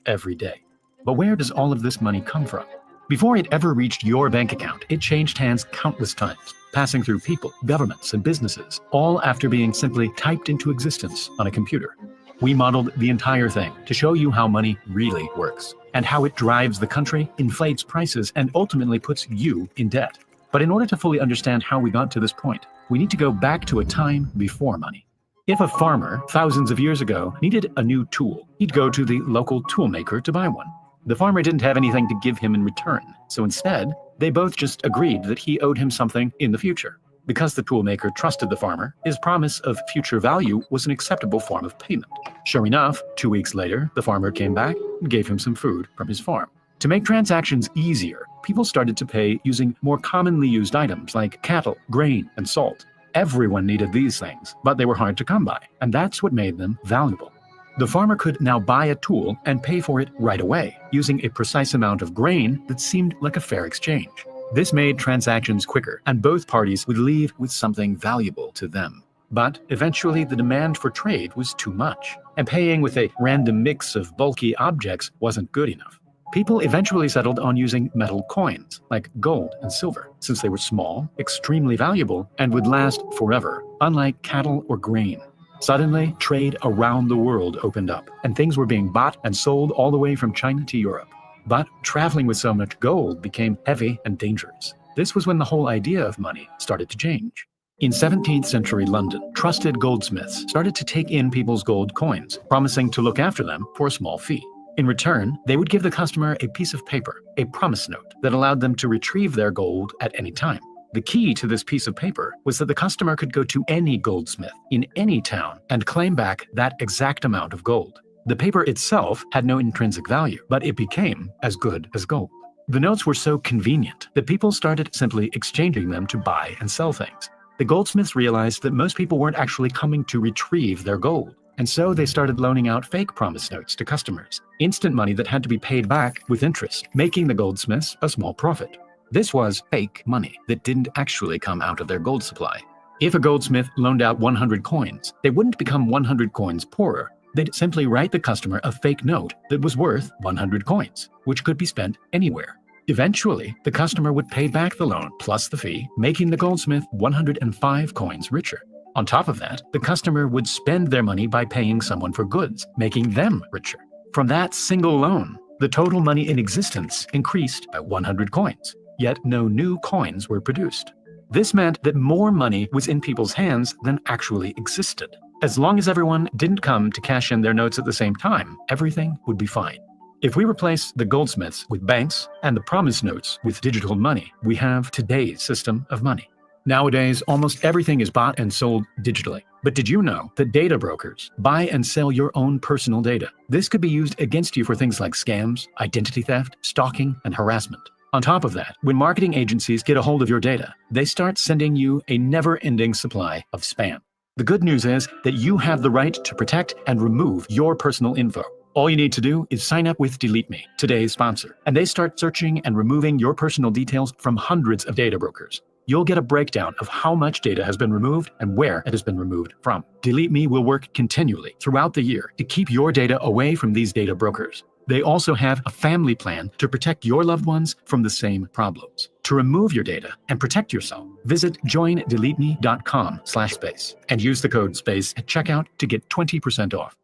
every day. But where does all of this money come from? Before it ever reached your bank account, it changed hands countless times, passing through people, governments, and businesses, all after being simply typed into existence on a computer. We modeled the entire thing to show you how money really works, and how it drives the country, inflates prices, and ultimately puts you in debt. But in order to fully understand how we got to this point, we need to go back to a time before money. If a farmer, thousands of years ago, needed a new tool, he'd go to the local tool maker to buy one. The farmer didn't have anything to give him in return, so instead, they both just agreed that he owed him something in the future. Because the toolmaker trusted the farmer, his promise of future value was an acceptable form of payment. Sure enough, 2 weeks later, the farmer came back and gave him some food from his farm. To make transactions easier, people started to pay using more commonly used items like cattle, grain, and salt. Everyone needed these things, but they were hard to come by, and that's what made them valuable. The farmer could now buy a tool and pay for it right away, using a precise amount of grain that seemed like a fair exchange. This made transactions quicker, and both parties would leave with something valuable to them. But eventually the demand for trade was too much, and paying with a random mix of bulky objects wasn't good enough. People eventually settled on using metal coins, like gold and silver, since they were small, extremely valuable, and would last forever, unlike cattle or grain. Suddenly, trade around the world opened up, and things were being bought and sold all the way from China to Europe. But traveling with so much gold became heavy and dangerous. This was when the whole idea of money started to change. In 17th century London, trusted goldsmiths started to take in people's gold coins, promising to look after them for a small fee. In return, they would give the customer a piece of paper, a promise note, that allowed them to retrieve their gold at any time. The key to this piece of paper was that the customer could go to any goldsmith in any town and claim back that exact amount of gold. The paper itself had no intrinsic value, but it became as good as gold. The notes were so convenient that people started simply exchanging them to buy and sell things. The goldsmiths realized that most people weren't actually coming to retrieve their gold, and so they started loaning out fake promise notes to customers, instant money that had to be paid back with interest, making the goldsmiths a small profit. This was fake money that didn't actually come out of their gold supply. If a goldsmith loaned out 100 coins, they wouldn't become 100 coins poorer. They'd simply write the customer a fake note that was worth 100 coins, which could be spent anywhere. Eventually, the customer would pay back the loan plus the fee, making the goldsmith 105 coins richer. On top of that, the customer would spend their money by paying someone for goods, making them richer. From that single loan, the total money in existence increased by 100 coins. Yet no new coins were produced. This meant that more money was in people's hands than actually existed. As long as everyone didn't come to cash in their notes at the same time, everything would be fine. If we replace the goldsmiths with banks and the promise notes with digital money, we have today's system of money. Nowadays, almost everything is bought and sold digitally. But did you know that data brokers buy and sell your own personal data? This could be used against you for things like scams, identity theft, stalking, and harassment. On top of that, when marketing agencies get a hold of your data, they start sending you a never-ending supply of spam. The good news is that you have the right to protect and remove your personal info. All you need to do is sign up with Delete Me, today's sponsor, and they start searching and removing your personal details from hundreds of data brokers. You'll get a breakdown of how much data has been removed and where it has been removed from. Delete Me will work continually throughout the year to keep your data away from these data brokers. They also have a family plan to protect your loved ones from the same problems. To remove your data and protect yourself, visit joindeleteme.com/space and use the code SPACE at checkout to get 20% off.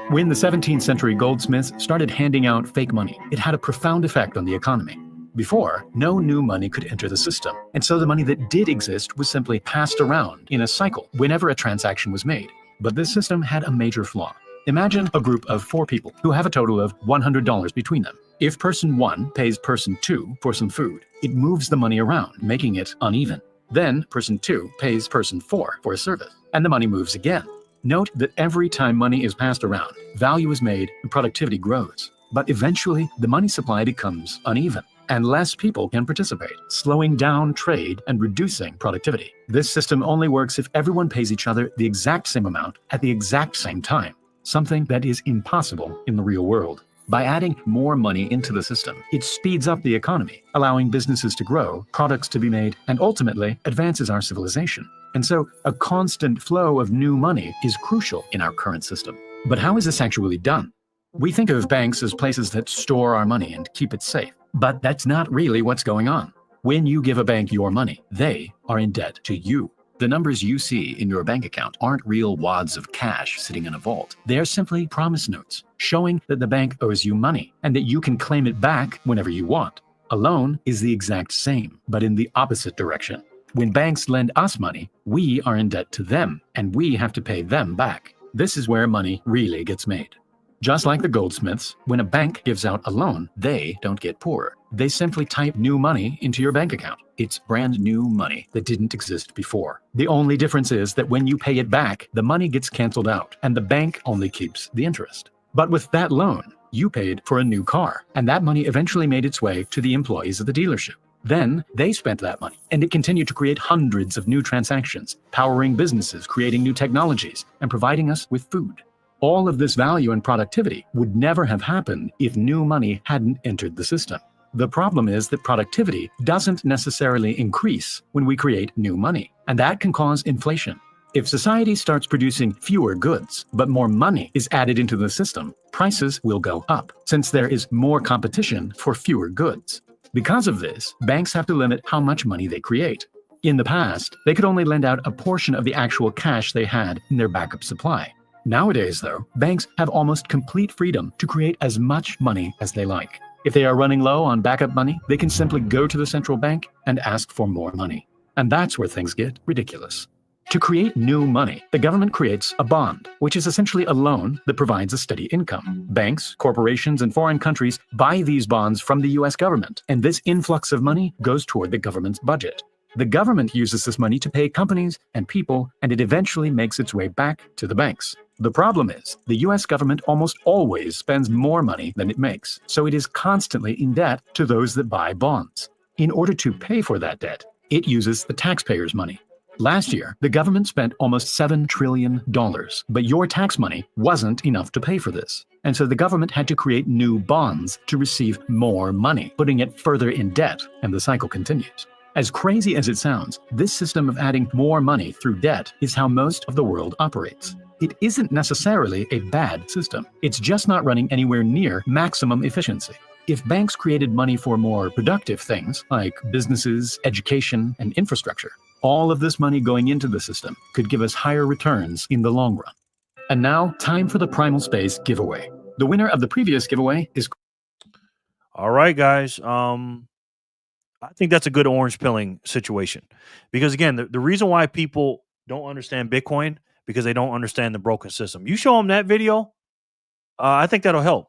When the 17th century goldsmiths started handing out fake money, it had a profound effect on the economy. Before, no new money could enter the system, and so the money that did exist was simply passed around in a cycle whenever a transaction was made. But this system had a major flaw. Imagine a group of 4 people who have a total of $100 between them. If person 1 pays person 2 for some food, it moves the money around, making it uneven. Then person 2 pays person 4 for a service, and the money moves again. Note that every time money is passed around, value is made and productivity grows. But eventually, the money supply becomes uneven, and less people can participate, slowing down trade and reducing productivity. This system only works if everyone pays each other the exact same amount at the exact same time, something that is impossible in the real world. By adding more money into the system, it speeds up the economy, allowing businesses to grow, products to be made, and ultimately advances our civilization. And so, a constant flow of new money is crucial in our current system. But how is this actually done? We think of banks as places that store our money and keep it safe, but that's not really what's going on. When you give a bank your money, they are in debt to you. The numbers you see in your bank account aren't real wads of cash sitting in a vault. They're simply promise notes, showing that the bank owes you money and that you can claim it back whenever you want. A loan is the exact same, but in the opposite direction. When banks lend us money, we are in debt to them, and we have to pay them back. This is where money really gets made. Just like the goldsmiths, when a bank gives out a loan, they don't get poorer. They simply type new money into your bank account. It's brand new money that didn't exist before. The only difference is that when you pay it back, the money gets canceled out, and the bank only keeps the interest. But with that loan, you paid for a new car, and that money eventually made its way to the employees of the dealership. Then they spent that money, and it continued to create hundreds of new transactions, powering businesses, creating new technologies, and providing us with food. All of this value and productivity would never have happened if new money hadn't entered the system. The problem is that productivity doesn't necessarily increase when we create new money, and that can cause inflation. If society starts producing fewer goods, but more money is added into the system, prices will go up, since there is more competition for fewer goods. Because of this, banks have to limit how much money they create. In the past, they could only lend out a portion of the actual cash they had in their backup supply. Nowadays, though, banks have almost complete freedom to create as much money as they like. If they are running low on backup money, they can simply go to the central bank and ask for more money. And that's where things get ridiculous. To create new money, the government creates a bond, which is essentially a loan that provides a steady income. Banks, corporations, and foreign countries buy these bonds from the US government, and this influx of money goes toward the government's budget. The government uses this money to pay companies and people, and it eventually makes its way back to the banks. The problem is, the US government almost always spends more money than it makes, so it is constantly in debt to those that buy bonds. In order to pay for that debt, it uses the taxpayers' money. Last year, the government spent almost $7 trillion, but your tax money wasn't enough to pay for this. And so the government had to create new bonds to receive more money, putting it further in debt, and the cycle continues. As crazy as it sounds, this system of adding more money through debt is how most of the world operates. It isn't necessarily a bad system. It's just not running anywhere near maximum efficiency. If banks created money for more productive things, like businesses, education, and infrastructure, all of this money going into the system could give us higher returns in the long run. And now, time for the Primal Space giveaway. The winner of the previous giveaway is... All right, guys. I think that's a good orange pilling situation. Because again, the reason why people don't understand Bitcoin, because they don't understand the broken system. You show them that video, I think that'll help.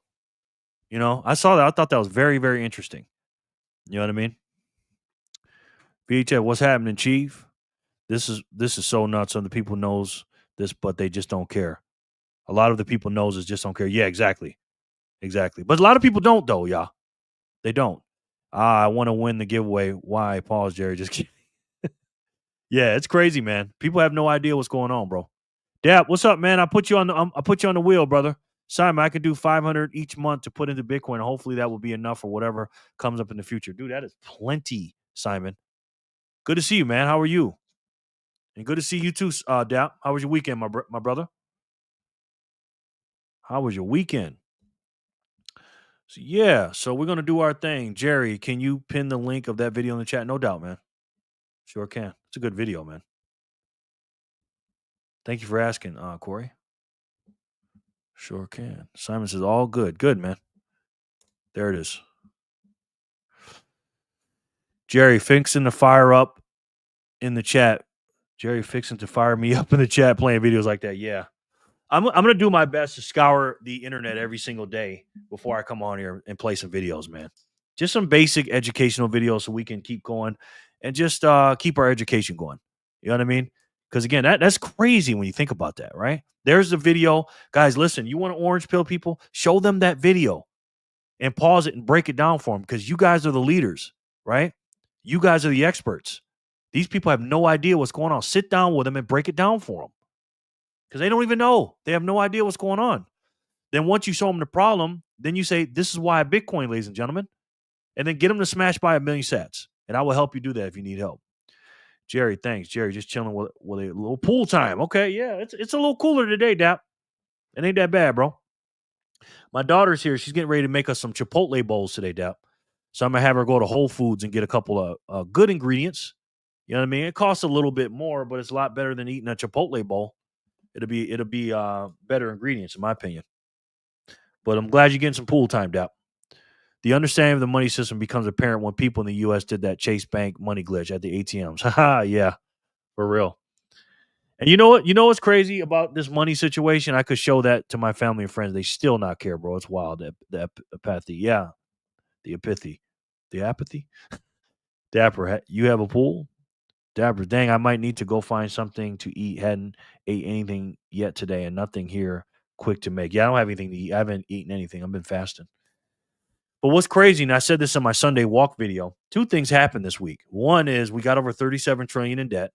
You know, I saw that. I thought that was very, very interesting. You know what I mean? VHF, what's happening, Chief? This is so nuts. Some of the people knows this, but they just don't care. A lot of the people knows it, just don't care. Yeah, exactly. Exactly. But a lot of people don't, though, y'all. They don't. I want to win the giveaway. Why? Pause, Jerry. Just kidding. Yeah, it's crazy, man. People have no idea what's going on, bro. Dap, what's up, man? I put you on the wheel, brother. Simon, I could do 500 each month to put into Bitcoin. Hopefully that will be enough for whatever comes up in the future. Dude, that is plenty, Simon. Good to see you, man. How are you? And good to see you too, Dap. How was your weekend, my brother? How was your weekend? So, yeah, so we're going to do our thing. Jerry, can you pin the link of that video in the chat? No doubt, man. Sure can. It's a good video, man. Thank you for asking, Corey. Sure can. Simon says, all good. Good, man. There it is. Jerry, fixing to fire up in the chat. Jerry fixing to fire me up in the chat playing videos like that. Yeah. I'm going to do my best to scour the internet every single day before I come on here and play some videos, man. Just some basic educational videos so we can keep going and just keep our education going. You know what I mean? Because, again, that's crazy when you think about that, right? There's the video. Guys, listen, you want to orange pill people? Show them that video and pause it and break it down for them because you guys are the leaders, right? You guys are the experts. These people have no idea what's going on. Sit down with them and break it down for them because they don't even know. They have no idea what's going on. Then once you show them the problem, then you say, this is why Bitcoin, ladies and gentlemen. And then get them to smash by 1 million sats. And I will help you do that if you need help. Jerry, thanks. Jerry, just chilling with a little pool time. Okay, yeah, it's a little cooler today, Dap. It ain't that bad, bro. My daughter's here. She's getting ready to make us some Chipotle bowls today, Dap. So I'm going to have her go to Whole Foods and get a couple of good ingredients. You know what I mean? It costs a little bit more, but it's a lot better than eating a Chipotle bowl. It'll be better ingredients, in my opinion. But I'm glad you're getting some pool time, Dap. The understanding of the money system becomes apparent when people in the U.S. did that Chase Bank money glitch at the ATMs. Haha, yeah, for real. And you know what? You know what's crazy about this money situation? I could show that to my family and friends. They still not care, bro. It's wild. The apathy. Yeah, the apathy. The apathy? Dapper, you have a pool? Dapper, dang, I might need to go find something to eat. Hadn't ate anything yet today and nothing here quick to make. Yeah, I don't have anything to eat. I haven't eaten anything. I've been fasting. But what's crazy, and I said this in my Sunday walk video, 2 things happened this week. One is we got over 37 trillion in debt.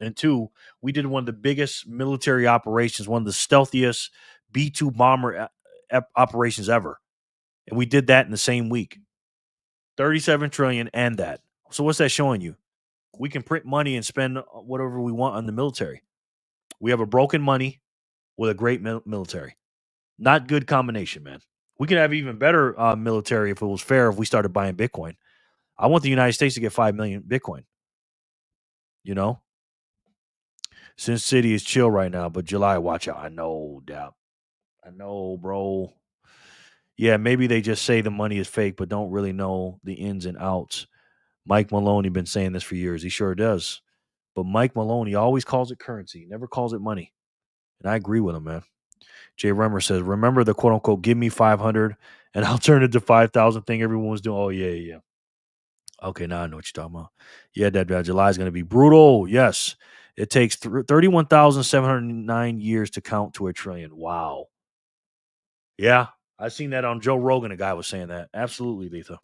And 2, we did one of the biggest military operations, one of the stealthiest B-2 bomber operations ever. And we did that in the same week. 37 trillion and that. So what's that showing you? We can print money and spend whatever we want on the military. We have a broken money with a great military. Not good combination, man. We could have even better military if it was fair if we started buying Bitcoin. I want the United States to get 5 million Bitcoin. You know? Sin City is chill right now, but July, watch out. I know, Dap. I know, bro. Yeah, maybe they just say the money is fake, but don't really know the ins and outs. Mike Maloney been saying this for years. He sure does. But Mike Maloney always calls it currency, never calls it money. And I agree with him, man. Jay Remmer says, remember the quote unquote, give me 500 and I'll turn it to 5,000 thing everyone was doing. Oh, yeah. Okay, now I know what you're talking about. Yeah, that July is going to be brutal. Yes. It takes 31,709 years to count to a trillion. Wow. Yeah, I seen that on Joe Rogan. A guy was saying that. Absolutely, Letha.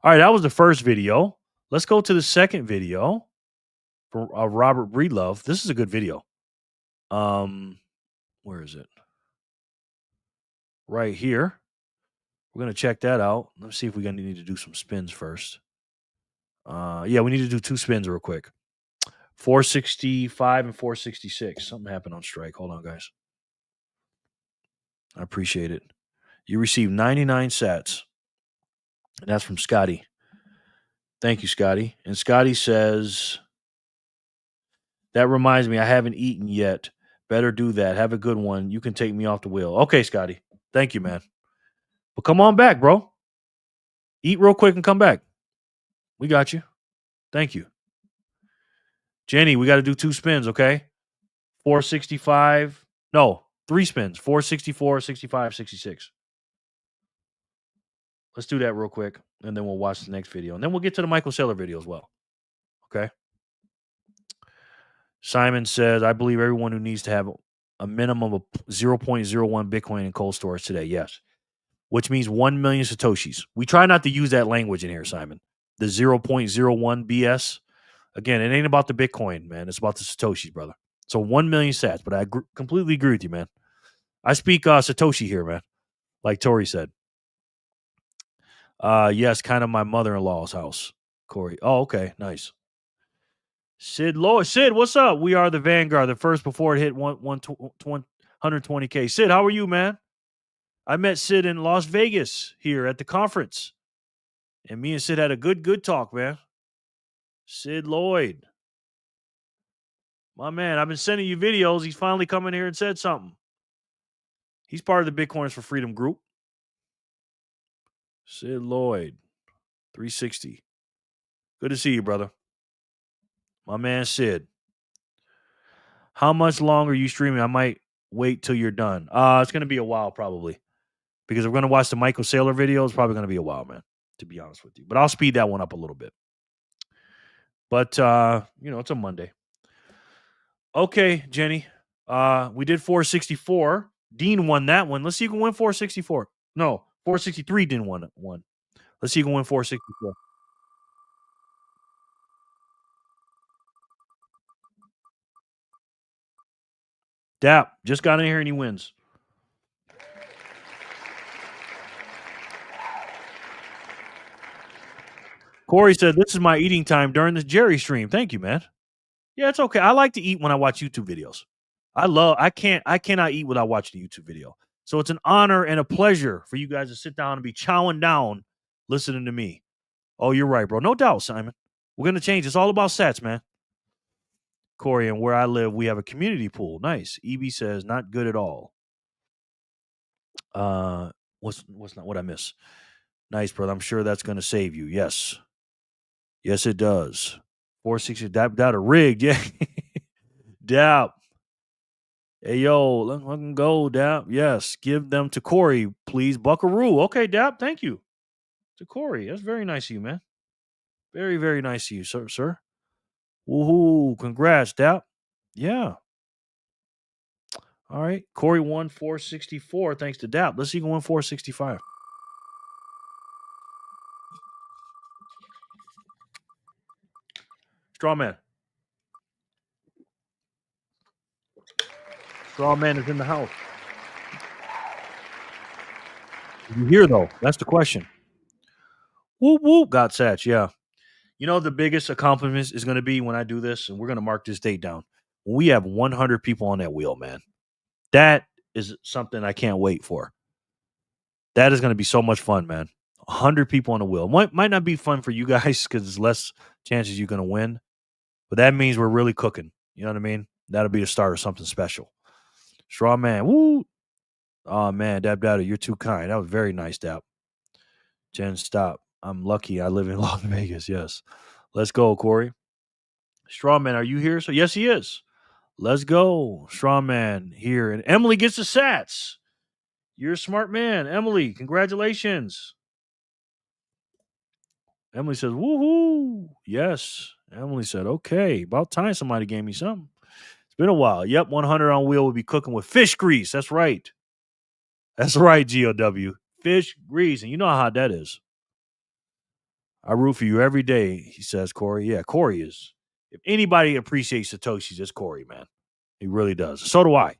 All right, that was the first video. Let's go to the second video from Robert Breedlove. This is a good video. Where is it? Right here. We're gonna check that out. Let's see if we're gonna need to do some spins first. Yeah, we need to do 2 spins real quick. 465 and 466. Something happened on strike. Hold on, guys. I appreciate it. You received 99 sats. And that's from Scotty. Thank you, Scotty. And Scotty says, that reminds me, I haven't eaten yet. Better do that. Have a good one. You can take me off the wheel. Okay, Scotty. Thank you, man. But come on back, bro. Eat real quick and come back. We got you. Thank you. Jenny, we got to do 2 spins, okay? 465. No, 3 spins. 464, 65, 66. Let's do that real quick, and then we'll watch the next video. And then we'll get to the Michael Saylor video as well. Okay? Simon says, I believe everyone who needs to have a minimum of 0.01 Bitcoin in cold storage today. Yes. Which means 1 million Satoshis. We try not to use that language in here, Simon. The 0.01 BS. Again, it ain't about the Bitcoin, man. It's about the Satoshis, brother. So 1 million sats. But I completely agree with you, man. I speak Satoshi here, man. Like Tori said. Yes, kind of my mother-in-law's house, Corey. Oh, okay. Nice. Sid Lloyd. Sid, what's up? We are the Vanguard, the first before it hit 120K. Sid, how are you, man? I met Sid in Las Vegas here at the conference. And me and Sid had a good talk, man. Sid Lloyd. My man, I've been sending you videos. He's finally come in here and said something. He's part of the Bitcoiners for Freedom group. Sid Lloyd, 360. Good to see you, brother. My man, Sid. How much longer are you streaming? I might wait till you're done. It's going to be a while, probably. Because we're going to watch the Michael Saylor video. It's probably going to be a while, man, to be honest with you. But I'll speed that one up a little bit. But, it's a Monday. Okay, Jenny. We did 464. Dean won that one. Let's see who can win 464. No, 463 didn't win one. Let's see who can win 464. Dap just got in here and he wins. Corey said, "This is my eating time during the Jerry stream." Thank you, man. Yeah, it's okay. I like to eat when I watch YouTube videos. I cannot eat without watching a YouTube video. So it's an honor and a pleasure for you guys to sit down and be chowing down listening to me. Oh, you're right, bro. No doubt, Simon. We're going to change. It's all about sats, man. Corey, and where I live, we have a community pool. Nice. EB says, not good at all. What's not what I miss? Nice, brother. I'm sure that's going to save you. Yes. Yes, it does. 460, that a rigged. Yeah. Dap. Hey, yo, let them go, Dap. Yes. Give them to Corey, please. Buckaroo. Okay, Dap. Thank you. To Corey. That's very nice of you, man. Very, very nice of you, sir. Woohoo. Congrats, Dap. Yeah. All right. Corey won 464 thanks to Dap. Let's see who can win 465. Strawman. Strawman is in the house. You hear, though? That's the question. Whoop, whoop. Got Satch. Yeah. You know, the biggest accomplishment is going to be when I do this, and we're going to mark this date down. When we have 100 people on that wheel, man. That is something I can't wait for. That is going to be so much fun, man. 100 people on the wheel. Might not be fun for you guys because there's less chances you're going to win. But that means we're really cooking. You know what I mean? That'll be the start of something special. Straw man. Woo. Oh, man. Dab Dab, you're too kind. That was very nice, Dab. Jen, stop. I'm lucky I live in Las Vegas. Yes. Let's go, Corey. Strawman, are you here? So yes, he is. Let's go. Strawman here. And Emily gets the sats. You're a smart man. Emily, congratulations. Emily says, woohoo. Yes. Emily said, okay. About time somebody gave me something. It's been a while. Yep, 100 on wheel will be cooking with fish grease. That's right. That's right, GOW. Fish grease. And you know how hot that is. I root for you every day, he says, Corey. Yeah, Corey is. If anybody appreciates Satoshi, it's Corey, man. He really does. So do I.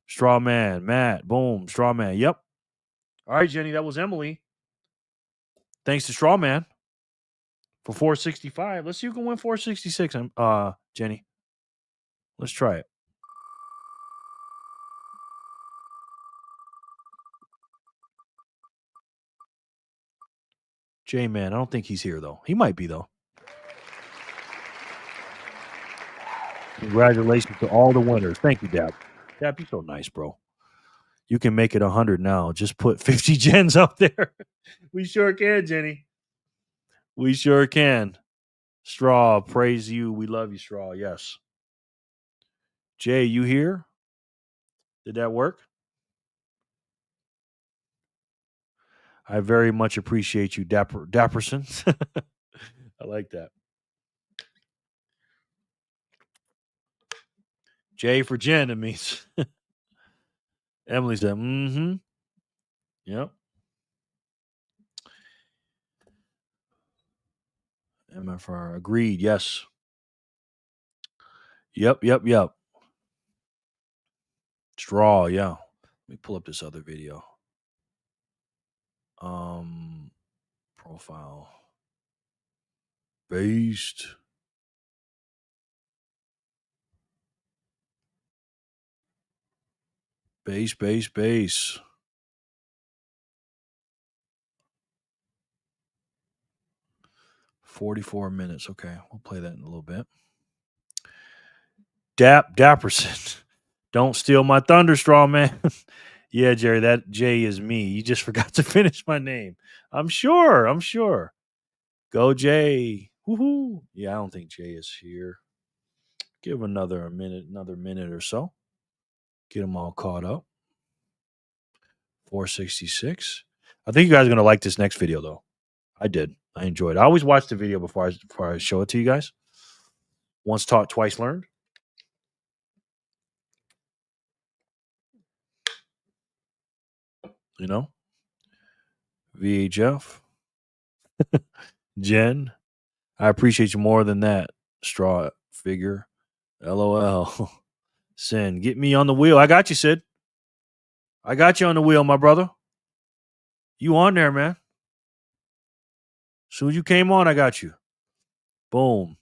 Straw man, Matt, boom, straw man. Yep. All right, Jenny, that was Emily. Thanks to Straw Man for 465. Let's see who can win 466, Jenny. Let's try it. J-Man, I don't think he's here, though. He might be, though. Congratulations to all the winners. Thank you, Dab. Dab, you're so nice, bro. You can make it 100 now. Just put 50 gens up there. We sure can, Jenny. We sure can. Straw, praise you. We love you, Straw. Yes. Jay, you here? Did that work? I very much appreciate you, Dapperson. I like that. J for Jen, it means. Emily said, mm-hmm. Yep. MFR, agreed, yes. Yep. Straw, yeah. Let me pull up this other video. Profile. Based. Base. 44 minutes. Okay, we'll play that in a little bit. Dapperson. Don't steal my thunder, straw man. Yeah, Jerry, that J is me. You just forgot to finish my name. I'm sure. Go, Jay. Woohoo. Yeah, I don't think Jay is here. Give another minute or so. Get them all caught up. 466. I think you guys are going to like this next video, though. I did. I enjoyed it. I always watch the video before I show it to you guys. Once taught, twice learned. You know? VHF. Jen. I appreciate you more than that, straw figure. LOL. Sin. Get me on the wheel. I got you, Sid. I got you on the wheel, my brother. You on there, man. soon as you came on, I got you. Boom.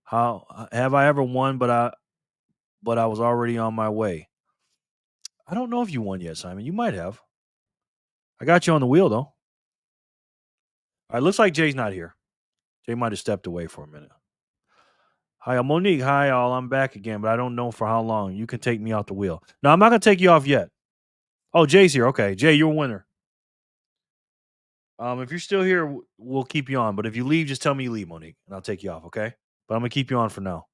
How have I ever won? But I was already on my way. I don't know if you won yet, Simon. You might have. I got you on the wheel though. All right, looks like Jay's not here. Jay might have stepped away for a minute. Hi, I'm Monique. Hi, all. I'm back again, but I don't know for how long. You can take me off the wheel. No, I'm not going to take you off yet. Oh, Jay's here. Okay, Jay, you're a winner. If you're still here, we'll keep you on. But if you leave, just tell me you leave, Monique, and I'll take you off, okay? But I'm going to keep you on for now.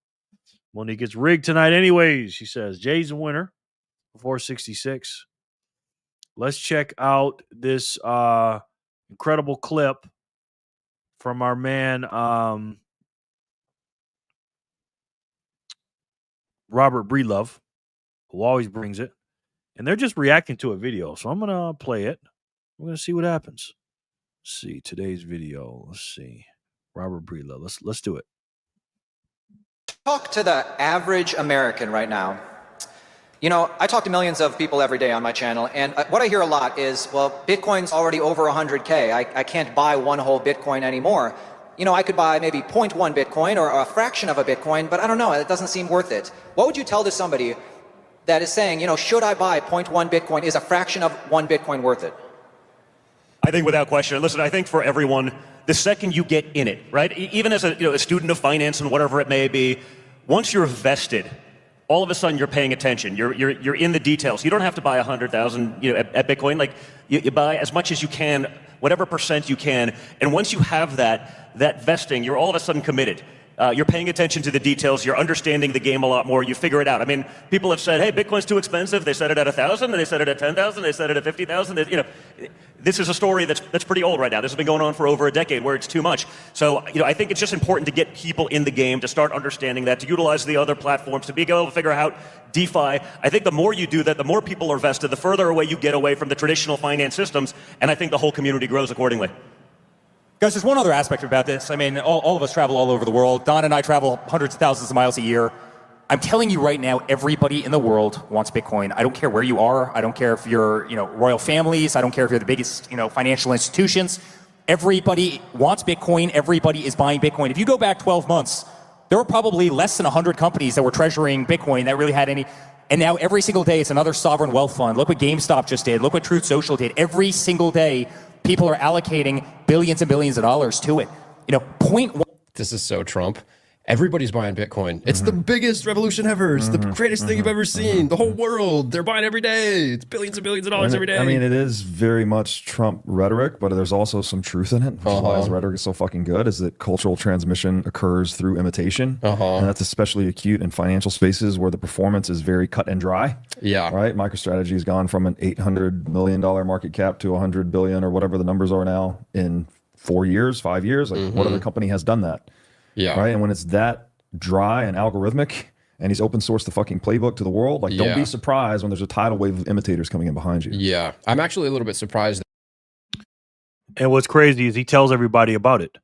Monique gets rigged tonight anyways, she says. Jay's a winner for 466. Let's check out this incredible clip from our man Robert Breedlove, who always brings it. And they're just reacting to a video. So I'm going to play it. We're going to see what happens. Let's see today's video. Let's see. Robert Breedlove. Let's do it. Talk to the average American right now. You know, I talk to millions of people every day on my channel, and what I hear a lot is, well, Bitcoin's already over 100K. I can't buy one whole Bitcoin anymore. You know, I could buy maybe 0.1 Bitcoin or a fraction of a Bitcoin, but I don't know, it doesn't seem worth it. What would you tell to somebody that is saying, you know, should I buy 0.1 Bitcoin? Is a fraction of one Bitcoin worth it? I think without question. Listen, I think for everyone, the second you get in it, right? Even as a student of finance and whatever it may be, once you're vested, all of a sudden you're paying attention. You're in the details. You don't have to buy 100,000 at Bitcoin. Like you buy as much as you can, whatever percent you can. And once you have that vesting, you're all of a sudden committed. You're paying attention to the details. You're understanding the game a lot more. You figure it out. I mean, people have said, "Hey, Bitcoin's too expensive." They said it at 1,000, and they said it at 10,000. They said it at 50,000. This is a story that's pretty old right now. This has been going on for over a decade, where it's too much. So, I think it's just important to get people in the game, to start understanding that, to utilize the other platforms, to be able to figure out DeFi. I think the more you do that, the more people are vested, the further away you get away from the traditional finance systems, and I think the whole community grows accordingly. Guys, there's one other aspect about this. I mean, all of us travel all over the world. Don and I travel hundreds of thousands of miles a year. I'm telling you right now, everybody in the world wants Bitcoin. I don't care where you are. I don't care if you're, royal families. I don't care if you're the biggest, financial institutions. Everybody wants Bitcoin. Everybody is buying Bitcoin. If you go back 12 months, there were probably less than 100 companies that were treasuring Bitcoin that really had any. And now every single day, it's another sovereign wealth fund. Look what GameStop just did. Look what Truth Social did. Every single day, people are allocating billions and billions of dollars to it. Point one. This is so Trump. Everybody's buying Bitcoin. It's the biggest revolution ever. It's the greatest thing you've ever seen. The whole world, they're buying every day. It's billions and billions of dollars every day. I mean, it is very much Trump rhetoric, but there's also some truth in it, which is why his rhetoric is so fucking good, is that cultural transmission occurs through imitation. And that's especially acute in financial spaces where the performance is very cut and dry. Yeah. Right? MicroStrategy has gone from an $800 million market cap to $100 billion or whatever the numbers are now in 4 years, 5 years. Like, what other company has done that? Yeah. Right. And when it's that dry and algorithmic and he's open sourced the fucking playbook to the world, like, don't be surprised when there's a tidal wave of imitators coming in behind you. Yeah. I'm actually a little bit surprised. And what's crazy is he tells everybody about it.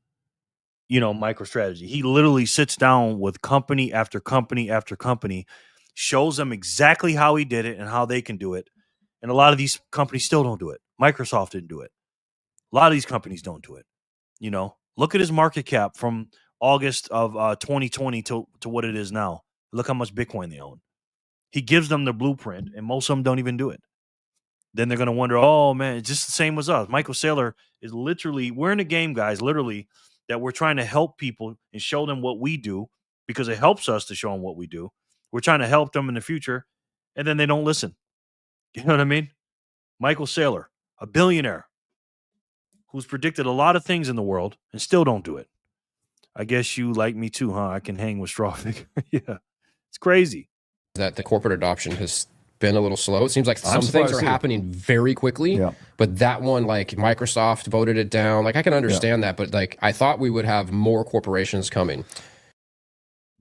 MicroStrategy. He literally sits down with company after company after company, shows them exactly how he did it and how they can do it. And a lot of these companies still don't do it. Microsoft didn't do it. A lot of these companies don't do it. Look at his market cap from August of 2020 to what it is now. Look how much Bitcoin they own. He gives them the blueprint, and most of them don't even do it. Then they're going to wonder, oh, man, it's just the same as us. Michael Saylor is literally, we're in a game, guys, literally, that we're trying to help people and show them what we do because it helps us to show them what we do. We're trying to help them in the future, and then they don't listen. You know what I mean? Michael Saylor, a billionaire who's predicted a lot of things in the world and still don't do it. I guess you like me too, huh? I can hang with Strawfig. Yeah. It's crazy. That the corporate adoption has been a little slow. It seems like some things are happening very quickly, but that one, like Microsoft voted it down. Like, I can understand that, but like, I thought we would have more corporations coming.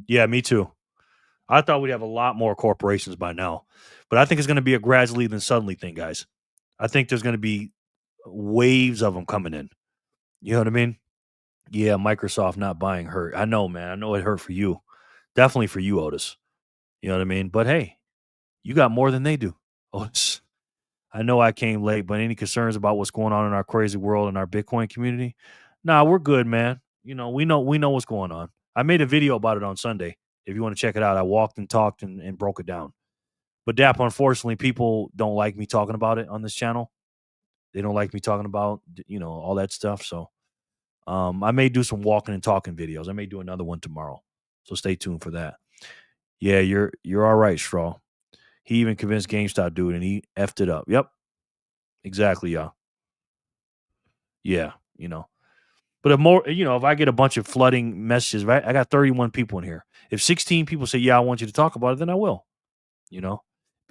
Yeah, me too. I thought we'd have a lot more corporations by now, but I think it's going to be a gradually then suddenly thing, guys. I think there's going to be waves of them coming in. You know what I mean? Yeah, Microsoft not buying hurt. I know, man. I know it hurt for you. Definitely for you, Otis. You know what I mean? But hey, you got more than they do, Otis. I know I came late, but any concerns about what's going on in our crazy world and our Bitcoin community? Nah, we're good, man. We know what's going on. I made a video about it on Sunday. If you want to check it out, I walked and talked and broke it down. But Dap, unfortunately, people don't like me talking about it on this channel. They don't like me talking about, all that stuff. So I may do some walking and talking videos. I may do another one tomorrow. So stay tuned for that. Yeah, you're all right, Straw. He even convinced GameStop dude and he effed it up. Yep. Exactly, y'all. Yeah, But if I get a bunch of flooding messages, right? I got 31 people in here. If 16 people say, yeah, I want you to talk about it, then I will.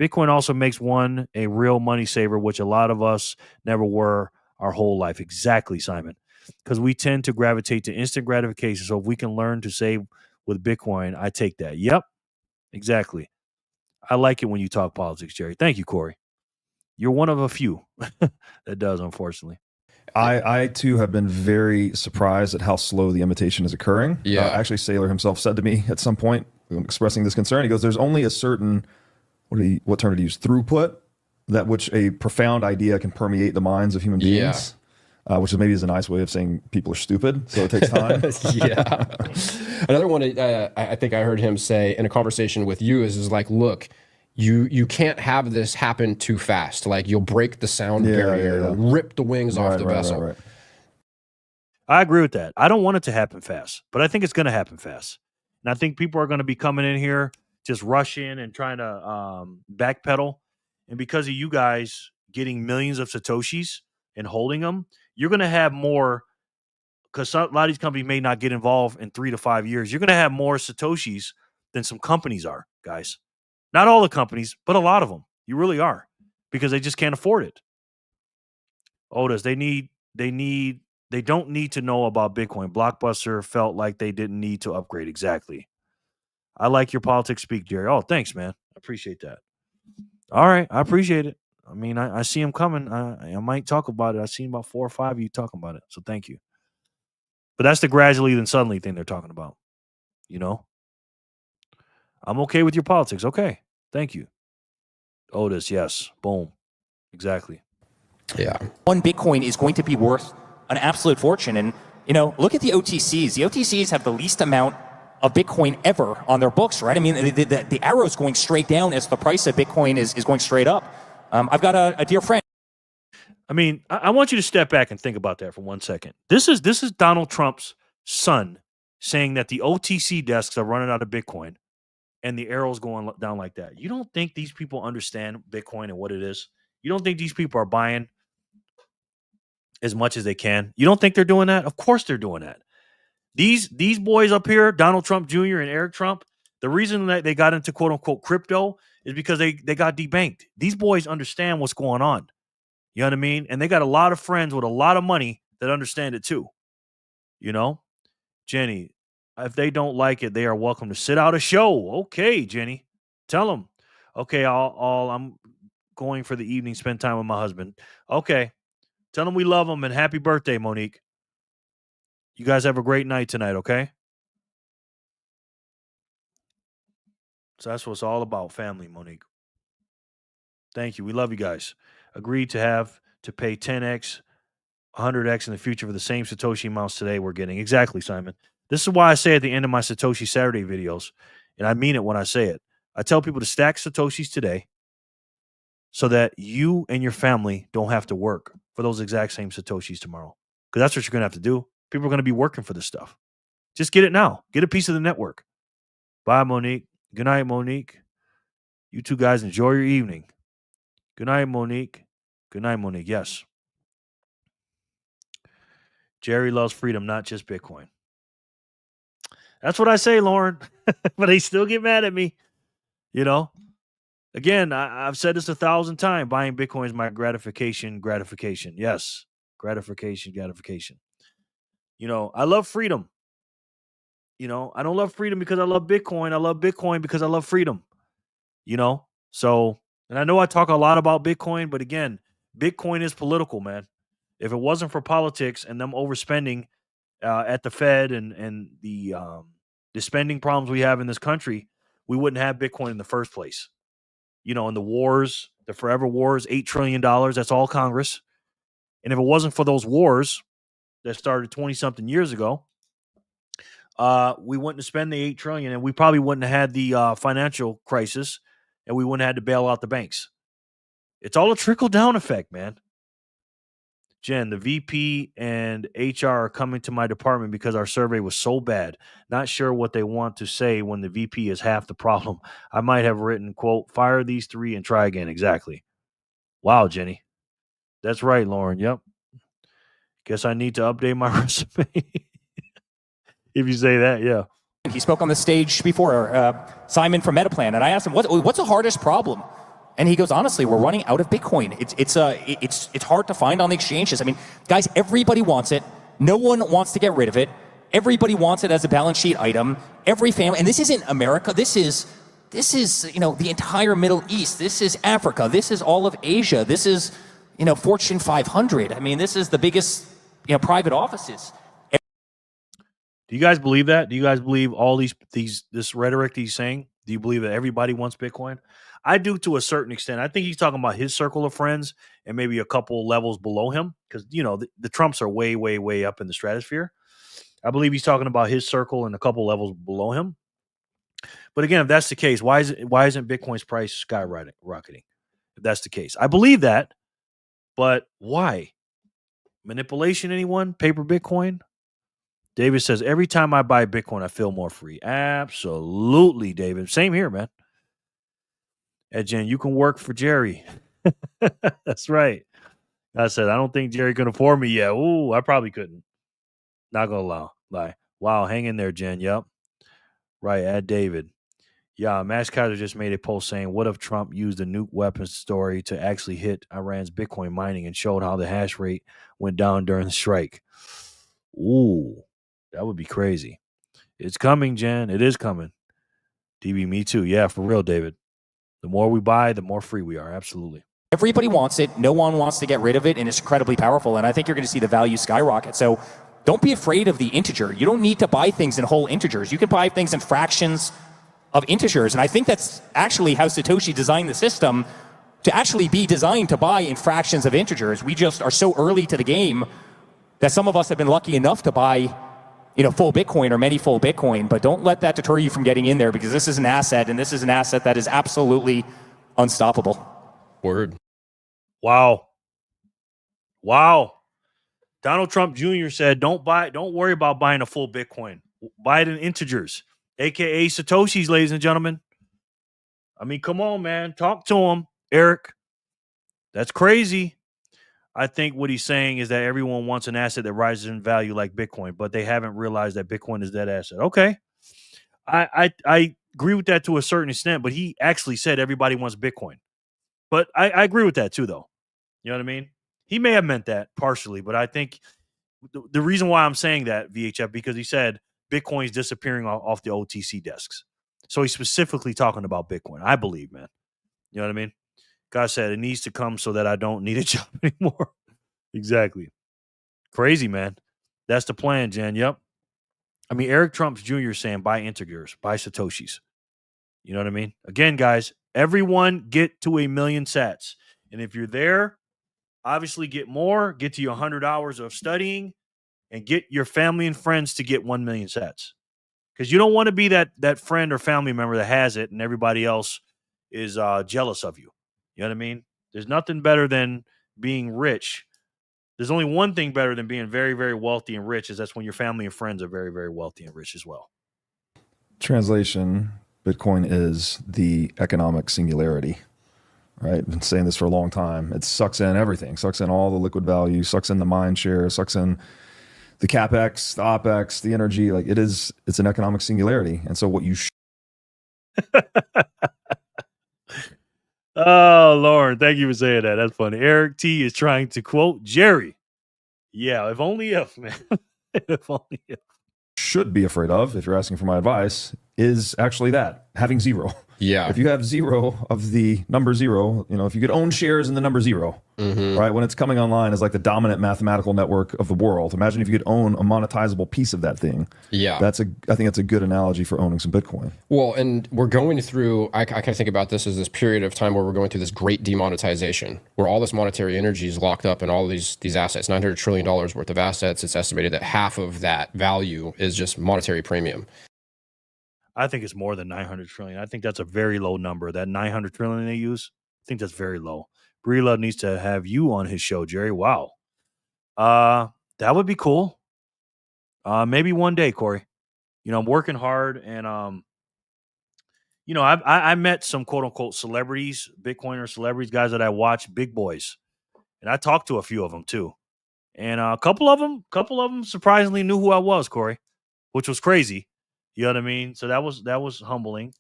Bitcoin also makes one a real money saver, which a lot of us never were our whole life. Exactly, Simon. Because we tend to gravitate to instant gratification. So if we can learn to save with Bitcoin, I take that. Yep, exactly. I like it when you talk politics, Jerry. Thank you, Corey. You're one of a few that does, unfortunately. I too have been very surprised at how slow the imitation is occurring. Yeah. Actually, Saylor himself said to me at some point, expressing this concern, he goes, there's only a certain, what term did he use? Throughput, that which a profound idea can permeate the minds of human beings. Which is maybe is a nice way of saying people are stupid, so it takes time. Yeah. Another one I think I heard him say in a conversation with you is like, look, you can't have this happen too fast. Like you'll break the sound barrier, rip the wings off the vessel. Right. I agree with that. I don't want it to happen fast, but I think it's going to happen fast. And I think people are going to be coming in here, just rush in and trying to backpedal. And because of you guys getting millions of Satoshis and holding them, you're going to have more, because a lot of these companies may not get involved in 3 to 5 years. You're going to have more Satoshis than some companies are, guys. Not all the companies, but a lot of them. You really are, because they just can't afford it. Otis, they don't need to know about Bitcoin. Blockbuster felt like they didn't need to upgrade. Exactly. I like your politics speak, Jerry. Oh, thanks, man. I appreciate that. All right. I appreciate it. I mean, I see them coming. I might talk about it. I've seen about 4 or 5 of you talking about it. So thank you. But that's the gradually then suddenly thing they're talking about. I'm okay with your politics. Okay. Thank you. Otis, yes. Boom. Exactly. Yeah. One Bitcoin is going to be worth an absolute fortune. And, look at the OTCs. The OTCs have the least amount of Bitcoin ever on their books, right? I mean, the arrow is going straight down as the price of Bitcoin is going straight up. I've got a dear friend. I mean, I want you to step back and think about that for 1 second. This is Donald Trump's son saying that the OTC desks are running out of Bitcoin and the arrow's going down like that. You don't think these people understand Bitcoin and what it is? You don't think these people are buying as much as they can? You don't think they're doing that? Of course they're doing that. These boys up here, Donald Trump Jr. and Eric Trump, the reason that they got into quote unquote crypto is because they got debanked. These boys understand what's going on. You know what I mean? And they got a lot of friends with a lot of money that understand it too. Jenny, if they don't like it, they are welcome to sit out a show. Okay, Jenny, tell them. Okay, I'm going for the evening, spend time with my husband. Okay, tell them we love them and happy birthday, Monique. You guys have a great night tonight, okay? So that's what it's all about, family, Monique. Thank you. We love you guys. Agreed to have to pay 10x, 100x in the future for the same Satoshi amounts today we're getting. Exactly, Simon. This is why I say at the end of my Satoshi Saturday videos, and I mean it when I say it, I tell people to stack Satoshis today so that you and your family don't have to work for those exact same Satoshis tomorrow. Because that's what you're going to have to do. People are going to be working for this stuff. Just get it now. Get a piece of the network. Bye, Monique. Good night, Monique. You two guys enjoy your evening. Good night, Monique. Good night, Monique. Yes. Jerry loves freedom, not just Bitcoin. That's what I say, Lauren. But they still get mad at me. Again, I've said this 1,000 times. Buying Bitcoin is my gratification. Yes. Gratification. I love freedom. I don't love freedom because I love Bitcoin. I love Bitcoin because I love freedom. So, and I know I talk a lot about Bitcoin, but again, Bitcoin is political, man. If it wasn't for politics and them overspending at the Fed and the spending problems we have in this country, we wouldn't have Bitcoin in the first place. In the wars, the forever wars, $8 trillion, that's all Congress. And if it wasn't for those wars, that started 20-something years ago, we wouldn't have spent the $8 trillion, and we probably wouldn't have had the financial crisis, and we wouldn't have had to bail out the banks. It's all a trickle-down effect, man. Jen, the VP and HR are coming to my department because our survey was so bad. Not sure what they want to say when the VP is half the problem. I might have written, quote, fire these 3 and try again. Exactly. Wow, Jenny. That's right, Lauren. Yep. Guess I need to update my resume. If you say that, yeah. He spoke on the stage before, Simon from Metaplan, and I asked him, what's the hardest problem? And he goes, honestly, we're running out of Bitcoin. It's hard to find on the exchanges. I mean, guys, everybody wants it. No one wants to get rid of it. Everybody wants it as a balance sheet item. Every family, and this isn't America. This is the entire Middle East. This is Africa. This is all of Asia. This is Fortune 500. I mean, this is the biggest private offices. Do you guys believe that? Do you guys believe all this rhetoric that he's saying? Do you believe that everybody wants Bitcoin? I do, to a certain extent. I think he's talking about his circle of friends and maybe a couple levels below him, because the Trumps are way, way, way up in the stratosphere. I believe he's talking about his circle and a couple levels below him. But again, if that's the case, why isn't Bitcoin's price skyrocketing? If that's the case, I believe that, but why? Manipulation? Anyone? Paper Bitcoin? David says, every time I buy Bitcoin, I feel more free. Absolutely, David. Same here, man. Ed Jen, you can work for Jerry. That's right. I said, I don't think Jerry can afford me yet. Ooh, I probably couldn't. Not gonna lie. Wow, hang in there, Jen. Yep. Right, add David. Yeah, Max Kaiser just made a post saying, what if Trump used the nuke weapons story to actually hit Iran's Bitcoin mining and showed how the hash rate went down during the strike? Ooh, that would be crazy. It's coming, Jen. It is coming. DB, me too. Yeah, for real, David. The more we buy, the more free we are. Absolutely. Everybody wants it. No one wants to get rid of it, and it's incredibly powerful. And I think you're going to see the value skyrocket. So don't be afraid of the integer. You don't need to buy things in whole integers. You can buy things in fractions of integers. And I think that's actually how Satoshi designed the system, to actually be designed to buy in fractions of integers. We just are so early to the game that some of us have been lucky enough to buy full Bitcoin or many full Bitcoin, but don't let that deter you from getting in there, because this is an asset, and this is an asset that is absolutely unstoppable. Word. Wow. Donald Trump Jr. said, don't worry about buying a full Bitcoin. Buy it in integers, aka Satoshis, ladies and gentlemen. I mean, come on, man. Talk to him, Eric. That's crazy. I think what he's saying is that everyone wants an asset that rises in value like Bitcoin, but they haven't realized that Bitcoin is that asset. Okay. I agree with that to a certain extent, but he actually said everybody wants Bitcoin. But I agree with that too, though. You know what I mean? He may have meant that partially, but I think the reason why I'm saying that, VHF, because he said Bitcoin is disappearing off the OTC desks. So he's specifically talking about Bitcoin, I believe, man. You know what I mean? God said it needs to come so that I don't need a job anymore. Exactly. Crazy, man. That's the plan, Jen. Yep. I mean, Eric Trump Jr. saying buy integers, buy Satoshis. You know what I mean? Again, guys, everyone get to 1 million sats. And if you're there, obviously get more, get to your 100 hours of studying, and get your family and friends to get 1 million sats. Because you don't want to be that friend or family member that has it and everybody else is jealous of you. You know what I mean? There's nothing better than being rich. There's only one thing better than being very, very wealthy and rich, is that's when your family and friends are very, very wealthy and rich as well. Translation, Bitcoin is the economic singularity, right? I've been saying this for a long time. It sucks in everything, sucks in all the liquid value, sucks in the mind share, sucks in the CapEx, the OpEx, the energy. Like it's an economic singularity. And so what you Oh, Lauren, thank you for saying that. That's funny. Eric T is trying to quote Jerry. Yeah, if only if, man. If only if. should be afraid of, if you're asking for my advice, is actually that, having zero. Yeah. If you have 0 of the number 0, if you could own shares in the number 0, right, when it's coming online as like the dominant mathematical network of the world, imagine if you could own a monetizable piece of that thing. Yeah. I think that's a good analogy for owning some Bitcoin. Well, and we're going through, I kind of think about this as this period of time where we're going through this great demonetization, where all this monetary energy is locked up in all these assets, $900 trillion worth of assets. It's estimated that half of that value is just monetary premium. I think it's more than 900 trillion. I think that's a very low number. That 900 trillion they use, I think that's very low. Breela needs to have you on his show, Jerry. Wow. That would be cool. Maybe one day, Corey. I'm working hard, and I met some quote unquote celebrities, Bitcoiner celebrities, guys that I watch, big boys, and I talked to a few of them too. And a couple of them surprisingly knew who I was, Corey, which was crazy. You know what I mean? So that was humbling.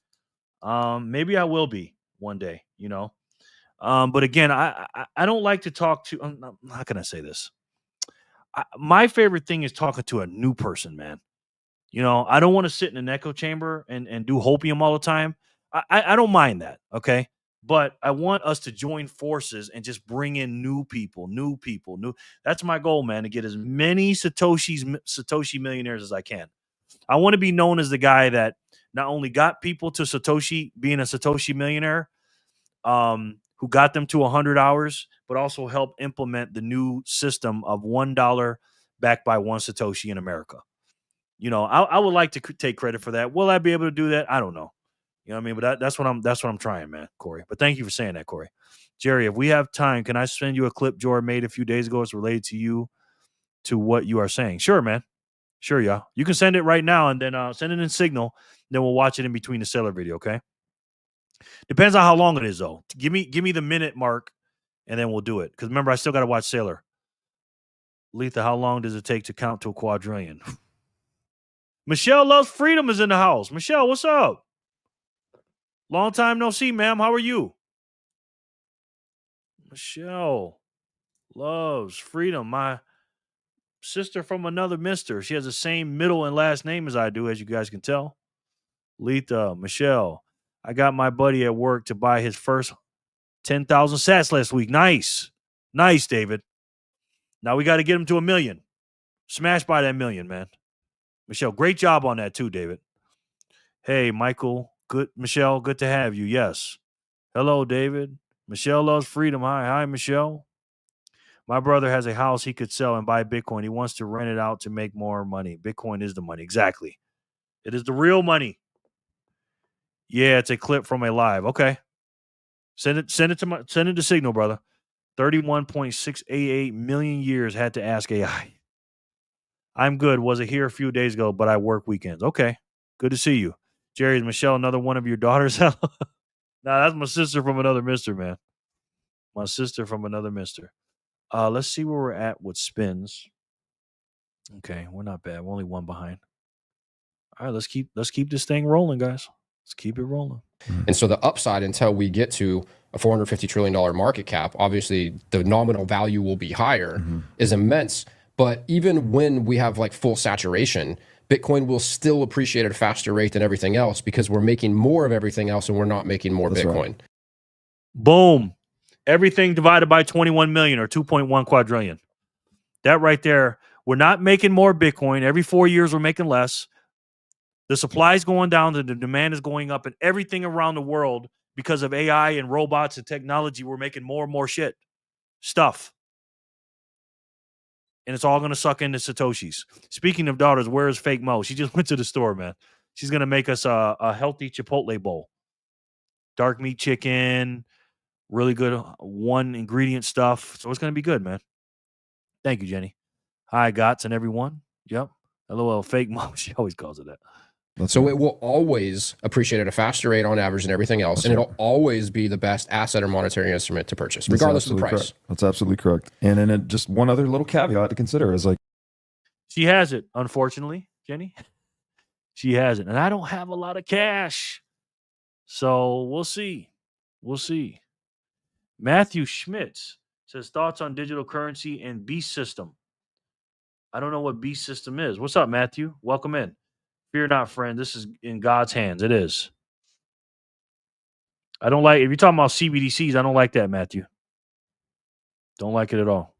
Maybe I will be one day, But again, I don't like to talk to. How can I say this? My favorite thing is talking to a new person, man. I don't want to sit in an echo chamber and do hopium all the time. I don't mind that, okay? But I want us to join forces and just bring in new people. That's my goal, man, to get as many Satoshi millionaires as I can. I want to be known as the guy that not only got people to Satoshi, being a Satoshi millionaire, who got them to 100 hours, but also helped implement the new system of $1 backed by 1 Satoshi in America. I would like to take credit for that. Will I be able to do that? I don't know. You know what I mean? But that's what I'm trying, man, Corey. But thank you for saying that, Corey. Jerry, if we have time, can I send you a clip Jordan made a few days ago? It's related to what you are saying. Sure, man. Sure, y'all. You can send it right now and then send it in Signal. Then we'll watch it in between the seller video, okay? Depends on how long it is, though. Give me the minute mark, and then we'll do it. Because remember, I still got to watch Sailor. Letha, how long does it take to count to a quadrillion? Michelle Loves Freedom is in the house. Michelle, what's up? Long time no see, ma'am. How are you? Michelle Loves Freedom. My sister from another mister. She has the same middle and last name as I do, as you guys can tell. Letha, Michelle. I got my buddy at work to buy his first 10,000 sats last week. Nice. Nice, David. Now we got to get him to 1 million. Smash by that 1 million, man. Michelle, great job on that too, David. Hey, Michael. Good, Michelle. Good to have you. Yes. Hello, David. Michelle Loves Freedom. Hi, Michelle. My brother has a house he could sell and buy Bitcoin. He wants to rent it out to make more money. Bitcoin is the money. Exactly. It is the real money. Yeah, it's a clip from a live. Okay. Send it to Signal, brother. 31.688 million years had to ask AI. I'm good. Wasn't here a few days ago, but I work weekends. Okay. Good to see you. Jerry, is Michelle another one of your daughters? Nah, that's my sister from another mister, man. My sister from another mister. Let's see where we're at with spins. Okay, we're not bad. We're only 1 behind. All right, let's keep this thing rolling, guys. Let's keep it rolling. And so the upside until we get to a $450 trillion market cap, obviously the nominal value will be higher, is immense. But even when we have like full saturation, Bitcoin will still appreciate at a faster rate than everything else because we're making more of everything else and we're not making more Bitcoin. Right. Boom. Everything divided by 21 million or 2.1 quadrillion. That right there, we're not making more Bitcoin. Every 4 years, we're making less. The supply is going down, the demand is going up, and everything around the world, because of AI and robots and technology, we're making more and more stuff. And it's all going to suck into Satoshis. Speaking of daughters, where is Fake Mo? She just went to the store, man. She's going to make us a healthy Chipotle bowl. Dark meat chicken, really good 1 ingredient stuff. So it's going to be good, man. Thank you, Jenny. Hi, Gots and everyone. Yep. LOL, Fake Mo. She always calls it that. So it will always appreciate at a faster rate on average than everything else, and it'll always be the best asset or monetary instrument to purchase, regardless of the price. Correct. That's absolutely correct. And then just one other little caveat to consider is like, she has it, unfortunately, Jenny. She has it, and I don't have a lot of cash, so we'll see. We'll see. Matthew Schmitz says thoughts on digital currency and Beast System. I don't know what Beast System is. What's up, Matthew? Welcome in. Fear not, friend. This is in God's hands. It is. I don't like, if you're talking about CBDCs, I don't like that, Matthew. Don't like it at all.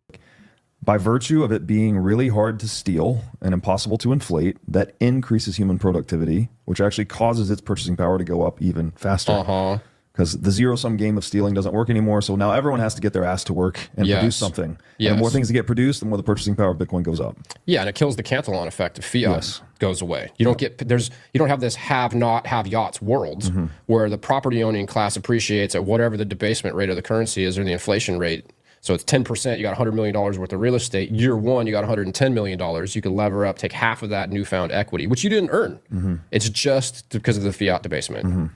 By virtue of it being really hard to steal and impossible to inflate, that increases human productivity, which actually causes its purchasing power to go up even faster. Because the zero-sum game of stealing doesn't work anymore, so now everyone has to get their ass to work and produce something. And the more things that get produced, the more the purchasing power of Bitcoin goes up. Yeah, and it kills the Cantillon effect if fiat goes away. You don't get you don't have this have-not, have-yachts world where the property-owning class appreciates at whatever the debasement rate of the currency is or the inflation rate. So it's 10%, you got $100 million worth of real estate. Year one, you got $110 million. You can lever up, take half of that newfound equity, which you didn't earn. It's just because of the fiat debasement.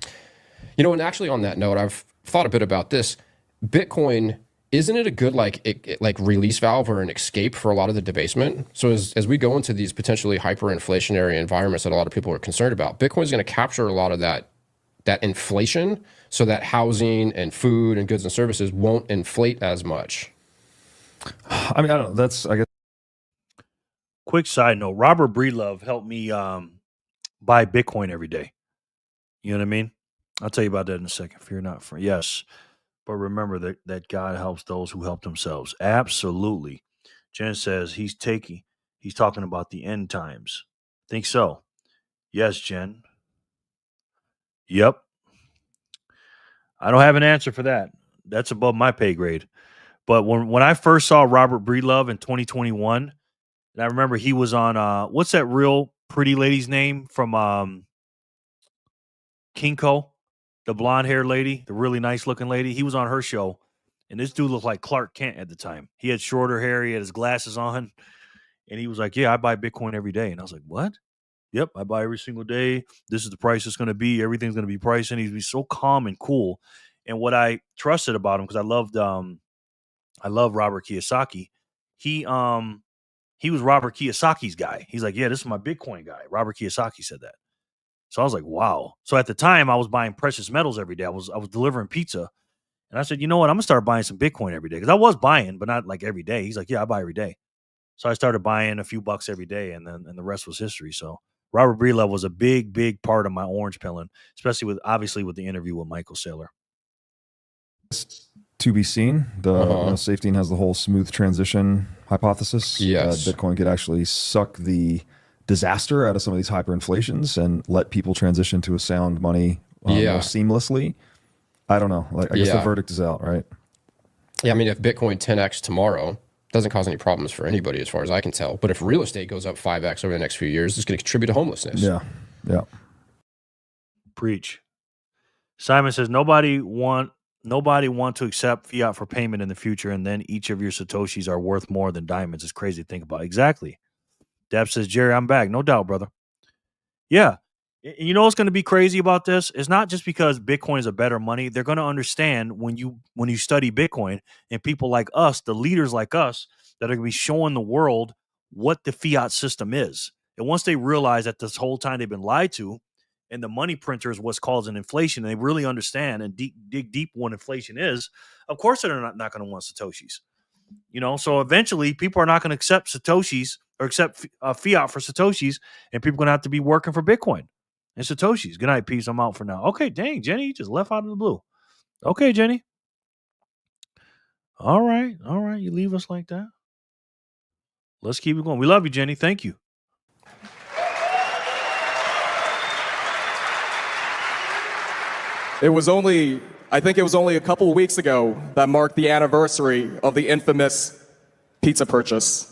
You know, and actually on that note, I've thought a bit about this. Bitcoin, isn't it a good like release valve or an escape for a lot of the debasement? So as we go into these potentially hyperinflationary environments that a lot of people are concerned about, Bitcoin is going to capture a lot of that inflation so that housing and food and goods and services won't inflate as much. I mean, I don't know. That's, I guess. Quick side note, Robert Breedlove helped me buy Bitcoin every day. You know what I mean? I'll tell you about that in a second. Fear not, for yes. But remember that God helps those who help themselves. Absolutely. Jen says he's talking about the end times. Think so. Yes, Jen. Yep. I don't have an answer for that. That's above my pay grade. But when I first saw Robert Breedlove in 2021, and I remember he was on what's that real pretty lady's name from Kinko? The blonde haired lady, the really nice looking lady. He was on her show, and this dude looked like Clark Kent at the time. He had shorter hair, he had his glasses on, and he was like, yeah, I buy Bitcoin every day. And I was like, what? Yep, I buy every single day. This is the price it's going to be. Everything's going to be priced. And he's so calm and cool. And what I trusted about him, because I love Robert Kiyosaki. He was Robert Kiyosaki's guy. He's like, yeah, this is my Bitcoin guy. Robert Kiyosaki said that. So I was like, wow. So at the time, I was buying precious metals every day. I was delivering pizza. And I said, you know what? I'm going to start buying some Bitcoin every day. Because I was buying, but not like every day. He's like, yeah, I buy every day. So I started buying a few bucks every day, and the rest was history. So Robert Breedlove was a big, big part of my orange pilling, especially obviously with the interview with Michael Saylor. To be seen. The Safety has the whole smooth transition hypothesis. Yes. Bitcoin could actually suck the disaster out of some of these hyperinflations and let people transition to a sound money more seamlessly. I don't know. Like, I guess the verdict is out, right? Yeah, I mean, if Bitcoin 10x tomorrow doesn't cause any problems for anybody as far as I can tell. But if real estate goes up 5x over the next few years, it's going to contribute to homelessness. Yeah. Preach. Simon says nobody want to accept fiat for payment in the future, and then each of your Satoshis are worth more than diamonds. It's crazy to think about. Exactly. Deb says, Jerry, I'm back. No doubt, brother. Yeah. You know what's going to be crazy about this? It's not just because Bitcoin is a better money. They're going to understand when you study Bitcoin, and people like us, the leaders like us, that are going to be showing the world what the fiat system is. And once they realize that this whole time they've been lied to, and the money printer is what's causing inflation, and they really understand and dig deep what inflation is, of course they're not going to want Satoshis. You know, so eventually people are not going to accept Satoshis or accept fiat for Satoshis, and people are going to have to be working for Bitcoin and Satoshis. Good night, peace. I'm out for now. Okay, dang, Jenny, you just left out of the blue. Okay, Jenny. All right. You leave us like that. Let's keep it going. We love you, Jenny. Thank you. I think it was only a couple of weeks ago that marked the anniversary of the infamous pizza purchase.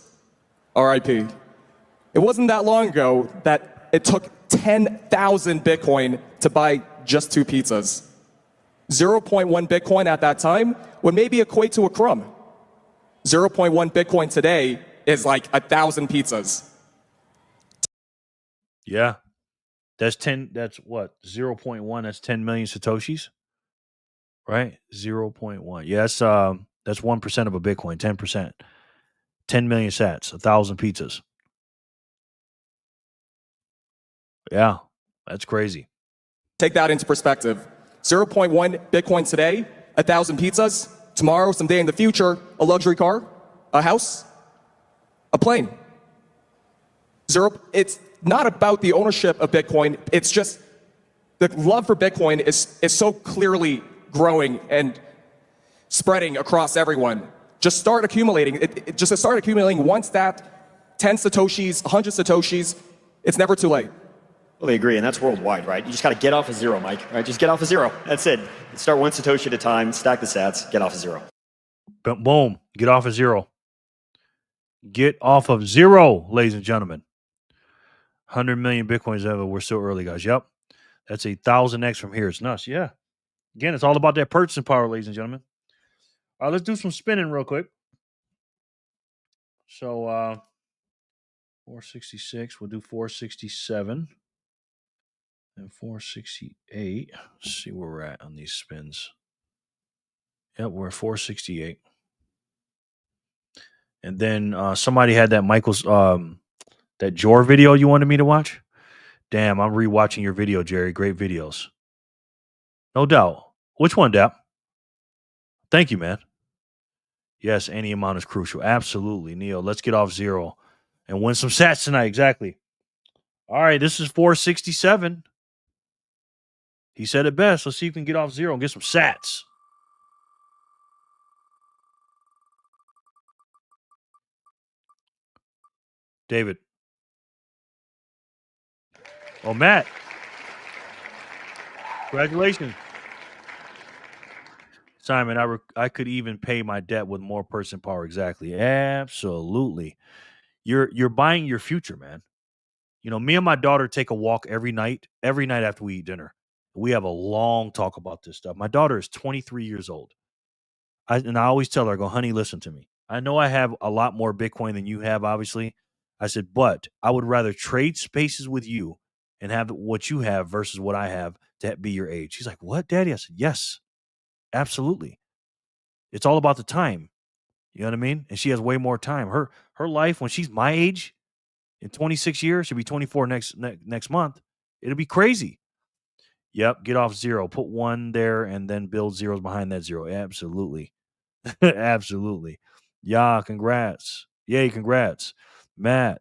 RIP. It wasn't that long ago that it took 10,000 Bitcoin to buy just 2 pizzas. 0.1 Bitcoin at that time would maybe equate to a crumb. 0.1 Bitcoin today is like 1,000 pizzas. Yeah. That's what? 0.1. That's 10 million Satoshis. Right? 0.1. Yeah, that's 1% of a Bitcoin, 10%. 10 million sats, 1,000 pizzas. Yeah, that's crazy. Take that into perspective. 0.1 Bitcoin today, 1,000 pizzas. Tomorrow, someday in the future, a luxury car, a house, a plane. It's not about the ownership of Bitcoin. It's just the love for Bitcoin is so clearly growing and spreading across everyone. Just start accumulating. Just start accumulating. Once that 10 Satoshis, 100 Satoshis, it's never too late. Well, they agree, and that's worldwide, right? You just got to get off of zero, Mike. Right? Just get off of zero. That's it. Start one Satoshi at a time, stack the sats, get off of zero. Boom. Get off of zero. Get off of zero, ladies and gentlemen. 100 million Bitcoins ever. We're still early, guys. Yep. That's 1,000x from here. It's nuts. Yeah. Again, it's all about that purchasing power, ladies and gentlemen. All right, let's do some spinning real quick. So 466. We'll do 467 and 468. Let's see where we're at on these spins. Yep, we're at 468. And then somebody had that Michael's that Jor video you wanted me to watch. Damn, I'm rewatching your video, Jerry. Great videos. No doubt. Which one, Dap? Thank you, man. Yes, any amount is crucial. Absolutely. Neo, let's get off zero and win some sats tonight. Exactly. All right, this is 467. He said it best. Let's see if we can get off zero and get some sats. David. Oh, Matt. Congratulations. Simon, I could even pay my debt with more purchasing power. Exactly. Absolutely. You're buying your future, man. You know, me and my daughter take a walk every night after we eat dinner. We have a long talk about this stuff. My daughter is 23 years old. I always tell her, I go, honey, listen to me. I know I have a lot more Bitcoin than you have, obviously. I said, but I would rather trade spaces with you and have what you have versus what I have to be your age. She's like, what, Daddy? I said, yes, absolutely. It's all about the time. You know what I mean? And she has way more time. Her life, when she's my age, in 26 years, she'll be 24 next month. It'll be crazy. Yep, get off zero. Put one there and then build zeros behind that zero. Absolutely. Absolutely. Yeah, congrats. Yay, congrats. Matt.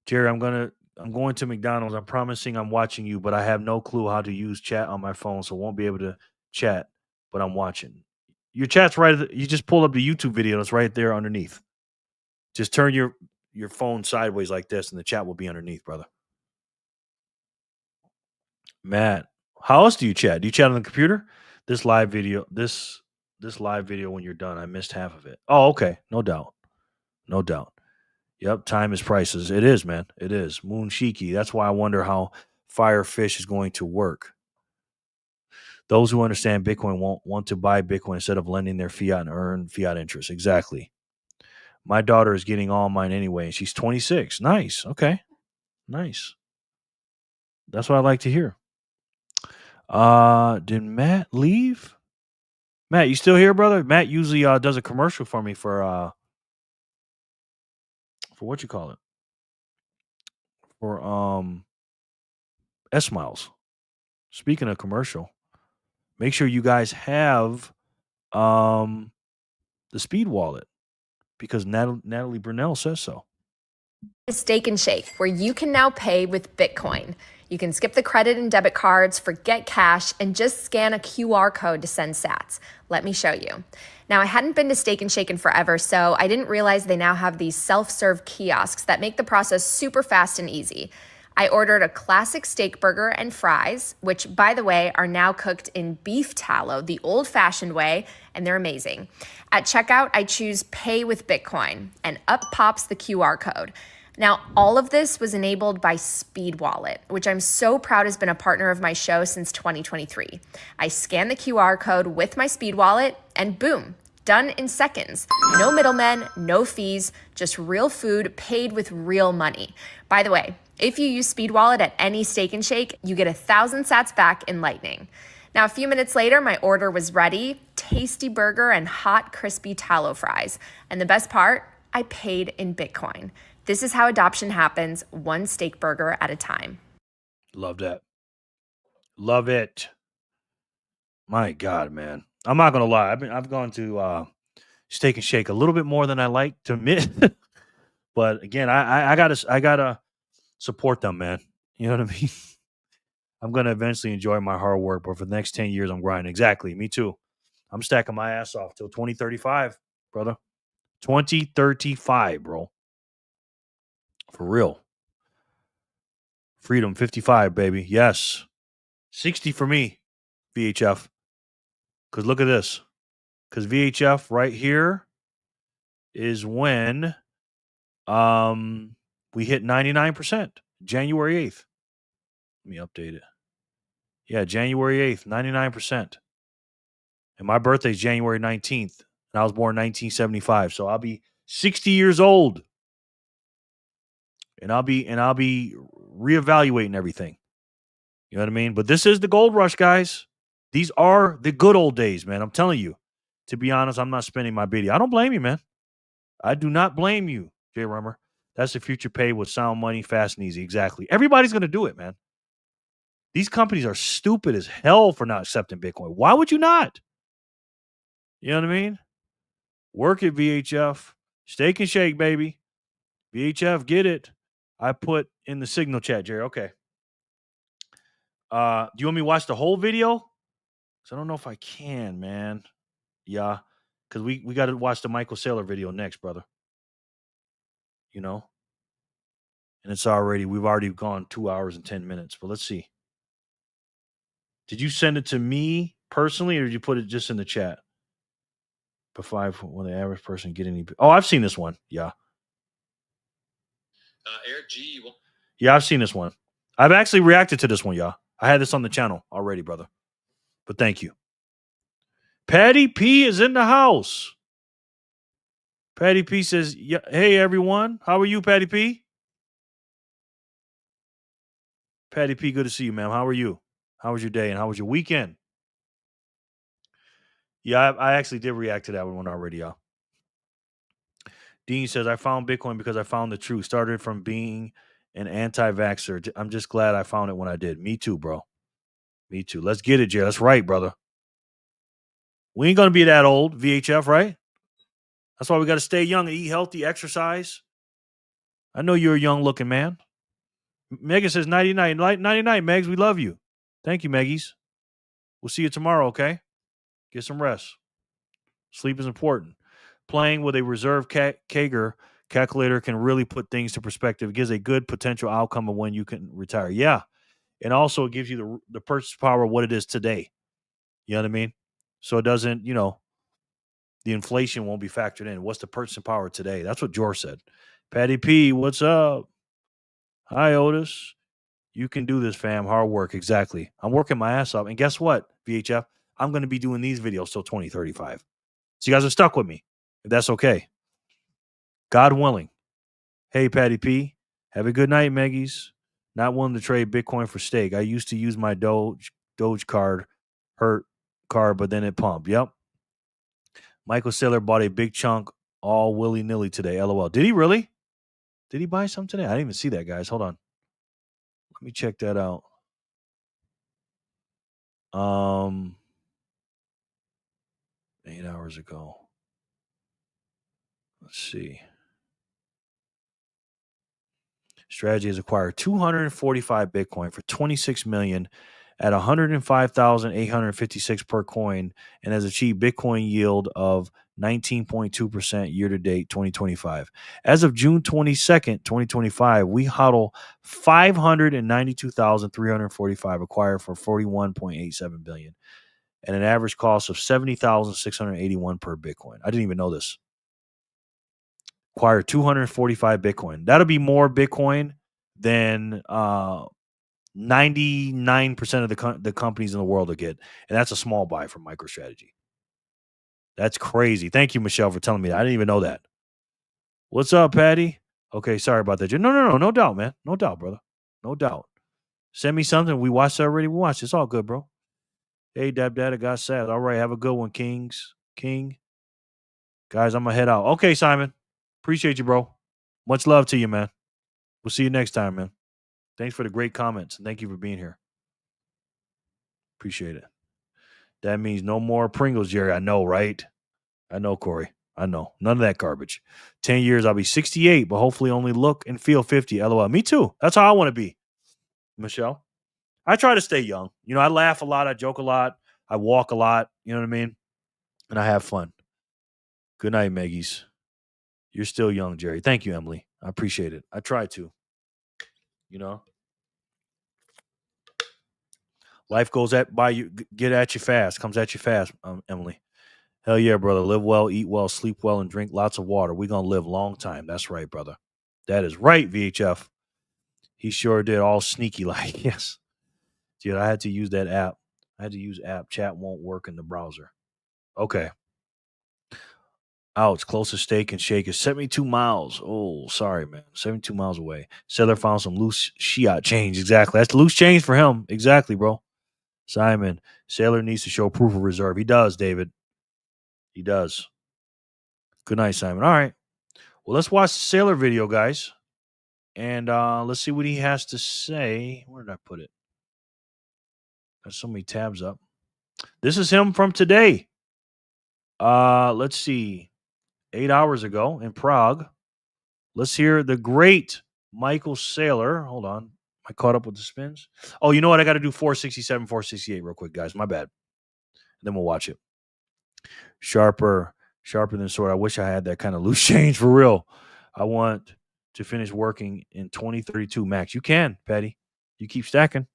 Jerry, I'm going to McDonald's. I'm promising I'm watching you, but I have no clue how to use chat on my phone, so won't be able to chat, but I'm watching. Your chat's right. You just pull up the YouTube video. It's right there underneath. Just turn your phone sideways like this, and the chat will be underneath, brother. Matt, how else do you chat? Do you chat on the computer? This live video when you're done, I missed half of it. Oh, okay. No doubt. Yep, time is priceless. It is, man. It is. Moon Shiki. That's why I wonder how Firefish is going to work. Those who understand Bitcoin won't want to buy Bitcoin instead of lending their fiat and earn fiat interest. Exactly. My daughter is getting all mine anyway, and she's 26. Nice. Okay. Nice. That's what I like to hear. Did Matt leave? Matt, you still here, brother? Matt usually does a commercial for me for what you call it? For S-Miles. Speaking of commercial, make sure you guys have the Speed Wallet because Natalie Brunell says so. Steak and Shake, where you can now pay with Bitcoin. You can skip the credit and debit cards, forget cash, and just scan a QR code to send sats. Let me show you. Now, I hadn't been to Steak and Shake in forever, so I didn't realize they now have these self-serve kiosks that make the process super fast and easy. I ordered a classic steak burger and fries, which, by the way, are now cooked in beef tallow, the old-fashioned way, and they're amazing. At checkout, I choose Pay with Bitcoin, and up pops the QR code. Now, all of this was enabled by Speed Wallet, which I'm so proud has been a partner of my show since 2023. I scan the QR code with my Speed Wallet, and boom, done in seconds. No middlemen, no fees, just real food paid with real money. By the way, if you use Speed Wallet at any Steak and Shake, you get 1,000 sats back in Lightning. Now, a few minutes later, my order was ready, tasty burger and hot, crispy tallow fries. And the best part, I paid in Bitcoin. This is how adoption happens, one steak burger at a time. Love that. Love it. My God, man. I'm not gonna lie. I've gone to Steak and Shake a little bit more than I like to admit. But again, I gotta support them, man. You know what I mean? I'm going to eventually enjoy my hard work, but for the next 10 years, I'm grinding. Exactly. Me too. I'm stacking my ass off till 2035, brother. 2035, bro. For real. Freedom 55, baby. Yes. 60 for me, VHF. Because look at this. Because VHF right here is when we hit 99%. January 8th. Let me update it. Yeah, January 8th, 99%. And my birthday is January 19th. And I was born in 1975. So I'll be 60 years old. And I'll be reevaluating everything. You know what I mean? But this is the gold rush, guys. These are the good old days, man. I'm telling you. To be honest, I'm not spending my biddy. I don't blame you, man. I do not blame you, Jay Rummer. That's the future pay with sound money, fast and easy. Exactly. Everybody's going to do it, man. These companies are stupid as hell for not accepting Bitcoin. Why would you not? You know what I mean? Work at VHF. Steak and shake, baby. VHF, get it. I put in the signal chat, Jerry. Okay. Do you want me to watch the whole video? Because I don't know if I can, man. Yeah. Because we got to watch the Michael Saylor video next, brother. You know? And we've already gone 2 hours and 10 minutes. But let's see. Did you send it to me personally, or did you put it just in the chat? But 5, will the average person get any? Oh, I've seen this one. Yeah. Eric G. Yeah, I've seen this one. I've actually reacted to this one, y'all. I had this on the channel already, brother. But thank you. Patty P is in the house. Patty P says, yeah, hey, everyone. How are you, Patty P? Patty P, good to see you, ma'am. How are you? How was your day and how was your weekend? Yeah, I actually did react to that one already, y'all. Dean says, I found Bitcoin because I found the truth. Started from being an anti-vaxxer. I'm just glad I found it when I did. Me too, bro. Me too. Let's get it, Jay. That's right, brother. We ain't going to be that old, VHF, right? That's why we got to stay young and eat healthy, exercise. I know you're a young-looking man. Megan says, 99. 99, Megs. We love you. Thank you, Meggies. We'll see you tomorrow, okay? Get some rest. Sleep is important. Playing with a reserve Kager calculator can really put things to perspective. It gives a good potential outcome of when you can retire. Yeah. And also it gives you the purchase power of what it is today. You know what I mean? So it doesn't, the inflation won't be factored in. What's the purchasing power today? That's what George said. Patty P, what's up? Hi, Otis. You can do this, fam. Hard work. Exactly. I'm working my ass off. And guess what, VHF? I'm going to be doing these videos till 2035. So you guys are stuck with me. If that's okay. God willing. Hey, Patty P. Have a good night, Meggies. Not willing to trade Bitcoin for steak. I used to use my Doge card, but then it pumped. Yep. Michael Saylor bought a big chunk all willy-nilly today. LOL. Did he really? Did he buy some today? I didn't even see that, guys. Hold on. Let me check that out. 8 hours ago. Let's see. Strategy has acquired 245 Bitcoin for $26 million at 105,856 per coin and has achieved Bitcoin yield of 19.2% year-to-date 2025. As of June 22nd, 2025, we hodl 592,345 acquired for $41.87 billion and an average cost of 70,681 per Bitcoin. I didn't even know this. Acquire 245 Bitcoin. That'll be more Bitcoin than 99% of the companies in the world will get. And that's a small buy from MicroStrategy. That's crazy. Thank you, Michelle, for telling me that. I didn't even know that. What's up, Patty? Okay, sorry about that. No doubt, man. No doubt, brother. No doubt. Send me something. We watched it already. We watched it. It's all good, bro. Hey, Dab Dad, I got sad. All right, have a good one, King. Guys, I'm going to head out. Okay, Simon. Appreciate you, bro. Much love to you, man. We'll see you next time, man. Thanks for the great comments, and thank you for being here. Appreciate it. That means no more Pringles, Jerry. I know, right? I know, Corey. I know. None of that garbage. 10 years, I'll be 68, but hopefully only look and feel 50. LOL. Me too. That's how I want to be, Michelle. I try to stay young. You know, I laugh a lot. I joke a lot. I walk a lot. You know what I mean? And I have fun. Good night, Meggies. You're still young, Jerry. Thank you, Emily. I appreciate it. I try to. You know? Life goes by you, get at you fast, comes at you fast, Emily. Hell yeah, brother. Live well, eat well, sleep well, and drink lots of water. We're going to live a long time. That's right, brother. That is right, VHF. He sure did, all sneaky like. Yes. Dude, I had to use that app. I had to use app. Chat won't work in the browser. Okay. Ouch. Closest steak and shake is 72 miles. Oh, sorry, man. 72 miles away. Seller found some loose Fiat change. Exactly. That's loose change for him. Exactly, bro. Simon, Sailor needs to show proof of reserve. He does, David. He does. Good night, Simon. All right. Well, let's watch the Sailor video, guys. And let's see what he has to say. Where did I put it? Got so many tabs up. This is him from today. Let's see. 8 hours ago in Prague. Let's hear the great Michael Saylor. Hold on. I caught up with the spins. Oh, you know what? I got to do 467, 468 real quick, guys. My bad. Then we'll watch it. Sharper than sword. I wish I had that kind of loose change for real. I want to finish working in 2032 max. You can, Patty. You keep stacking.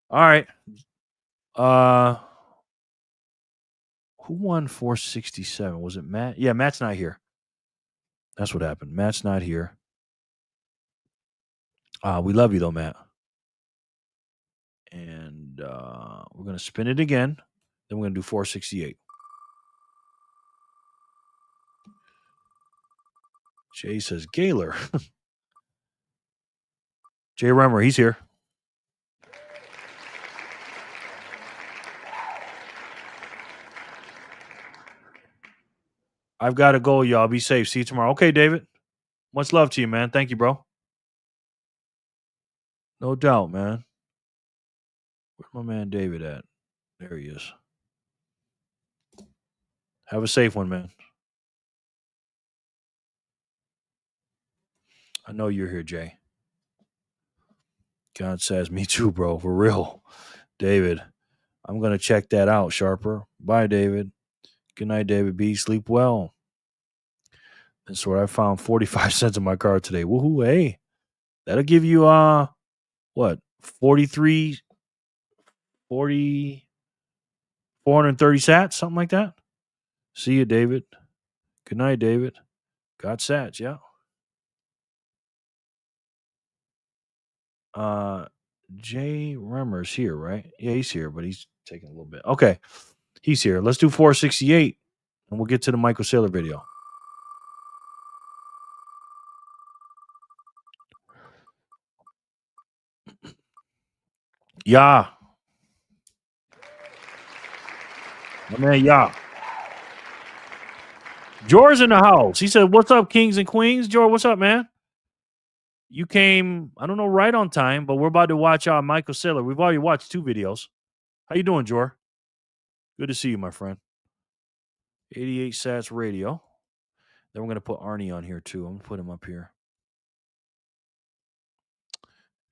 All right. Who won 467? Was it Matt? Yeah, Matt's not here. That's what happened. Matt's not here. We love you though, Matt. And we're gonna spin it again. Then we're gonna do 468. Jay says Gaylor. Jay Remmer, he's here. I've got to go, y'all. Be safe. See you tomorrow. Okay, David. Much love to you, man. Thank you, bro. No doubt, man. Where's my man David at? There he is. Have a safe one, man. I know you're here, Jay. God says, me too, bro. For real. David, I'm going to check that out, Sharper. Bye, David. Good night, David B. Sleep well. And so I found 45 cents in my car today. Woohoo, hey. That'll give you, what, 430 sats, something like that. See you, David. Good night, David. Got sats, yeah. Jay Remmer's here, right? Yeah, he's here, but he's taking a little bit. Okay, he's here. Let's do 468, and we'll get to the Michael Saylor video. Yeah. My man, yeah. George's in the house. He said, what's up, kings and queens? George, what's up, man? You came, I don't know, right on time, but we're about to watch Michael Saylor. We've already watched 2 videos. How you doing, George? Good to see you, my friend. 88 Sats Radio. Then we're going to put Arnie on here, too. I'm going to put him up here.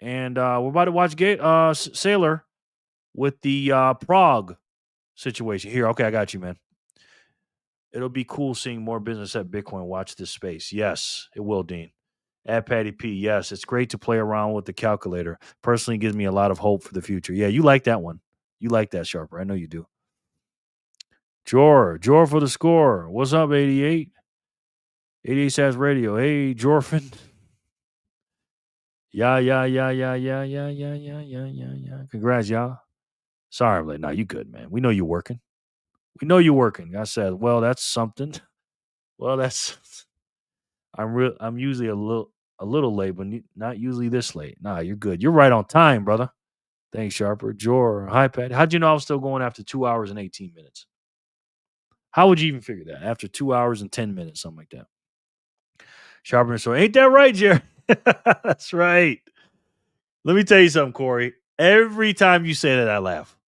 And we're about to watch Saylor with the Prague situation. Here, okay, I got you, man. It'll be cool seeing more business at Bitcoin. Watch this space. Yes, it will, Dean. At Patty P, yes, it's great to play around with the calculator. Personally, gives me a lot of hope for the future. Yeah, you like that one. You like that, Sharper. I know you do. Jor for the score. What's up, 88? 88 Sats Radio. Hey, Jorfin. Yeah. Congrats, y'all. Sorry, I'm late. No, you good, man. We know you're working. I said, well, that's something. Well, that's. I'm usually a little late, but not usually this late. Nah, you're good. You're right on time, brother. Thanks, Sharper. Jor. Hi, Pat. How'd you know I was still going after 2 hours and 18 minutes? How would you even figure that? After 2 hours and 10 minutes, something like that. Sharper and so ain't that right, Jerry? That's right. Let me tell you something, Corey. Every time you say that, I laugh.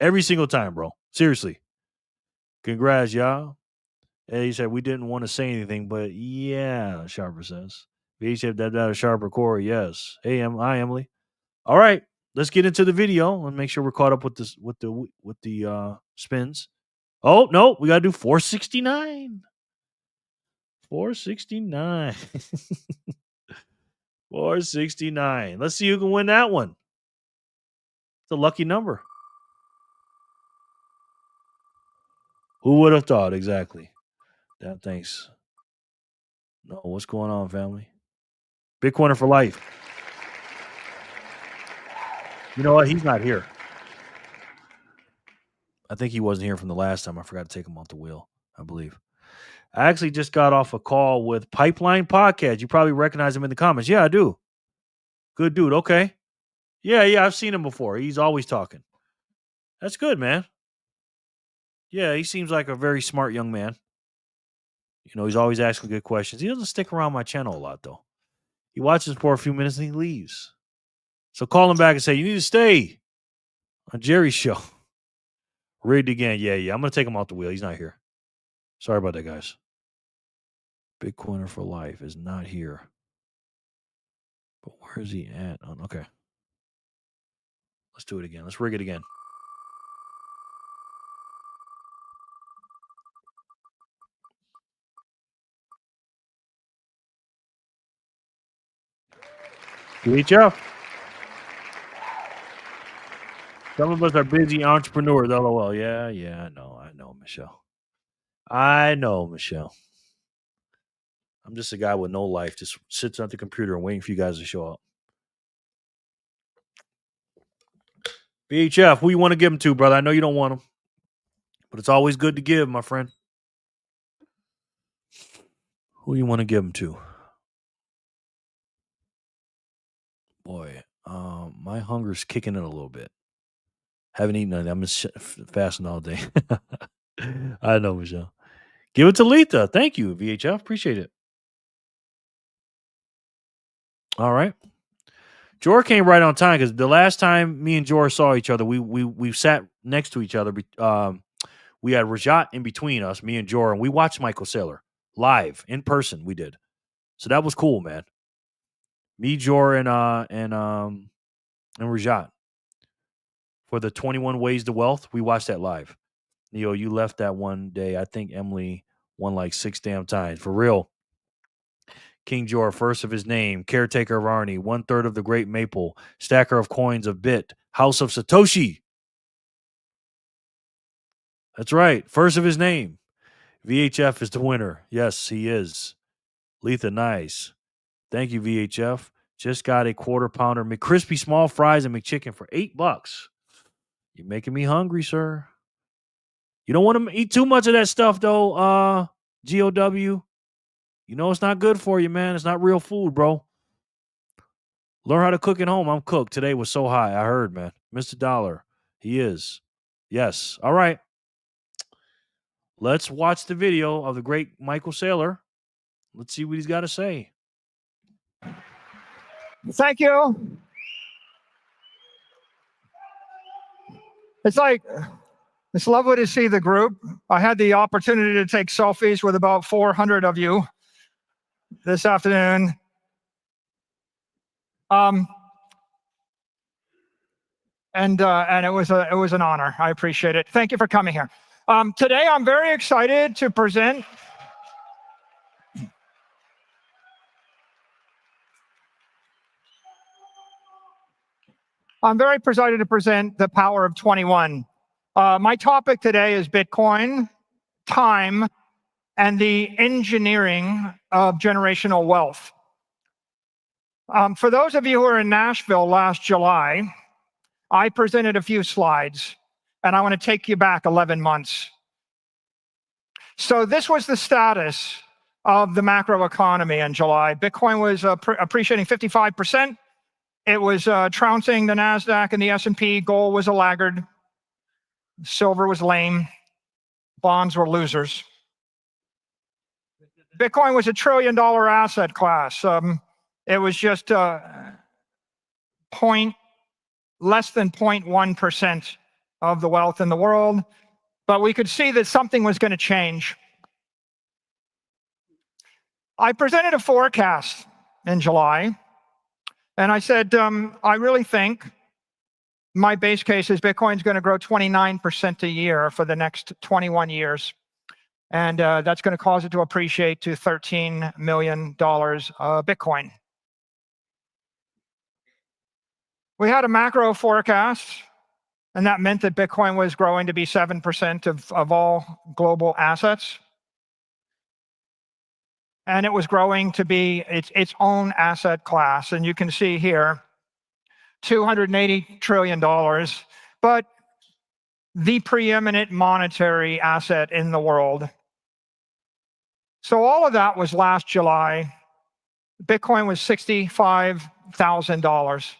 Every single time, bro. Seriously. Congrats, y'all. And he said we didn't want to say anything, but yeah, Sharper says. VHF that Sharper Corey, yes. Hey, hi, Emily. All right. let's get into the video and make sure we're caught up with this with the spins. Oh no, we gotta do 469. 469. 469. Let's see who can win that one. It's a lucky number. Who would have thought? Exactly. Damn, thanks. No, what's going on, family? Bitcoiner for life. You know what? He's not here. I think he wasn't here from the last time. I forgot to take him off the wheel, I believe. I actually just got off a call with Pipeline Podcast. You probably recognize him in the comments. Yeah, I do. Good dude. Okay. Yeah, I've seen him before. He's always talking. That's good, man. Yeah, he seems like a very smart young man. You know, he's always asking good questions. He doesn't stick around my channel a lot, though. He watches for a few minutes and he leaves. So call him back and say, you need to stay on Jerry's show. Rigged again. Yeah. I'm going to take him off the wheel. He's not here. Sorry about that, guys. Bitcoiner for life is not here. But where is he at? Oh, okay. Let's do it again. Let's rig it again. VHF. Some of us are busy entrepreneurs, LOL. Yeah, I know, Michelle. I know, Michelle. I'm just a guy with no life, just sits at the computer and waiting for you guys to show up. VHF, who you want to give them to, brother? I know you don't want them, but it's always good to give, my friend. Who you want to give them to? Boy, my hunger's kicking in a little bit. Haven't eaten anything. I'm just fasting all day. I know, Michelle. Give it to Letha. Thank you, VHF. Appreciate it. All right. Jor came right on time because the last time me and Jor saw each other, we sat next to each other. We had Rajat in between us, me and Jor, and we watched Michael Saylor live in person. We did, so that was cool, man. Me, Jor, and Rajat for the 21 Ways to Wealth. We watched that live. Neo, you left that one day. I think Emily won like 6 damn times for real. King Jor, first of his name, caretaker of Arnie, 1/3 of the Great Maple, stacker of coins of Bit, House of Satoshi. That's right, first of his name. VHF is the winner. Yes, he is. Letha, nice. Thank you, VHF. Just got a quarter pounder McCrispy small fries and McChicken for $8. You're making me hungry, sir. You don't want to eat too much of that stuff, though, GOW. You know it's not good for you, man. It's not real food, bro. Learn how to cook at home. I'm cooked. Today was so high. I heard, man. Mr. Dollar. He is. Yes. All right. Let's watch the video of the great Michael Saylor. Let's see what he's got to say. Thank you. It's lovely to see the group. I had the opportunity to take selfies with about 400 of you this afternoon. And it was an honor. I appreciate it. Thank you for coming here. Today, I'm very excited to present. I'm very excited to present the power of 21. My topic today is Bitcoin, time, and the engineering of generational wealth. For those of you who were in Nashville last July, I presented a few slides, and I want to take you back 11 months. So this was the status of the macro economy in July. Bitcoin was appreciating 55%. It was trouncing the NASDAQ and the S&P. Gold was a laggard. Silver was lame. Bonds were losers. Bitcoin was $1 trillion asset class. It was just less than 0.1% of the wealth in the world. But we could see that something was going to change. I presented a forecast in July. And I said, I really think My base case is Bitcoin's going to grow 29% a year for the next 21 years. And that's going to cause it to appreciate to $13 million Bitcoin. We had a macro forecast, and that meant that Bitcoin was growing to be 7% of all global assets. And it was growing to be its own asset class. And you can see here, $280 trillion, but the preeminent monetary asset in the world. So all of that was last July. Bitcoin was $65,000.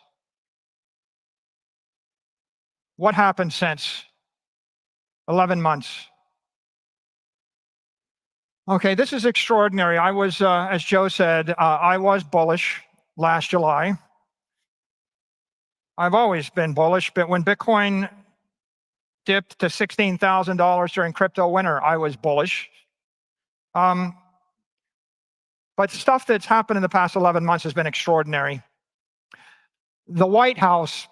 What happened since? 11 months. Okay, this is extraordinary. I was, as Joe said, I was bullish last July. I've always been bullish, but when Bitcoin dipped to $16,000 during crypto winter, I was bullish. But stuff that's happened in the past 11 months has been extraordinary. The White House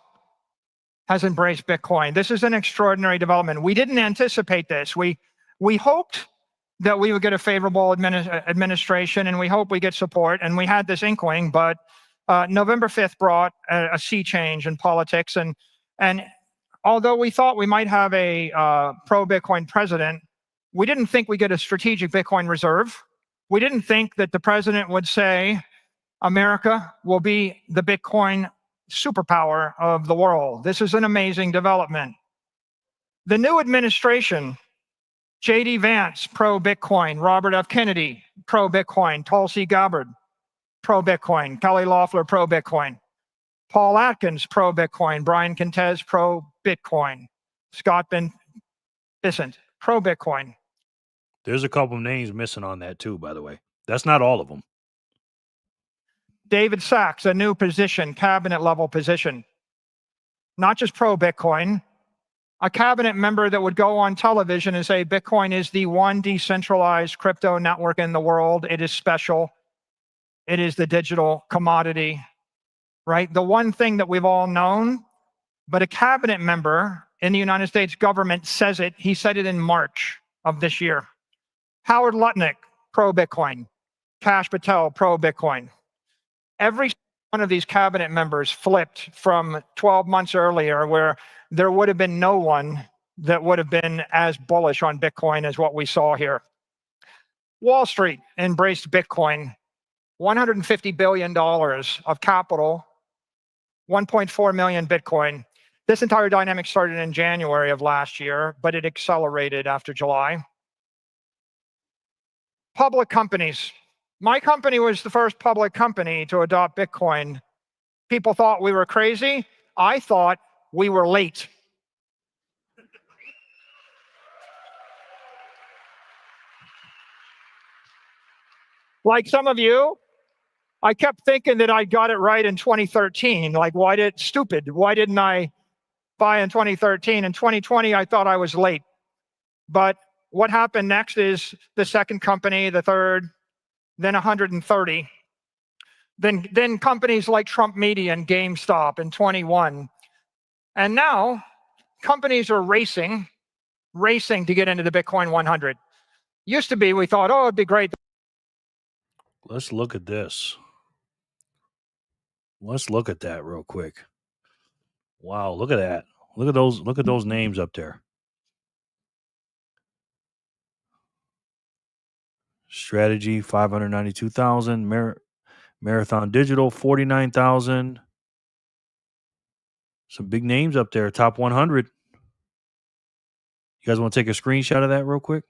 has embraced Bitcoin. This is an extraordinary development. We didn't anticipate this. We hoped that we would get a favorable administration, and we hope we get support, and we had this inkling, but November 5th brought a sea change in politics, and although we thought we might have a pro-Bitcoin president, we didn't think we'd get a strategic Bitcoin reserve. We didn't think that the president would say, America will be the Bitcoin superpower of the world. This is an amazing development. The new administration, J.D. Vance, pro-Bitcoin, Robert F. Kennedy, pro-Bitcoin, Tulsi Gabbard, pro-Bitcoin, Kelly Loeffler, pro-Bitcoin, Paul Atkins, pro-Bitcoin, Brian Kentez, pro-Bitcoin, Scott Bessent, pro-Bitcoin. There's a couple names missing on that too, by the way. That's not all of them. David Sachs, a new position, cabinet level position. Not just pro-Bitcoin, a cabinet member that would go on television and say Bitcoin is the one decentralized crypto network in the world. It is special. It is the digital commodity, right? The one thing that we've all known, but a cabinet member in the United States government says it. He said it in March of this year. Howard Lutnick, pro-Bitcoin. Kash Patel, pro-Bitcoin. Every one of these cabinet members flipped from 12 months earlier, where there would have been no one that would have been as bullish on Bitcoin as what we saw here. Wall Street embraced Bitcoin. $150 billion of capital, 1.4 million Bitcoin. This entire dynamic started in January of last year, but it accelerated after July. Public companies. My company was the first public company to adopt Bitcoin. People thought we were crazy. I thought we were late. Like some of you, I kept thinking that I got it right in 2013. Like, why didn't I buy in 2013? In 2020, I thought I was late. But what happened next is the second company, the third, then 130. Then companies like Trump Media and GameStop in 21. And now companies are racing to get into the Bitcoin 100. Used to be, we thought, oh, it'd be great. Let's look at this. Let's look at that real quick. Wow, look at that. Look at those names up there. Strategy 592,000, Marathon Digital 49,000. Some big names up there, top 100. You guys want to take a screenshot of that real quick?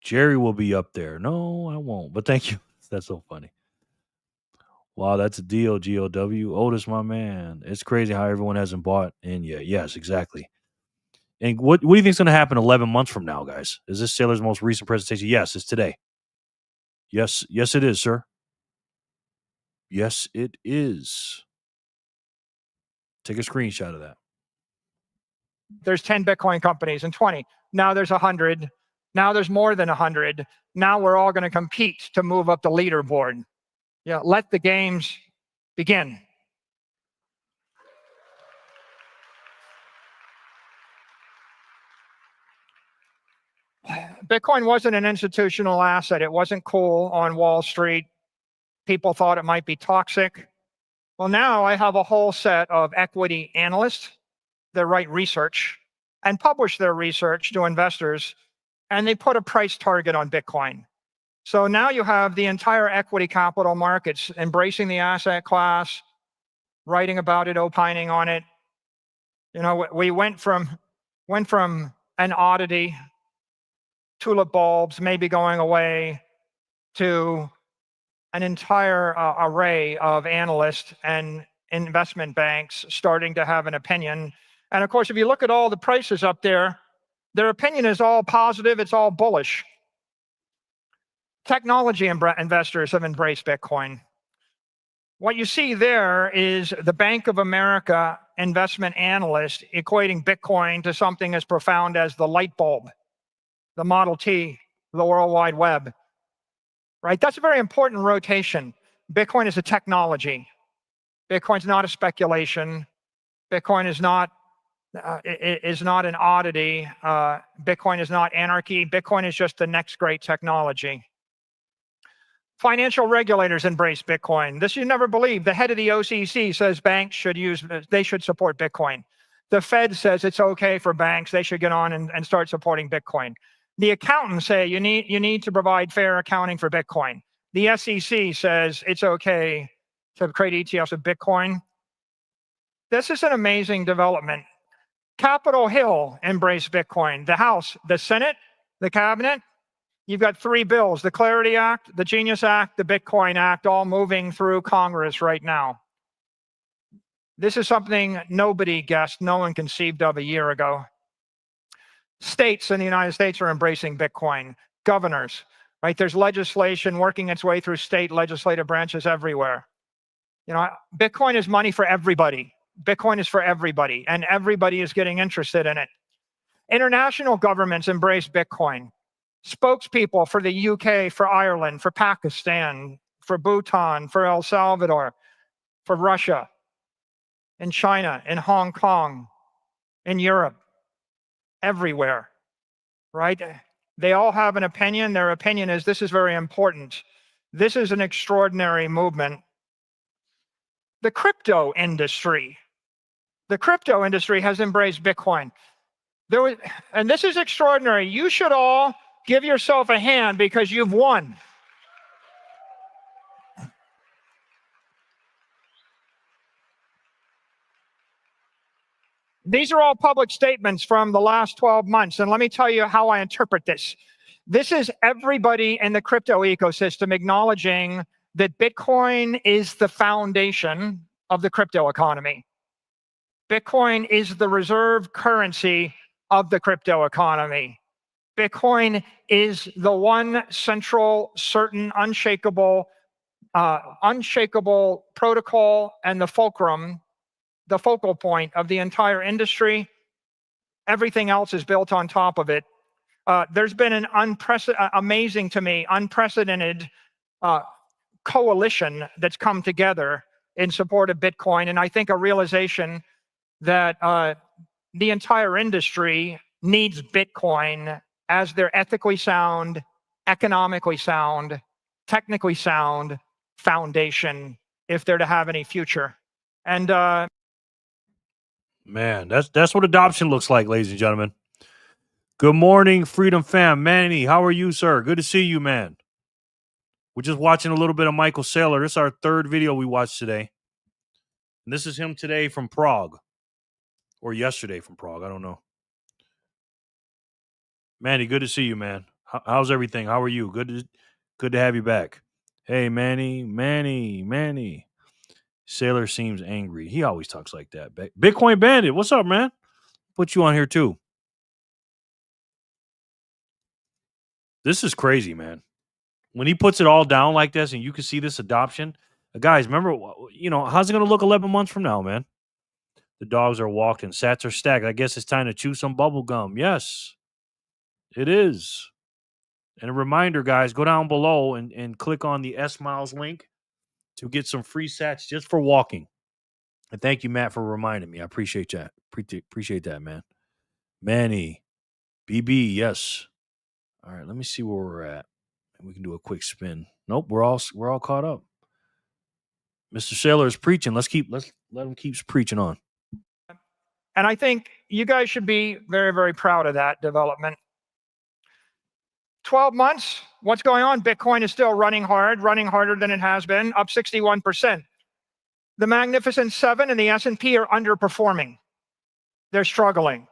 Jerry will be up there. No, I won't, but thank you. That's so funny. Wow, that's a deal, GOW. Otis, my man. It's crazy how everyone hasn't bought in yet. Yes, exactly. And what do you think is going to happen 11 months from now, guys? Is this Saylor's most recent presentation? Yes, it's today. Yes, it is, sir. Yes, it is. Take a screenshot of that. There's 10 Bitcoin companies and 20. Now there's 100. Now there's more than 100. Now we're all going to compete to move up the leaderboard. Yeah, let the games begin. Bitcoin wasn't an institutional asset. It wasn't cool on Wall Street. People thought it might be toxic. Well, now I have a whole set of equity analysts that write research and publish their research to investors, and they put a price target on Bitcoin. So now you have the entire equity capital markets embracing the asset class, writing about it, opining on it. You know, we went from an oddity, tulip bulbs maybe going away, to an entire array of analysts and investment banks starting to have an opinion. And of course, if you look at all the prices up there, their opinion is all positive, it's all bullish. Technology investors have embraced Bitcoin. What you see there is the Bank of America investment analyst equating Bitcoin to something as profound as the light bulb, the Model T, the World Wide Web. Right? That's a very important rotation. Bitcoin is a technology. Bitcoin's not a speculation. Bitcoin is not an oddity. Bitcoin is not anarchy. Bitcoin is just the next great technology. Financial regulators embrace Bitcoin. This you never believe. The head of the OCC says banks should support Bitcoin. The Fed says it's okay for banks. They should get on and start supporting Bitcoin. The accountants say you need to provide fair accounting for Bitcoin. The SEC says it's okay to create ETFs of Bitcoin. This is an amazing development. Capitol Hill embraced Bitcoin. The House, the Senate, the Cabinet, you've got 3 bills, the Clarity Act, the Genius Act, the Bitcoin Act, all moving through Congress right now. This is something nobody guessed, no one conceived of a year ago. States in the United States are embracing Bitcoin. Governors, right? There's legislation working its way through state legislative branches everywhere. You know, Bitcoin is money for everybody. Bitcoin is for everybody, and everybody is getting interested in it. International governments embrace Bitcoin. Spokespeople for the UK, for Ireland, for Pakistan, for Bhutan, for El Salvador, for Russia, in China, in Hong Kong, in Europe, everywhere, right? They all have an opinion. Their opinion is this is very important. This is an extraordinary movement. The crypto industry has embraced Bitcoin. And this is extraordinary. You should all give yourself a hand because you've won. These are all public statements from the last 12 months. And let me tell you how I interpret this. This is everybody in the crypto ecosystem acknowledging that Bitcoin is the foundation of the crypto economy. Bitcoin is the reserve currency of the crypto economy. Bitcoin is the one central, certain, unshakable protocol and the fulcrum, the focal point of the entire industry. Everything else is built on top of it. There's been an amazing to me, unprecedented coalition that's come together in support of Bitcoin. And I think a realization that the entire industry needs Bitcoin as their ethically sound, economically sound, technically sound foundation if they're to have any future. And man, that's what adoption looks like, ladies and gentlemen. Good morning, Freedom Fam. Manny, how are you, sir? Good to see you, man. We're just watching a little bit of Michael Saylor. This is our 3rd video we watched today. And this is him today from Prague. Or yesterday from Prague. I don't know. Manny, good to see you, man. How's everything? How are you? Good to have you back. Hey, Manny. Saylor seems angry. He always talks like that. Bitcoin Bandit, what's up, man? Put you on here too. This is crazy, man. When he puts it all down like this and you can see this adoption, guys, remember, how's it going to look 11 months from now, man? The dogs are walking. Sats are stacked. I guess it's time to chew some bubble gum. Yes, it is. And a reminder, guys, go down below and click on the S-Miles link to get some free sats just for walking. And thank you, Matt, for reminding me. I appreciate that. Appreciate that, man. Manny, BB, yes. All right, let me see where we're at. We can do a quick spin. Nope, we're all caught up. Mr. Saylor is preaching. Let's let him keep preaching on. And I think you guys should be very, very proud of that development. 12 months, what's going on? Bitcoin is still running harder than it has been, up 61%. The Magnificent Seven and the S&P are underperforming. They're struggling.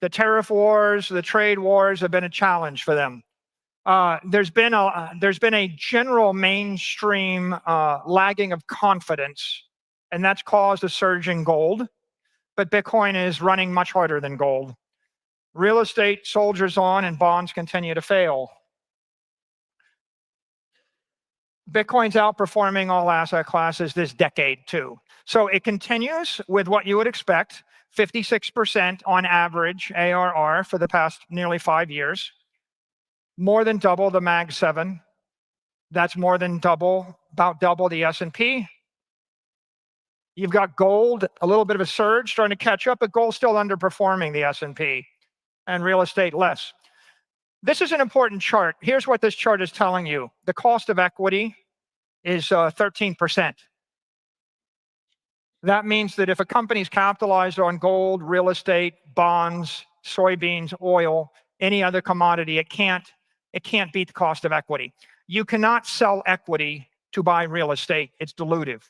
The tariff wars, the trade wars have been a challenge for them. There's been a general mainstream lagging of confidence, and that's caused a surge in gold. But Bitcoin is running much harder than gold. Real estate soldiers on, and bonds continue to fail. Bitcoin's outperforming all asset classes this decade too. So it continues with what you would expect, 56% on average ARR for the past nearly 5 years. More than double the Mag 7. That's more than about double the S&P. You've got gold, a little bit of a surge, starting to catch up, but gold's still underperforming the S&P, and real estate less. This is an important chart. Here's what this chart is telling you. The cost of equity is 13%. That means that if a company's capitalized on gold, real estate, bonds, soybeans, oil, any other commodity, it can't beat the cost of equity. You cannot sell equity to buy real estate. It's dilutive.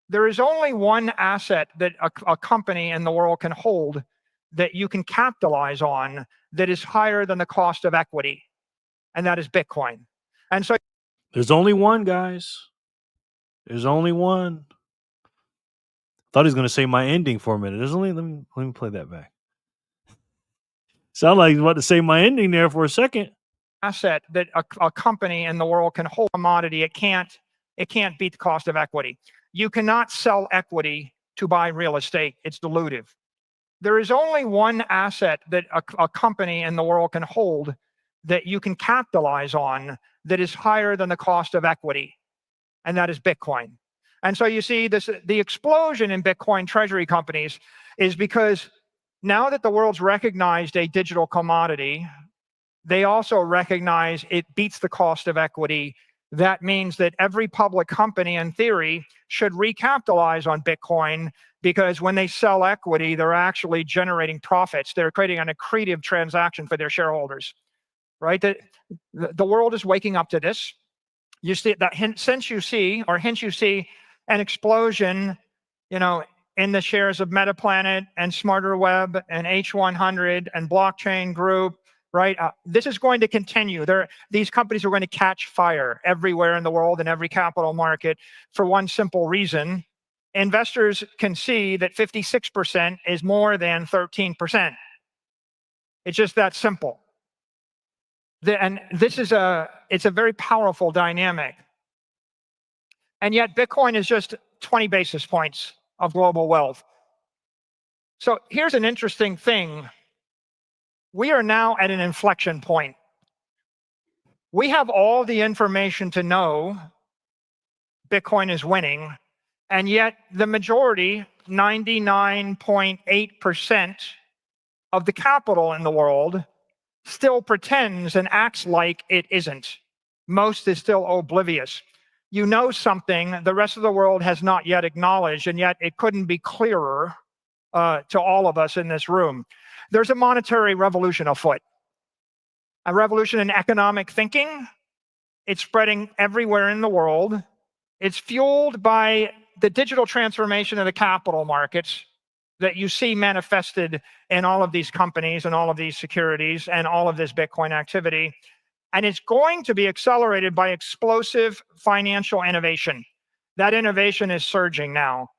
There is only one asset that a company in the world can hold that you can capitalize on that is higher than the cost of equity, and that is Bitcoin. And so there's only one, guys. There's only one. Thought he was going to say my ending for a minute. Let me play that back. Sound like he's about to say my ending there for a second. Asset that a company in the world can hold commodity, it can't beat the cost of equity. You cannot sell equity to buy real estate. It's dilutive. There is only one asset that a company in the world can hold that you can capitalize on that is higher than the cost of equity, and that is Bitcoin. And so you see the explosion in Bitcoin treasury companies is because now that the world's recognized a digital commodity, they also recognize it beats the cost of equity. That means that every public company, in theory, should recapitalize on Bitcoin, because when they sell equity, they're actually generating profits. They're creating an accretive transaction for their shareholders, right? The world is waking up to this. You see that hence you see an explosion, in the shares of Metaplanet and Smarter Web and H100 and Blockchain Group. Right? This is going to continue. These companies are going to catch fire everywhere in the world, in every capital market, for one simple reason. Investors can see that 56% is more than 13%. It's just that simple. And this is it's a very powerful dynamic. And yet Bitcoin is just 20 basis points of global wealth. So here's an interesting thing. We are now at an inflection point. We have all the information to know Bitcoin is winning, and yet the majority, 99.8% of the capital in the world, still pretends and acts like it isn't. Most is still oblivious. You know something the rest of the world has not yet acknowledged, and yet it couldn't be clearer to all of us in this room. There's a monetary revolution afoot, a revolution in economic thinking. It's spreading everywhere in the world. It's fueled by the digital transformation of the capital markets that you see manifested in all of these companies and all of these securities and all of this Bitcoin activity. And it's going to be accelerated by explosive financial innovation. That innovation is surging now.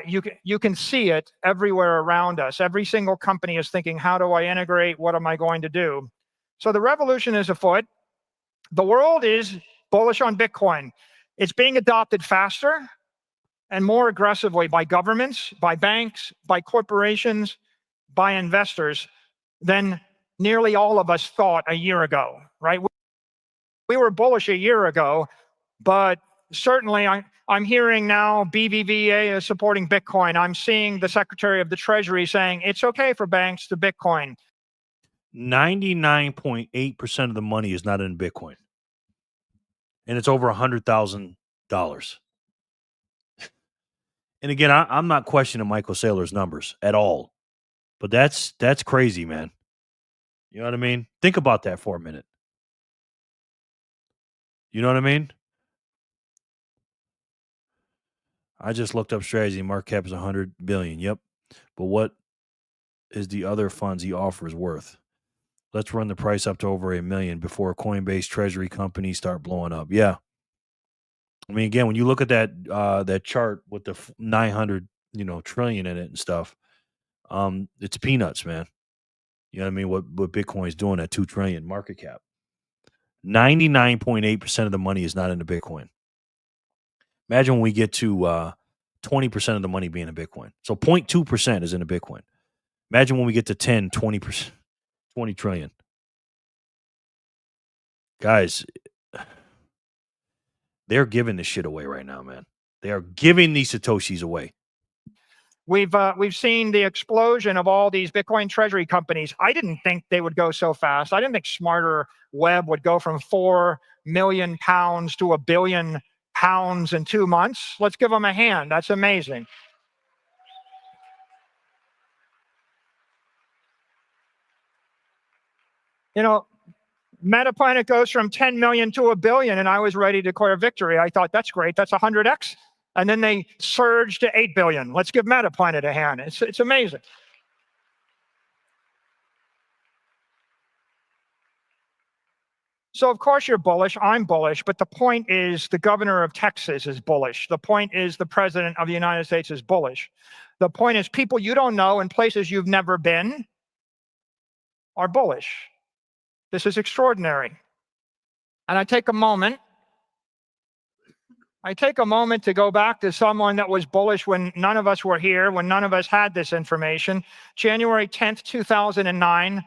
You can see it everywhere around us. Every single company is thinking, how do I integrate? What am I going to do? So the revolution is afoot. The world is bullish on Bitcoin. It's being adopted faster and more aggressively by governments, by banks, by corporations, by investors than nearly all of us thought a year ago, right? We were bullish a year ago, but certainly I'm hearing now BBVA is supporting Bitcoin. I'm seeing the Secretary of the Treasury saying it's okay for banks to Bitcoin. 99.8% of the money is not in Bitcoin. And it's over $100,000. And again, I'm not questioning Michael Saylor's numbers at all. But that's crazy, man. You know what I mean? Think about that for a minute. You know what I mean? I just looked up strategy. Market cap is 100 billion. Yep. But what is the other funds he offers worth? Let's run the price up to over $1 million before Coinbase treasury companies start blowing up. Yeah. I mean, again, when you look at that chart with the 900, trillion in it and stuff, it's peanuts, man. You know what I mean? What Bitcoin's doing at 2 trillion market cap. 99.8% of the money is not into Bitcoin. Imagine when we get to 20% of the money being in Bitcoin. So 0.2% is in a Bitcoin. Imagine when we get to 10, 20%, 20 trillion. Guys, they're giving this shit away right now, man. They are giving these Satoshis away. We've seen the explosion of all these Bitcoin treasury companies. I didn't think they would go so fast. I didn't think Smarter Web would go from £4 million to £1 billion in 2 months. Let's give them a hand. That's amazing. Metaplanet goes from 10 million to $1 billion, and I was ready to declare victory. I thought, that's great. That's 100x. And then they surged to 8 billion. Let's give Metaplanet a hand. It's amazing. So, of course, you're bullish. I'm bullish. But the point is the governor of Texas is bullish. The point is the president of the United States is bullish. The point is people you don't know in places you've never been are bullish. This is extraordinary. And I take a moment to go back to someone that was bullish when none of us were here, when none of us had this information. January 10th, 2009,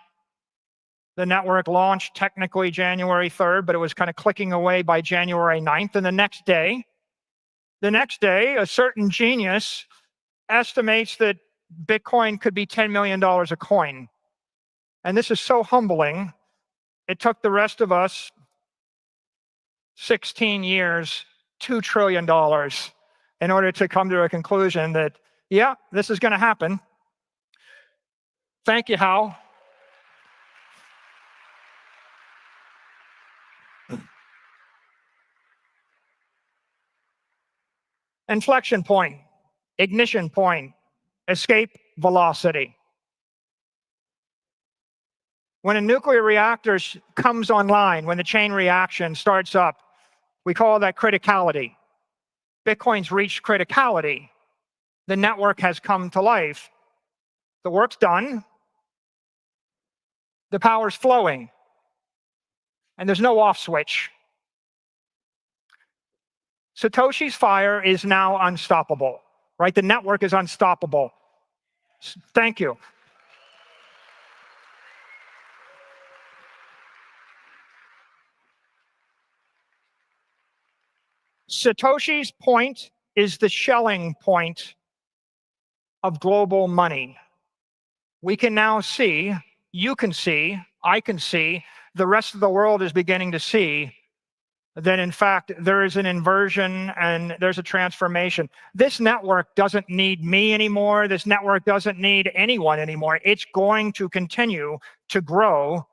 the network launched technically January 3rd, but it was kind of clicking away by January 9th. And the next day, a certain genius estimates that Bitcoin could be $10 million a coin. And this is so humbling. It took the rest of us 16 years, $2 trillion in order to come to a conclusion that, yeah, this is going to happen. Thank you, Hal. Inflection point, ignition point, escape velocity. When a nuclear reactor comes online, when the chain reaction starts up, we call that criticality. Bitcoin's reached criticality. The network has come to life. The work's done. The power's flowing. And there's no off switch. Satoshi's fire is now unstoppable, right? The network is unstoppable. Thank you. Satoshi's point is the Schelling point of global money. We can now see, you can see, I can see, the rest of the world is beginning to see that in fact there is an inversion and there's a transformation. This network doesn't need me anymore. This network doesn't need anyone anymore. It's going to continue to grow,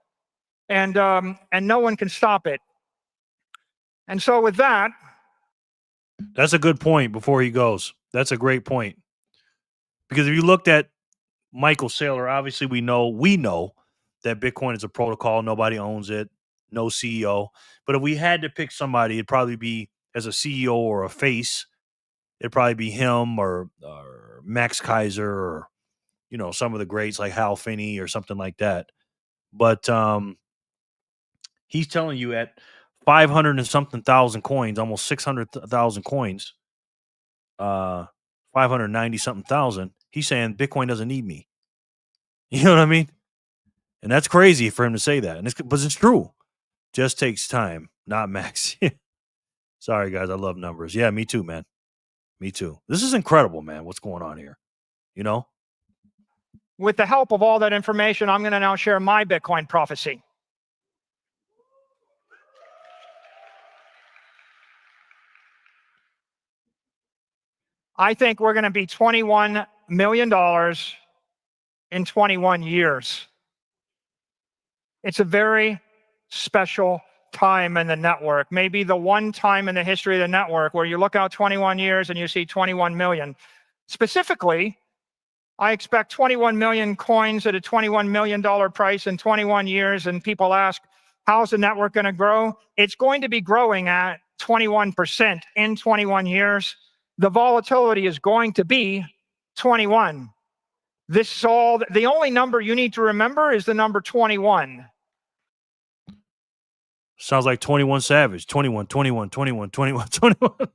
and no one can stop it. And so with that, that's a good point before he goes. That's a great point. Because if you looked at Michael Saylor, obviously we know that Bitcoin is a protocol. Nobody owns it. No CEO. But if we had to pick somebody, it'd probably be as a CEO or a face. It'd probably be him or Max Kaiser or, some of the greats like Hal Finney or something like that. But he's telling you at 500 and something thousand coins, almost 600,000 coins, 590 something thousand, he's saying Bitcoin doesn't need me. You know what I mean? And that's crazy for him to say that. But it's true. Just takes time, not Max. Sorry, guys. I love numbers. Yeah, me too, man. Me too. This is incredible, man. What's going on here? With the help of all that information, I'm going to now share my Bitcoin prophecy. I think we're going to be $21 million in 21 years. It's a very special time in the network, maybe the one time in the history of the network where you look out 21 years and you see 21 million. Specifically, I expect 21 million coins at a $21 million price in 21 years, and people ask, how's the network going to grow? It's going to be growing at 21% in 21 years. The volatility is going to be 21. This is all, the only number you need to remember is the number 21. Sounds like 21 Savage. 21, 21, 21, 21, 21.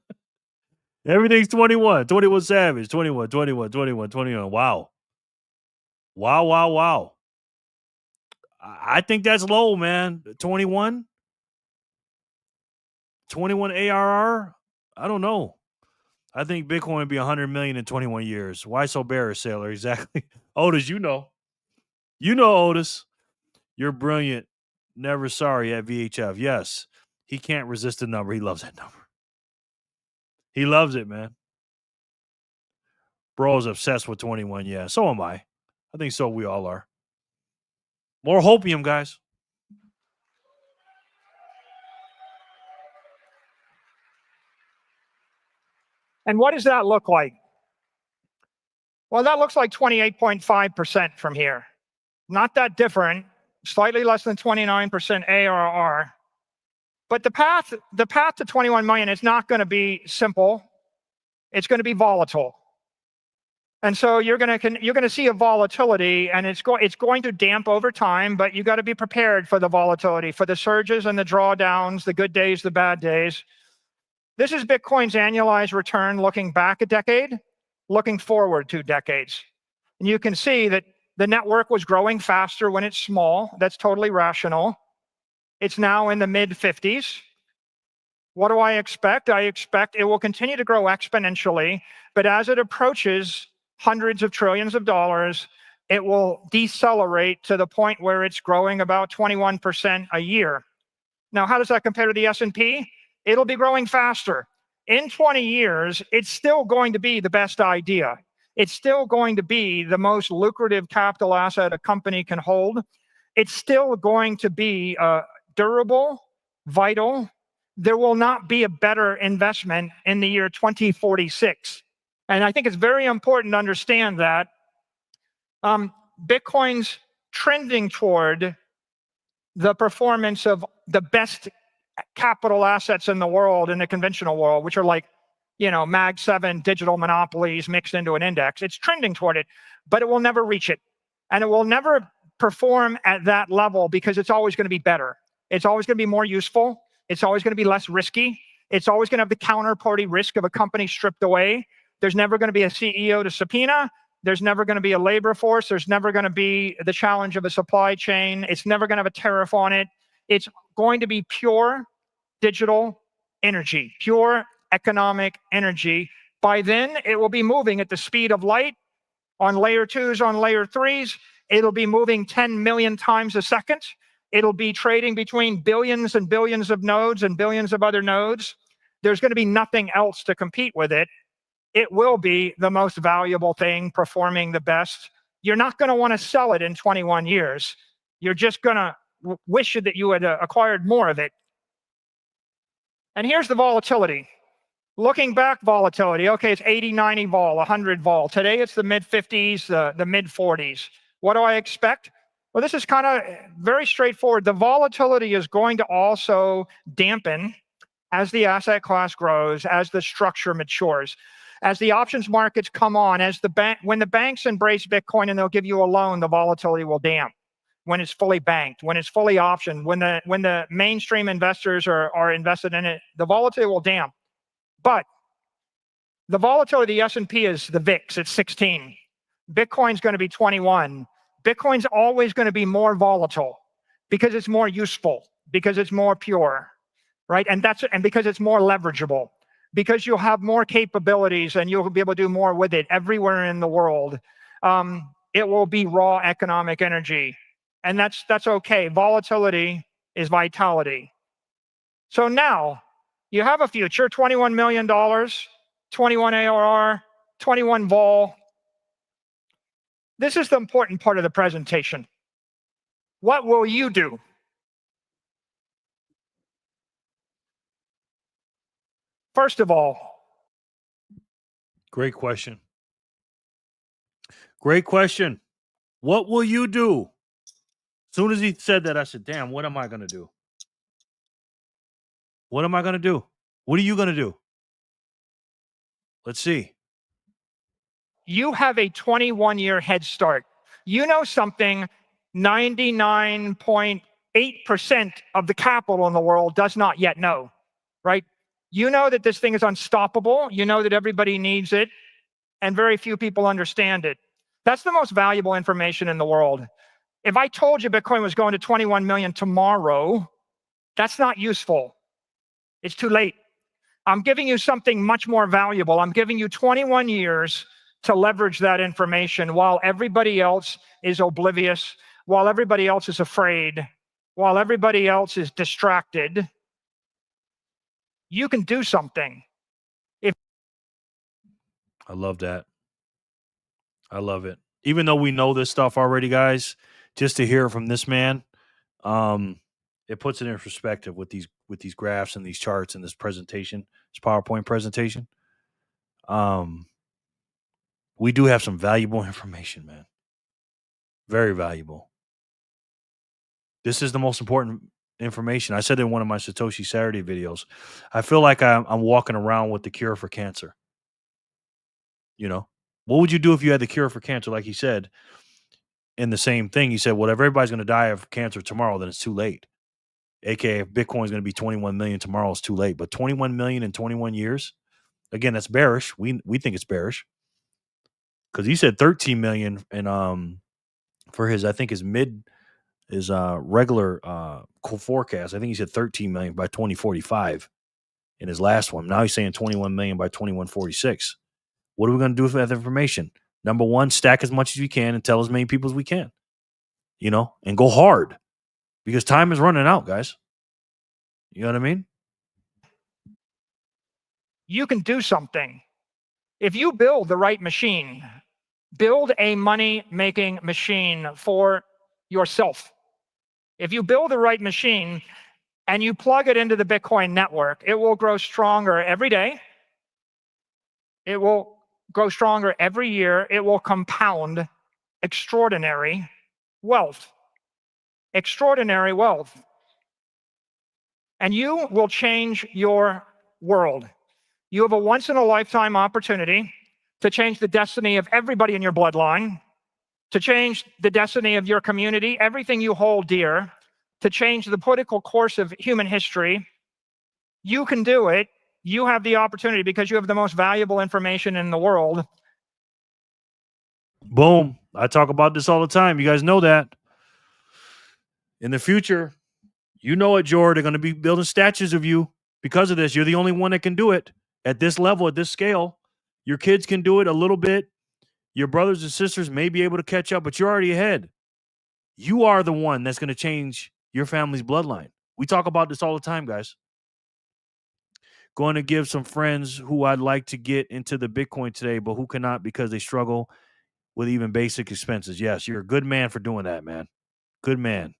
Everything's 21. 21 Savage. 21, 21, 21, 21. Wow. Wow, wow, wow. I think that's low, man. 21? 21 ARR? I don't know. I think Bitcoin would be 100 million in 21 years. Why so bearish, Sailor? Exactly. Otis, you know. You know, Otis. You're brilliant. Never sorry at VHF. Yes. He can't resist the number. He loves that number. He loves it, man. Bro is obsessed with 21. Yeah, so am I. I think so. We all are. More hopium, guys. And what does that look like? Well, that looks like 28.5% from here. Not that different, slightly less than 29% ARR. But the path to 21 million is not going to be simple. It's going to be volatile. And so you're going to see a volatility, and it's going to damp over time, but you got to be prepared for the volatility, for the surges and the drawdowns, the good days, the bad days. This is Bitcoin's annualized return looking back a decade, looking forward 2 decades. And you can see that the network was growing faster when it's small. That's totally rational. It's now in the mid-50s. What do I expect? I expect it will continue to grow exponentially, but as it approaches hundreds of trillions of dollars, it will decelerate to the point where it's growing about 21% a year. Now, how does that compare to the S&P? It'll be growing faster. In 20 years, it's still going to be the best idea. It's still going to be the most lucrative capital asset a company can hold. It's still going to be durable, vital. There will not be a better investment in the year 2046. And I think it's very important to understand that Bitcoin's trending toward the performance of the best capital assets in the world, in the conventional world, which are like, Mag 7 digital monopolies mixed into an index. It's trending toward it, but it will never reach it. And it will never perform at that level because it's always going to be better. It's always going to be more useful. It's always going to be less risky. It's always going to have the counterparty risk of a company stripped away. There's never going to be a CEO to subpoena. There's never going to be a labor force. There's never going to be the challenge of a supply chain. It's never going to have a tariff on it. It's going to be pure digital energy, pure economic energy. By then, it will be moving at the speed of light on layer 2s, on layer 3s. It'll be moving 10 million times a second. It'll be trading between billions and billions of nodes and billions of other nodes. There's going to be nothing else to compete with it. It will be the most valuable thing, performing the best. You're not going to want to sell it in 21 years. You're just going to wish that you had acquired more of it. And here's the volatility. Looking back, volatility. Okay, it's 80, 90 vol, 100 vol. Today, it's the mid-50s, the mid-40s. What do I expect? Well, this is kind of very straightforward. The volatility is going to also dampen as the asset class grows, as the structure matures, as the options markets come on, when the banks embrace Bitcoin and they'll give you a loan, the volatility will damp. When it's fully banked, when it's fully optioned, when the mainstream investors are invested in it, the volatility will damp. But the volatility of the S&P is the VIX, it's 16. Bitcoin's going to be 21. Bitcoin's always going to be more volatile because it's more useful, because it's more pure, right? And because it's more leverageable, because you'll have more capabilities and you'll be able to do more with it everywhere in the world. it will be raw economic energy. And that's okay. Volatility is vitality. So now you have a future, $21 million, 21 ARR, 21 vol. This is the important part of the presentation. What will you do? First of all, great question. Great question. What will you do? As soon as he said that, I said, damn, what am I going to do? What am I going to do? What are you going to do? Let's see. You have a 21-year head start. You know something 99.8% of the capital in the world does not yet know, right? You know that this thing is unstoppable. You know that everybody needs it, and very few people understand it. That's the most valuable information in the world. If I told you Bitcoin was going to 21 million tomorrow, that's not useful. It's too late. I'm giving you something much more valuable. I'm giving you 21 years to leverage that information while everybody else is oblivious, while everybody else is afraid, while everybody else is distracted. You can do something. I love that. I love it. Even though we know this stuff already, guys, just to hear it from this man, it puts it in perspective with these graphs and these charts and this presentation, this PowerPoint presentation. We do have some valuable information, man. Very valuable. This is the most important information. I said in one of my Satoshi Saturday videos, I feel like I'm walking around with the cure for cancer. You know, what would you do if you had the cure for cancer? Like he said, in the same thing, he said, well, if everybody's going to die of cancer tomorrow, then it's too late. AKA, if Bitcoin is going to be 21 million tomorrow, it's too late. But 21 million in 21 years, again, that's bearish. We think it's bearish because he said 13 million and for his, I think his regular forecast, I think he said 13 million by 2045 in his last one. Now he's saying 21 million by 2146. What are we going to do with that information? Number one, stack as much as we can and tell as many people as we can, you know, and go hard because time is running out, guys. You know what I mean? You can do something. If you build the right machine, build a money-making machine for yourself. If you build the right machine and you plug it into the Bitcoin network, it will grow stronger every day. It will grow stronger every year. It will compound extraordinary wealth. Extraordinary wealth. And you will change your world. You have a once-in-a-lifetime opportunity to change the destiny of everybody in your bloodline, to change the destiny of your community, everything you hold dear, to change the political course of human history. You can do it. You have the opportunity because you have the most valuable information in the world. Boom. I talk about this all the time. You guys know that. In the future, you know it, George, they're going to be building statues of you because of this. You're the only one that can do it at this level, at this scale. Your kids can do it a little bit. Your brothers and sisters may be able to catch up, but you're already ahead. You are the one that's going to change your family's bloodline. We talk about this all the time, guys. Going to give some friends who I'd like to get into the Bitcoin today, but who cannot because they struggle with even basic expenses. Yes, you're a good man for doing that, man. Good man.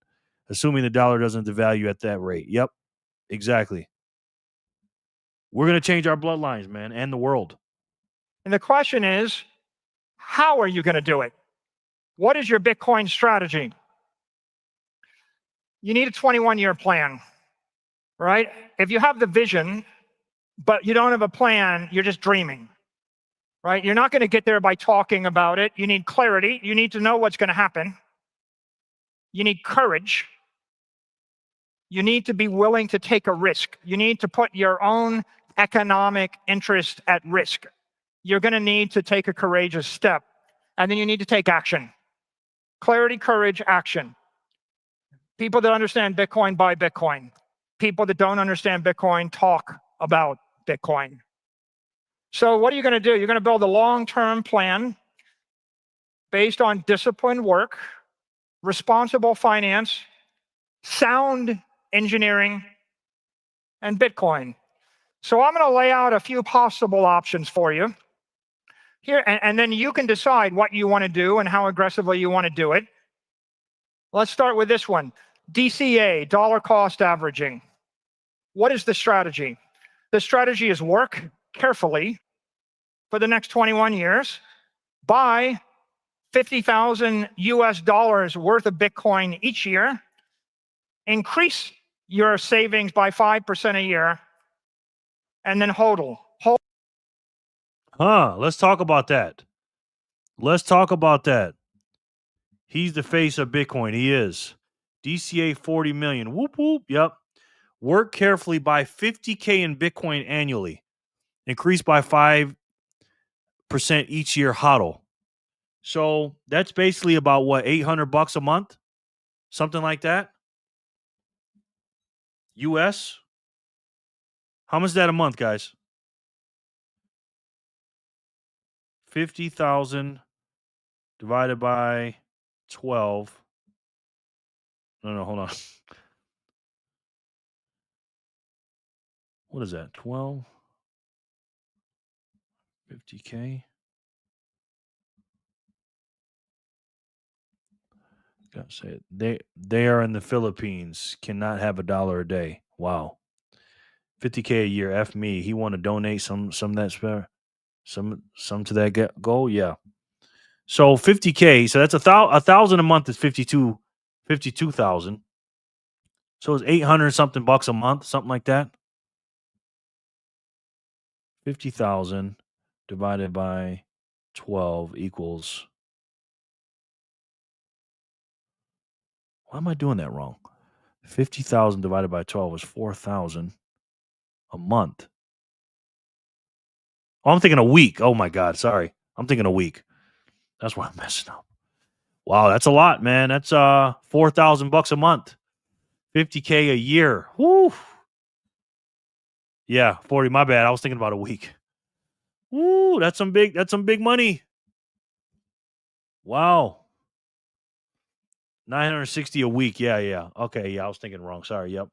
Assuming the dollar doesn't devalue at that rate. Yep, exactly. We're going to change our bloodlines, man, and the world. And the question is, how are you going to do it? What is your Bitcoin strategy? You need a 21-year plan, right? If you have the vision, but you don't have a plan, you're just dreaming, right? You're not going to get there by talking about it. You need clarity. You need to know what's going to happen. You need courage. You need to be willing to take a risk. You need to put your own economic interest at risk. You're going to need to take a courageous step. And then you need to take action. Clarity, courage, action. People that understand Bitcoin buy Bitcoin. People that don't understand Bitcoin talk about Bitcoin. So what are you going to do? You're going to build a long-term plan. based on disciplined work, responsible finance, sound engineering, and Bitcoin. So I'm going to lay out a few possible options for you here, and then you can decide what you want to do and how aggressively you want to do it. Let's start with this one. DCA, dollar cost averaging. What is the strategy? The strategy is work carefully for the next 21 years, buy 50,000 US dollars worth of Bitcoin each year, increase your savings by 5% a year, and then hodl. Let's talk about that. Let's talk about that. He's the face of Bitcoin. He is. DCA 40 million. Whoop, whoop. Yep. Work carefully, buy 50K in Bitcoin annually. Increase by 5% each year, hodl. So that's basically about what, $800 a month? Something like that? US? How much is that a month, guys? 50,000 divided by 12. No, hold on. What is that? 12? 50K? Gotta say it. They are in the Philippines. Cannot have $1 a day. Wow. 50K a year. F me. He want to donate some that spare, some to that goal. Yeah. So 50K. So that's $1,000 a month is 52,000. So it's 800 something bucks a month, something like that. 50,000 divided by 12 equals. Why am I doing that wrong? 50,000 divided by 12 is 4,000 a month. Oh, I'm thinking a week. Oh my God, sorry. I'm thinking a week. That's why I'm messing up. Wow, that's a lot, man. That's $4,000 a month. 50K a year. Woo. Yeah, 40. My bad. I was thinking about a week. Woo, that's some big money. Wow. 960 a week. Yeah. Okay, yeah, I was thinking wrong. Sorry. Yep.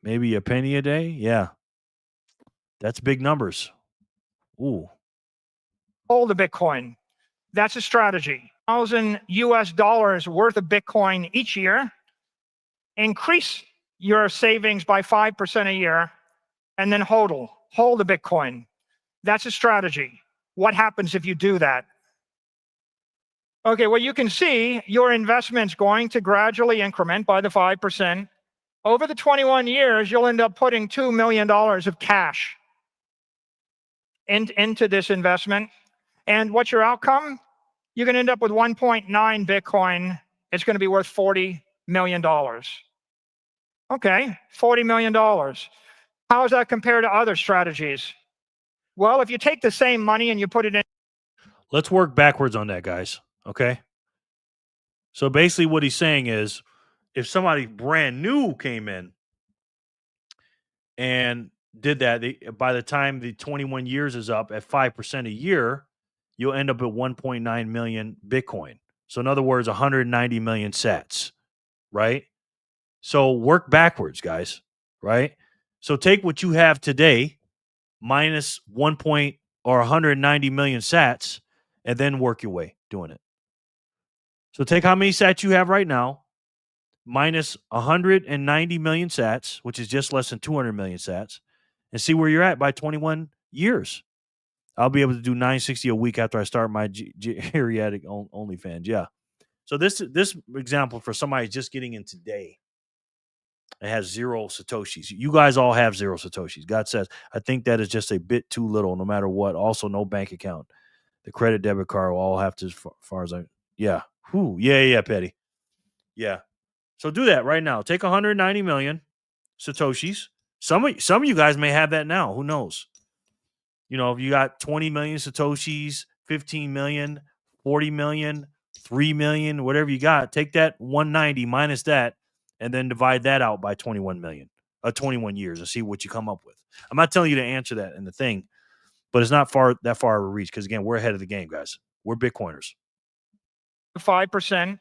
Maybe a penny a day? Yeah. That's big numbers. Ooh. Hold the Bitcoin. That's a strategy. 1,000 US dollars worth of Bitcoin each year, increase your savings by 5% a year, and then hodl. Hold the Bitcoin. That's a strategy. What happens if you do that? Okay, well, you can see your investment's going to gradually increment by the 5%. Over the 21 years, you'll end up putting $2 million of cash into this investment. And what's your outcome? You're going to end up with 1.9 Bitcoin. It's going to be worth $40 million. Okay, $40 million. How does that compare to other strategies? Well, if you take the same money and you put it in. Let's work backwards on that, guys. Okay. So basically what he's saying is if somebody brand new came in and did that, by the time the 21 years is up at 5% a year, you'll end up at 1.9 million Bitcoin. So in other words, 190 million sats, right? So work backwards, guys, right? So take what you have today minus 190 million sats and then work your way doing it. So take how many sats you have right now minus 190 million sats, which is just less than 200 million sats, and see where you're at by 21 years. I'll be able to do 960 a week after I start my geriatric OnlyFans. Yeah. So this example for somebody just getting in today, it has 0 Satoshis. You guys all have 0 Satoshis. God says, I think that is just a bit too little, no matter what. Also, no bank account. The credit debit card will all have to, as far as I, yeah. Whew. Yeah, Petty. Yeah. So do that right now. Take 190 million Satoshis. Some of you guys may have that now. Who knows? You know, if you got 20 million Satoshis, 15 million, 40 million, 3 million, whatever you got, take that 190 minus that and then divide that out by 21 years and see what you come up with. I'm not telling you to answer that in the thing, but it's not that far of a reach because, again, we're ahead of the game, guys. We're Bitcoiners. 5%.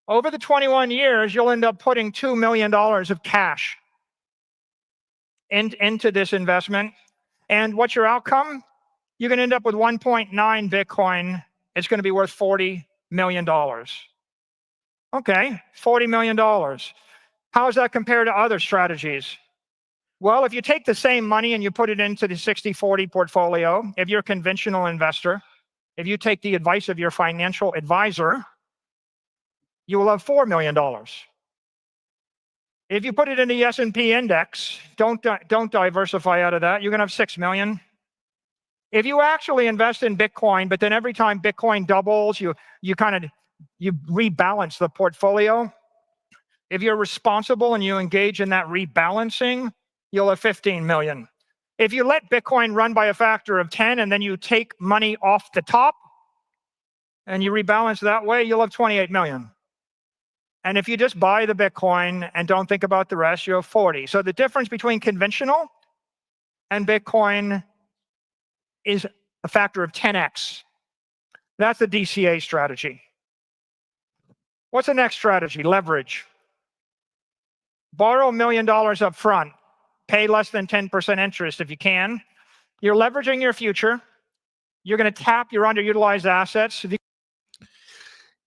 Over the 21 years, you'll end up putting $2 million of cash into this investment. And what's your outcome? You're going to end up with 1.9 Bitcoin. It's going to be worth $40 million. Okay, $40 million. How does that compare to other strategies? Well, if you take the same money and you put it into the 60-40 portfolio, if you're a conventional investor, if you take the advice of your financial advisor, you will have $4 million. If you put it in the S&P index, don't diversify out of that, you're going to have $6 million. If you actually invest in Bitcoin, but then every time Bitcoin doubles, you rebalance the portfolio. If you're responsible and you engage in that rebalancing, you'll have 15 million. If you let Bitcoin run by a factor of 10 and then you take money off the top and you rebalance that way, you'll have 28 million. And if you just buy the Bitcoin and don't think about the rest, you have 40. So the difference between conventional and Bitcoin is a factor of 10x. That's the DCA strategy. What's the next strategy? Leverage. Borrow $1 million up front. Pay less than 10% interest if you can. You're leveraging your future. You're going to tap your underutilized assets.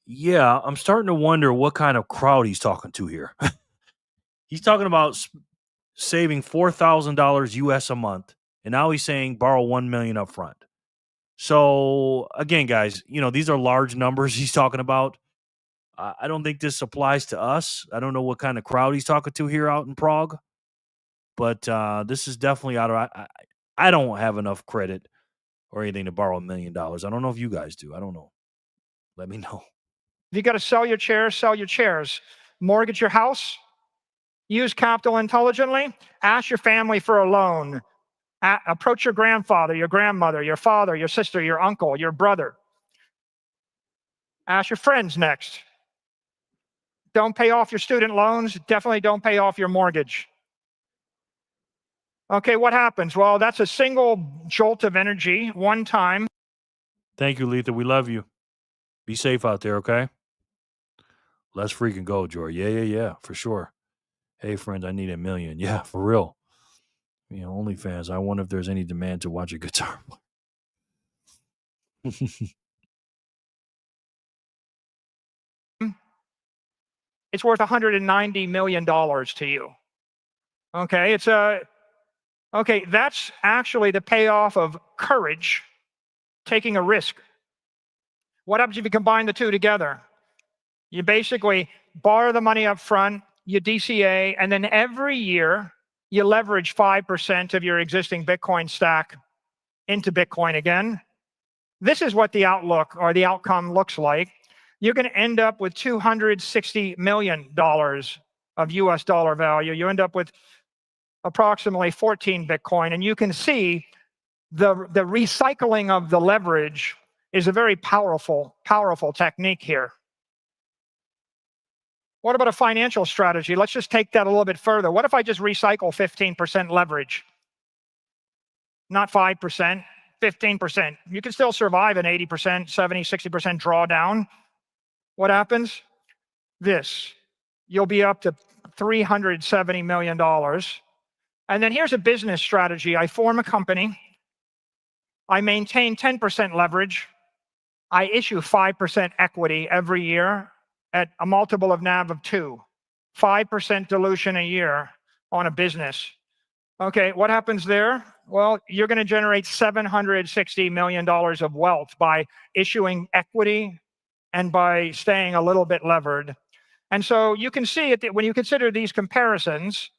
Yeah, I'm starting to wonder what kind of crowd he's talking to here. He's talking about saving $4,000 US a month, and now he's saying borrow $1 million up front. So again, guys, these are large numbers he's talking about. I don't think this applies to us. I don't know what kind of crowd he's talking to here out in Prague, but this is definitely out of. I don't have enough credit or anything to borrow $1 million. I don't know if you guys do. I don't know. Let me know. If you got to sell your chairs, sell your chairs. Mortgage your house. Use capital intelligently. Ask your family for a loan. Approach your grandfather, your grandmother, your father, your sister, your uncle, your brother. Ask your friends next. Don't pay off your student loans. Definitely don't pay off your mortgage. Okay, what happens? Well, that's a single jolt of energy, one time. Thank you, Letha. We love you. Be safe out there, okay? Let's freaking go, Jory. Yeah, for sure. Hey, friends, I need $1 million. Yeah, for real. OnlyFans. I wonder if there's any demand to watch a guitar. It's worth $190 million to you. Okay, that's actually the payoff of courage, taking a risk. What happens if you combine the two together? You basically borrow the money up front, you DCA, and then every year you leverage 5% of your existing Bitcoin stack into Bitcoin again. This is what the outlook or the outcome looks like. You're going to end up with $260 million of US dollar value. You end up with approximately 14 Bitcoin. And you can see the recycling of the leverage is a very powerful technique here. What about a financial strategy? Let's just take that a little bit further. What if I just recycle 15% leverage? Not 5%, 15%. You can still survive an 80%, 70, 60% drawdown. What happens? You'll be up to $370 million. And then here's a business strategy. I form a company. I maintain 10% leverage. I issue 5% equity every year at a multiple of NAV of 2. 5% dilution a year on a business. Okay, what happens there? Well, you're going to generate $760 million of wealth by issuing equity and by staying a little bit levered. And so you can see it when you consider these comparisons,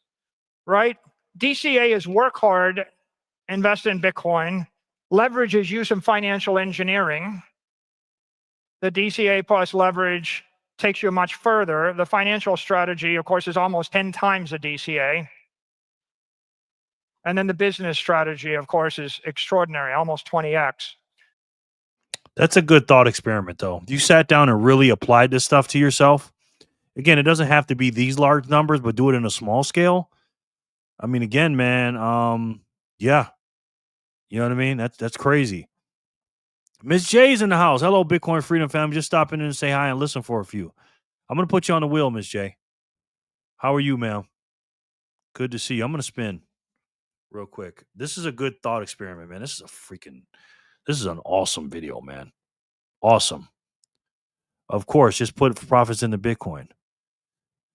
right? DCA is work hard, invest in Bitcoin. Leverage is use some financial engineering. The DCA plus leverage takes you much further. The financial strategy, of course, is almost 10 times the DCA. And then the business strategy, of course, is extraordinary, almost 20x. That's a good thought experiment, though. You sat down and really applied this stuff to yourself. Again, it doesn't have to be these large numbers, but do it in a small scale. I mean, again, man, yeah. You know what I mean? That's crazy. Miss J's in the house. Hello, Bitcoin Freedom family. Just stopping in and say hi and listen for a few. I'm going to put you on the wheel, Miss J. How are you, ma'am? Good to see you. I'm going to spin real quick. This is a good thought experiment, man. This is an awesome video, man. Awesome. Of course, just put profits into Bitcoin.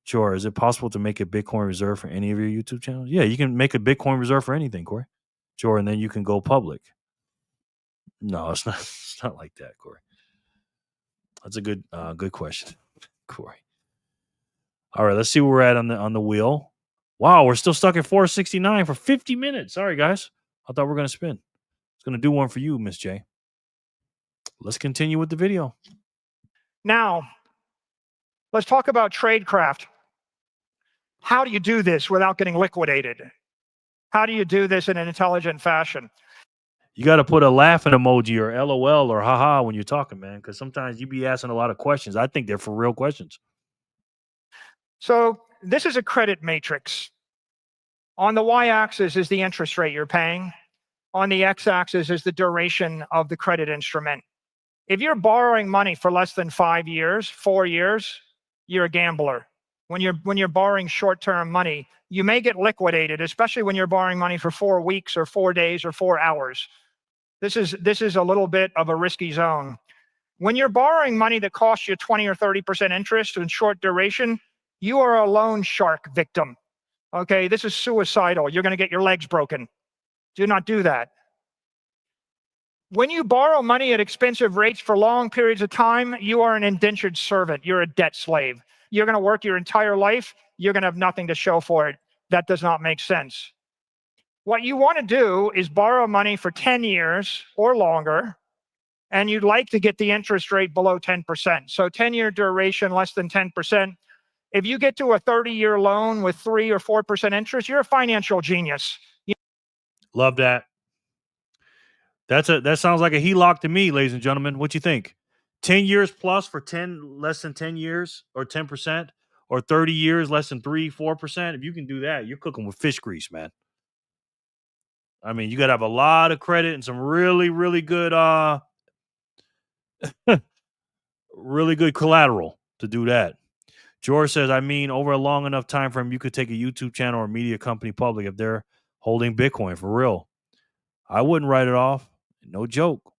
Sure. Is it possible to make a Bitcoin reserve for any of your YouTube channels? Yeah, you can make a Bitcoin reserve for anything, Corey. Sure, and then you can go public. No, it's not. It's not like that, Corey. That's a good question, Corey. All right, let's see where we're at on the wheel. Wow, we're still stuck at 469 for 50 minutes. Sorry, guys. I thought we were going to spin. It's going to do one for you, Miss J. Let's continue with the video. Now, let's talk about tradecraft. How do you do this without getting liquidated? How do you do this in an intelligent fashion? You got to put a laughing emoji or LOL or haha when you're talking, man, because sometimes you be asking a lot of questions. I think they're for real questions. So this is a credit matrix. On the y-axis is the interest rate you're paying. On the x-axis is the duration of the credit instrument. If you're borrowing money for less than 5 years, 4 years, you're a gambler. When you're borrowing short-term money, you may get liquidated, especially when you're borrowing money for 4 weeks or 4 days or 4 hours. This is a little bit of a risky zone. When you're borrowing money that costs you 20 or 30% interest in short duration, you are a loan shark victim. Okay, this is suicidal. You're going to get your legs broken. Do not do that. When you borrow money at expensive rates for long periods of time, you are an indentured servant. You're a debt slave. You're going to work your entire life. You're going to have nothing to show for it. That does not make sense. What you want to do is borrow money for 10 years or longer, and you'd like to get the interest rate below 10%. So 10-year duration, less than 10%. If you get to a 30-year loan with 3 or 4% interest, you're a financial genius. Love that. That sounds like a HELOC to me, ladies and gentlemen. What you think? 10 years plus for less than 10 years or 10%, or 30 years less than 3-4%. If you can do that, you're cooking with fish grease, man. I mean, you got to have a lot of credit and some really, really good really good collateral to do that. George says, I mean, over a long enough time frame, you could take a YouTube channel or media company public if they're holding Bitcoin for real. I wouldn't write it off. No joke.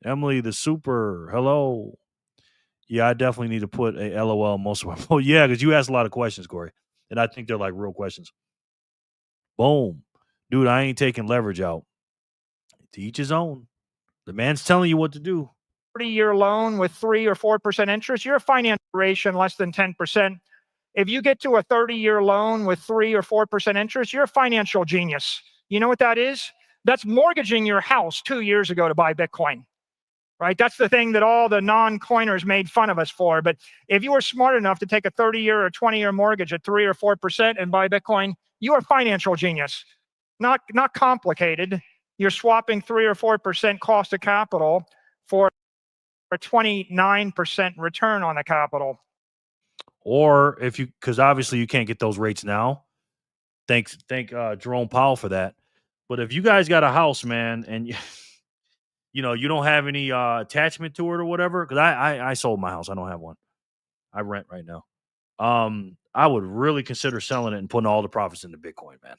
Emily, the super, hello. Yeah, I definitely need to put a LOL most of my. Oh, yeah, because you asked a lot of questions, Corey. And I think they're like real questions. Boom. Dude, I ain't taking leverage out. To each his own. The man's telling you what to do. 30-year loan with 3 or 4% interest, you're a financial duration less than 10%. If you get to a 30-year loan with 3 or 4% interest, you're a financial genius. You know what that is? That's mortgaging your house 2 years ago to buy Bitcoin, right? That's the thing that all the non-coiners made fun of us for. But if you were smart enough to take a 30-year or 20-year mortgage at 3 or 4% and buy Bitcoin, you are a financial genius. Not complicated. You're swapping 3 or 4% cost of capital for a 29% return on the capital. Or if you, because obviously you can't get those rates now. Thank Jerome Powell for that. But if you guys got a house, man, and you know you don't have any attachment to it or whatever, because I sold my house, I don't have one. I rent right now. I would really consider selling it and putting all the profits into Bitcoin, man,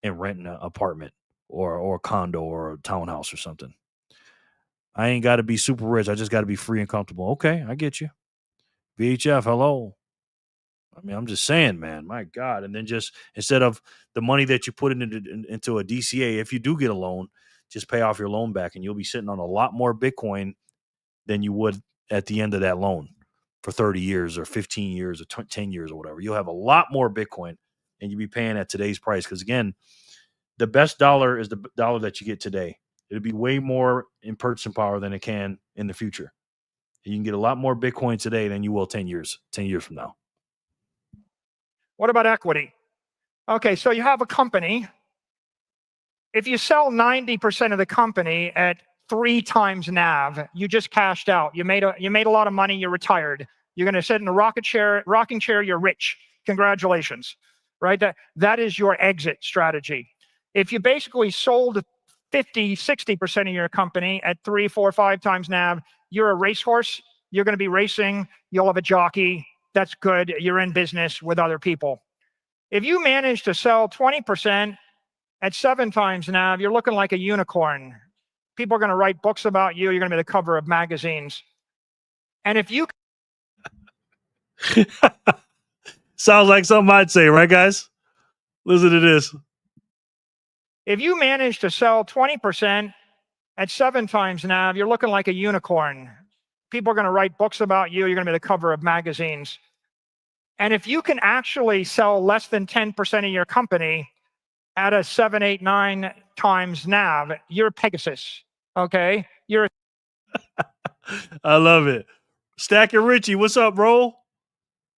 and renting an apartment or a condo or a townhouse or something. I ain't got to be super rich. I just got to be free and comfortable. Okay, I get you. VHF, hello. I mean, I'm just saying, man, my God. And then just instead of the money that you put into a DCA, if you do get a loan, just pay off your loan back and you'll be sitting on a lot more Bitcoin than you would at the end of that loan for 30 years or 15 years or 10 years or whatever. You'll have a lot more Bitcoin and you'll be paying at today's price. Because again, the best dollar is the dollar that you get today. It'll be way more in purchasing power than it can in the future. And you can get a lot more Bitcoin today than you will 10 years from now. What about equity? Okay, so you have a company. If you sell 90% of the company at 3 times NAV, you just cashed out. You made a lot of money. You're retired. You're going to sit in a rocking chair. You're rich. Congratulations, right? That is your exit strategy. If you basically sold 50, 60% of your company at 3, 4, 5 times NAV, you're a racehorse. You're going to be racing. You'll have a jockey. That's good. You're in business with other people. If you manage to sell 20% at 7 times NAV, you're looking like a unicorn. People are going to write books about you. You're going to be the cover of magazines. And if you... Sounds like something I'd say, right, guys? Listen to this. If you manage to sell 20% at 7 times NAV, you're looking like a unicorn. People are going to write books about you. You're going to be the cover of magazines. And if you can actually sell less than 10% of your company at a 7, 8, 9 times NAV, you're Pegasus. Okay? You're... I love it. Stacker Richie, what's up, bro?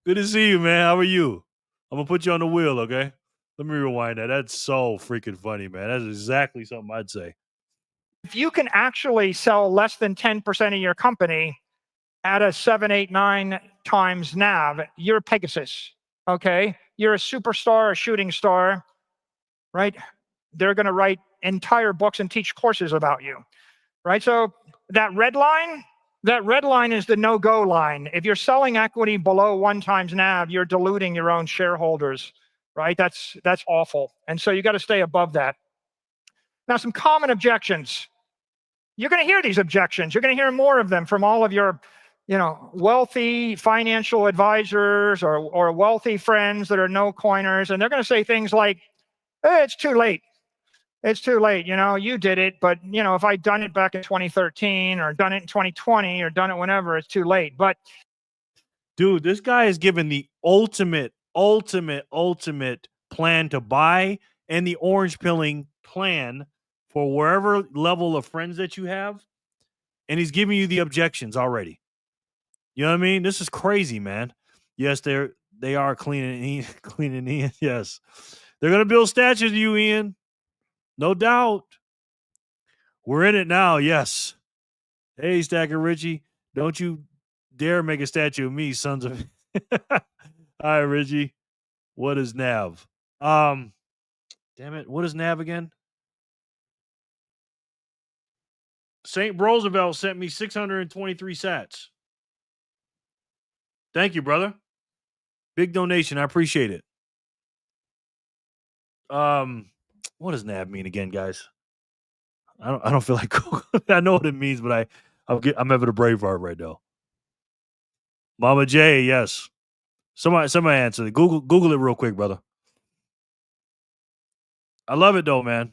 Good to see you, man. How are you? I'm going to put you on the wheel, okay? Let me rewind that. That's so freaking funny, man. That's exactly something I'd say. If you can actually sell less than 10% of your company at a 7, 8, 9 times NAV, you're Pegasus. Okay? You're a superstar, a shooting star, right? They're going to write entire books and teach courses about you, right? So that red line is the no-go line. If you're selling equity below 1 times NAV, you're diluting your own shareholders, right? That's awful. And so you got to stay above that. Now, some common objections. You're going to hear these objections. You're going to hear more of them from all of your, wealthy financial advisors or wealthy friends that are no-coiners. And they're going to say things like, hey, it's too late. It's too late. You did it. But, if I'd done it back in 2013 or done it in 2020 or done it whenever, it's too late. But dude, this guy is given the ultimate plan to buy and the orange pilling plan for wherever level of friends that you have. And he's giving you the objections already. You know what I mean? This is crazy, man. Yes, they are cleaning Ian. Yes. They're going to build statues of you, Ian. No doubt. We're in it now. Yes. Hey, Stacker Richie, don't you dare make a statue of me, sons of... Hi, Richie. What is NAV? Damn it. What is NAV again? St. Roosevelt sent me 623 sats. Thank you, brother. Big donation. I appreciate it. What does NAV mean again, guys? I don't feel like I know what it means, but I'm having a brave heart right now. Mama J, yes. Somebody answer it. Google it real quick, brother. I love it though, man.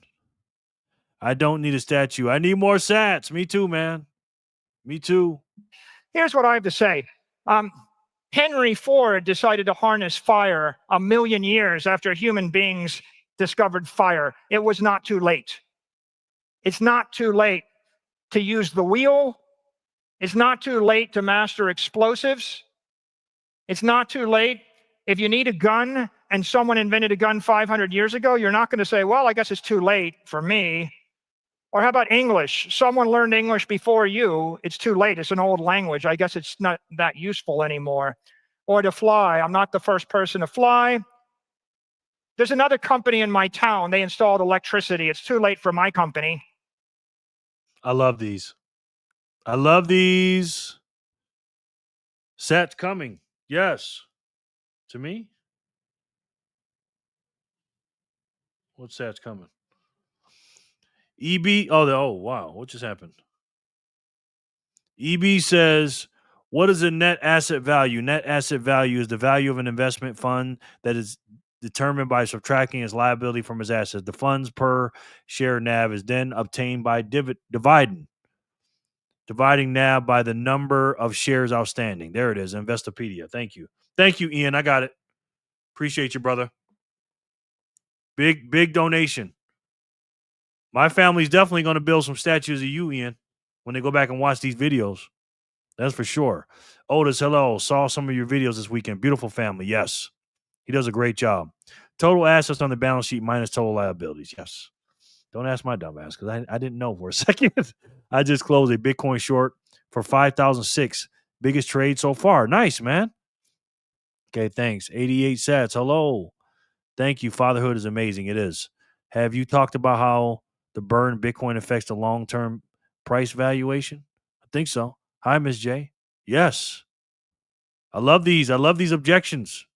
I don't need a statue. I need more sats. Me too, man. Me too. Here's what I have to say. Henry Ford decided to harness fire 1 million years after human beings discovered fire. It was not too late. It's not too late to use the wheel. It's not too late to master explosives. It's not too late. If you need a gun and someone invented a gun 500 years ago, you're not going to say, well, I guess it's too late for me. Or how about English? Someone learned English before you. It's too late. It's an old language. I guess it's not that useful anymore. Or to fly. I'm not the first person to fly. There's another company in my town. They installed electricity. It's too late for my company. I love these. I love these. Sats coming. Yes. To me? What sats coming? EB. Oh, wow. What just happened? EB says, what is a net asset value? Net asset value is the value of an investment fund that is determined by subtracting its liability from its assets. The funds per share NAV is then obtained by dividing NAV by the number of shares outstanding. There it is, Investopedia. Thank you. Thank you, Ian. I got it. Appreciate you, brother. Big donation. My family's definitely going to build some statues of you, Ian, when they go back and watch these videos. That's for sure. Otis, hello. Saw some of your videos this weekend. Beautiful family. Yes. He does a great job. Total assets on the balance sheet minus total liabilities. Yes. Don't ask my dumb ass because I didn't know for a second. I just closed a Bitcoin short for 5,006. Biggest trade so far. Nice, man. Okay, thanks. 88 sats. Hello. Thank you. Fatherhood is amazing. It is. Have you talked about how the burn Bitcoin affects the long-term price valuation? I think so. Hi, Ms. J. Yes. I love these. I love these objections.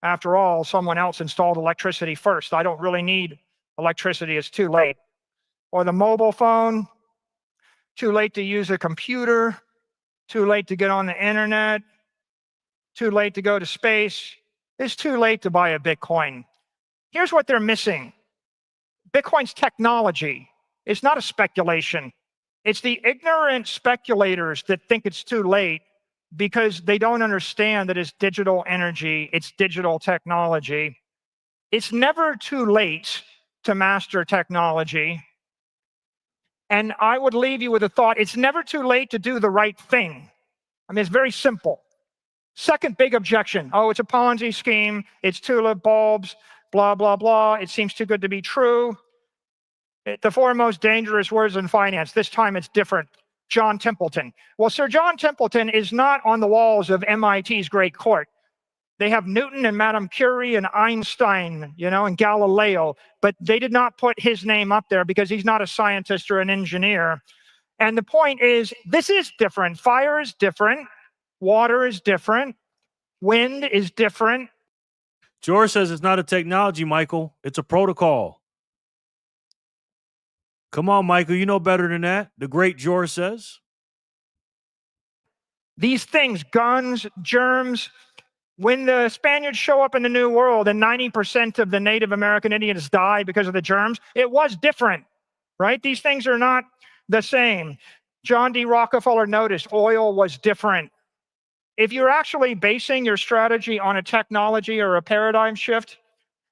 After all, someone else installed electricity first. I don't really need electricity. It's too late. Or the mobile phone, too late to use a computer, too late to get on the internet, too late to go to space. It's too late to buy a Bitcoin. Here's what they're missing. Bitcoin's technology. It's not a speculation. It's the ignorant speculators that think it's too late because they don't understand that it's digital energy, it's digital technology. It's never too late to master technology. And I would leave you with a thought, it's never too late to do the right thing. I mean, it's very simple. Second big objection, oh, it's a Ponzi scheme, it's tulip bulbs, blah, blah, blah, it seems too good to be true. The four most dangerous words in finance, this time it's different. John Templeton. Well, Sir John Templeton is not on the walls of MIT's great court. They have Newton and Madame Curie and Einstein, and Galileo, but they did not put his name up there because he's not a scientist or an engineer. And the point is, this is different. Fire is different. Water is different. Wind is different. George says it's not a technology, Michael. It's a protocol. Come on, Michael. You know better than that. The great George says. These things, guns, germs, when the Spaniards show up in the New World and 90% of the Native American Indians die because of the germs, it was different, right? These things are not the same. John D. Rockefeller noticed oil was different. If you're actually basing your strategy on a technology or a paradigm shift,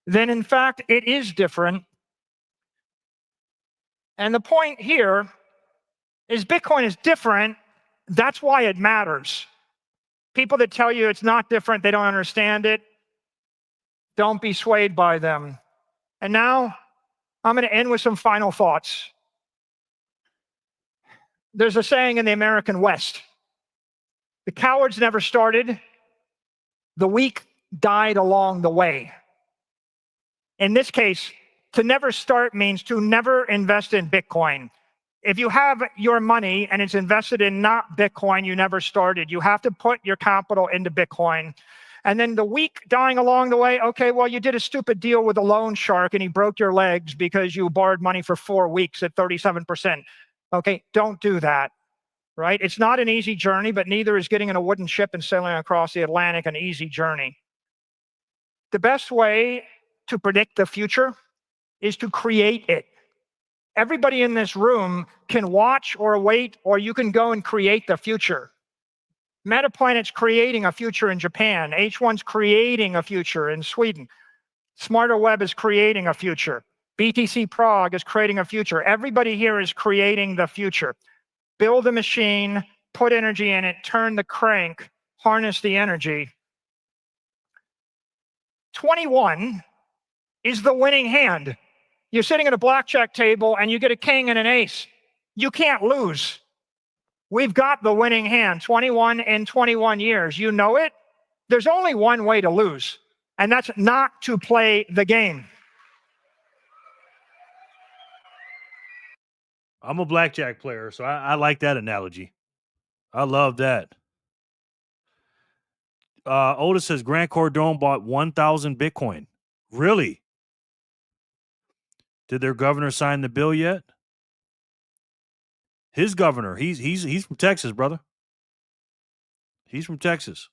then in fact, it is different. And the point here is Bitcoin is different. That's why it matters. People that tell you it's not different, they don't understand it, don't be swayed by them. And now I'm going to end with some final thoughts. There's a saying in the American West, the cowards never started, the weak died along the way. In this case, to never start means to never invest in Bitcoin. If you have your money and it's invested in not Bitcoin, you never started. You have to put your capital into Bitcoin. And then the weak dying along the way, okay, well, you did a stupid deal with a loan shark and he broke your legs because you borrowed money for 4 weeks at 37%. Okay, don't do that, right? It's not an easy journey, but neither is getting in a wooden ship and sailing across the Atlantic an easy journey. The best way to predict the future is to create it. Everybody in this room can watch or wait, or you can go and create the future. Metaplanet's creating a future in Japan. H1's creating a future in Sweden. Smarter Web is creating a future. BTC Prague is creating a future. Everybody here is creating the future. Build a machine, put energy in it, turn the crank, harness the energy. 21 is the winning hand. You're sitting at a blackjack table and you get a king and an ace. You can't lose. We've got the winning hand, 21 in 21 years. You know it? There's only one way to lose, and that's not to play the game. I'm a blackjack player, so I like that analogy. I love that. Otis says Grant Cardone bought 1,000 Bitcoin. Really? Did their governor sign the bill yet? His governor, he's from Texas, brother. He's from Texas.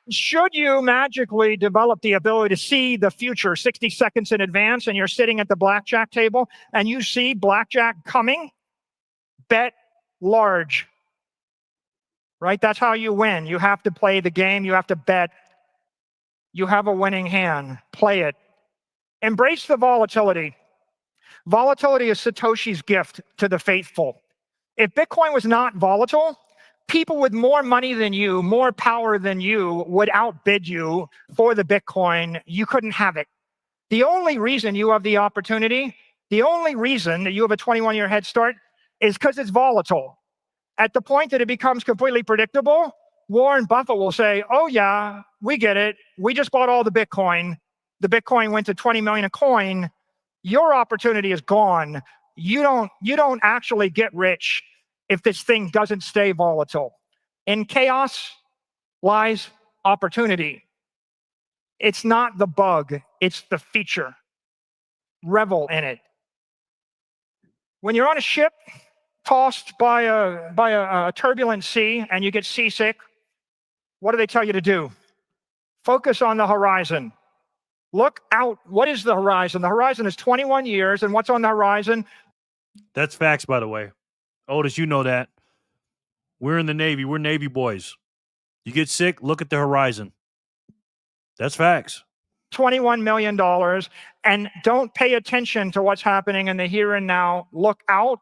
Should you magically develop the ability to see the future 60 seconds in advance and you're sitting at the blackjack table and you see blackjack coming, bet large, right? That's how you win. You have to play the game. You have to bet. You have a winning hand. Play it. Embrace the volatility. Volatility is Satoshi's gift to the faithful. If Bitcoin was not volatile, people with more money than you, more power than you, would outbid you for the Bitcoin. You couldn't have it. The only reason you have the opportunity, the only reason that you have a 21-year head start is because it's volatile. At the point that it becomes completely predictable, Warren Buffett will say, oh yeah, we get it. We just bought all the Bitcoin. The Bitcoin went to 20 million a coin. Your opportunity is gone. You don't actually get rich if this thing doesn't stay volatile. In chaos lies opportunity. It's not the bug, it's the feature. Revel in it. When you're on a ship tossed by a turbulent sea and you get seasick, what do they tell you to do? Focus on the horizon. Look out. What is the horizon? The horizon is 21 years, and what's on the horizon? That's facts, by the way. Otis, you know that. We're in the Navy. We're Navy boys. You get sick, look at the horizon. That's facts. $21 million, and don't pay attention to what's happening in the here and now. Look out.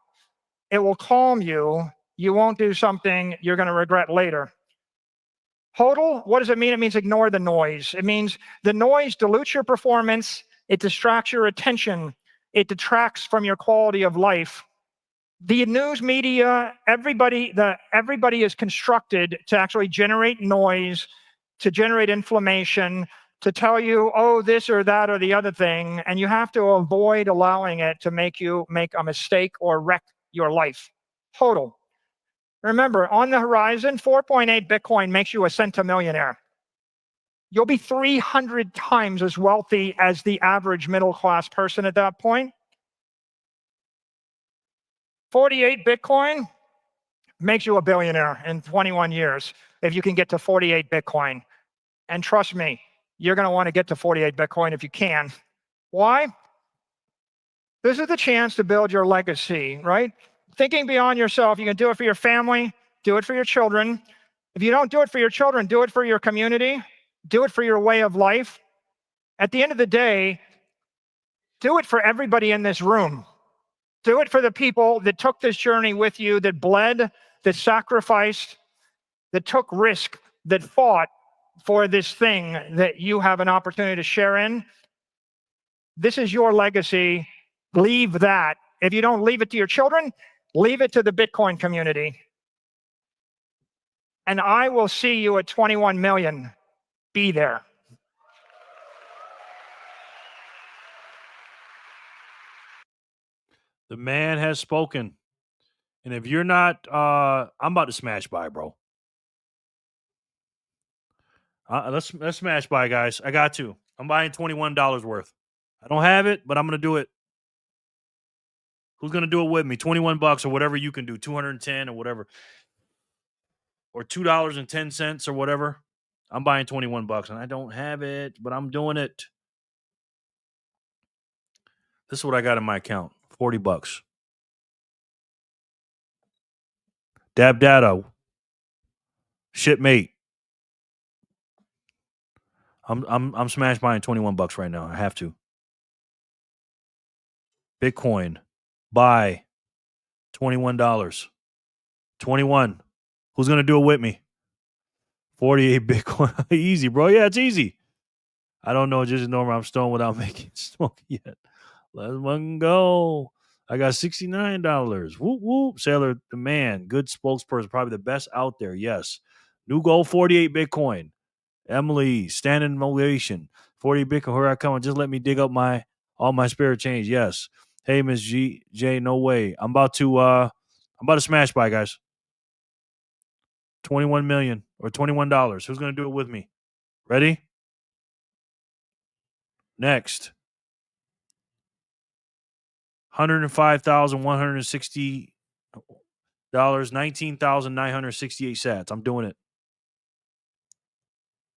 It will calm you. You won't do something you're going to regret later. HODL, what does it mean? It means ignore the noise. It means the noise dilutes your performance. It distracts your attention. It detracts from your quality of life. The news media, everybody is constructed to actually generate noise, to generate inflammation, to tell you, oh, this or that or the other thing, and you have to avoid allowing it to make you make a mistake or wreck your life. HODL. Remember, on the horizon, 4.8 Bitcoin makes you a centimillionaire. You'll be 300 times as wealthy as the average middle-class person at that point. 48 Bitcoin makes you a billionaire in 21 years if you can get to 48 Bitcoin. And trust me, you're going to want to get to 48 Bitcoin if you can. Why? This is the chance to build your legacy, right? Thinking beyond yourself, you can do it for your family, do it for your children. If you don't do it for your children, do it for your community, do it for your way of life. At the end of the day, do it for everybody in this room. Do it for the people that took this journey with you, that bled, that sacrificed, that took risk, that fought for this thing that you have an opportunity to share in. This is your legacy. Leave that. If you don't leave it to your children, leave it to the Bitcoin community. And I will see you at 21 million. Be there. The man has spoken. And if you're not, I'm about to smash buy, bro. Let's smash buy, guys. I got to. I'm buying $21 worth. I don't have it, but I'm gonna do it. Who's gonna do it with me? $21 or whatever you can do, 210 or whatever, or $2.10 or whatever. I'm buying $21 and I don't have it, but I'm doing it. This is what I got in my account: $40. Dab data, shipmate. I'm smash buying $21 right now. I have to. Bitcoin, buy $21. 21. Who's gonna do it with me? 48 Bitcoin. Easy, bro. Yeah, it's easy. I don't know, just normal. I'm stoned without making smoke yet. Let's one go. I got $69. Whoop whoop. Sailor the man. Good spokesperson. Probably the best out there. Yes. New goal, 48 Bitcoin. Emily, standing ovation. 40 Bitcoin. Here I come. Just let me dig up all my spare change. Yes. Hey, Miss J, no way. I'm about to smash by, guys. 21 million or $21. Who's gonna do it with me? Ready? Next. $105,160, 19,968 sats. I'm doing it.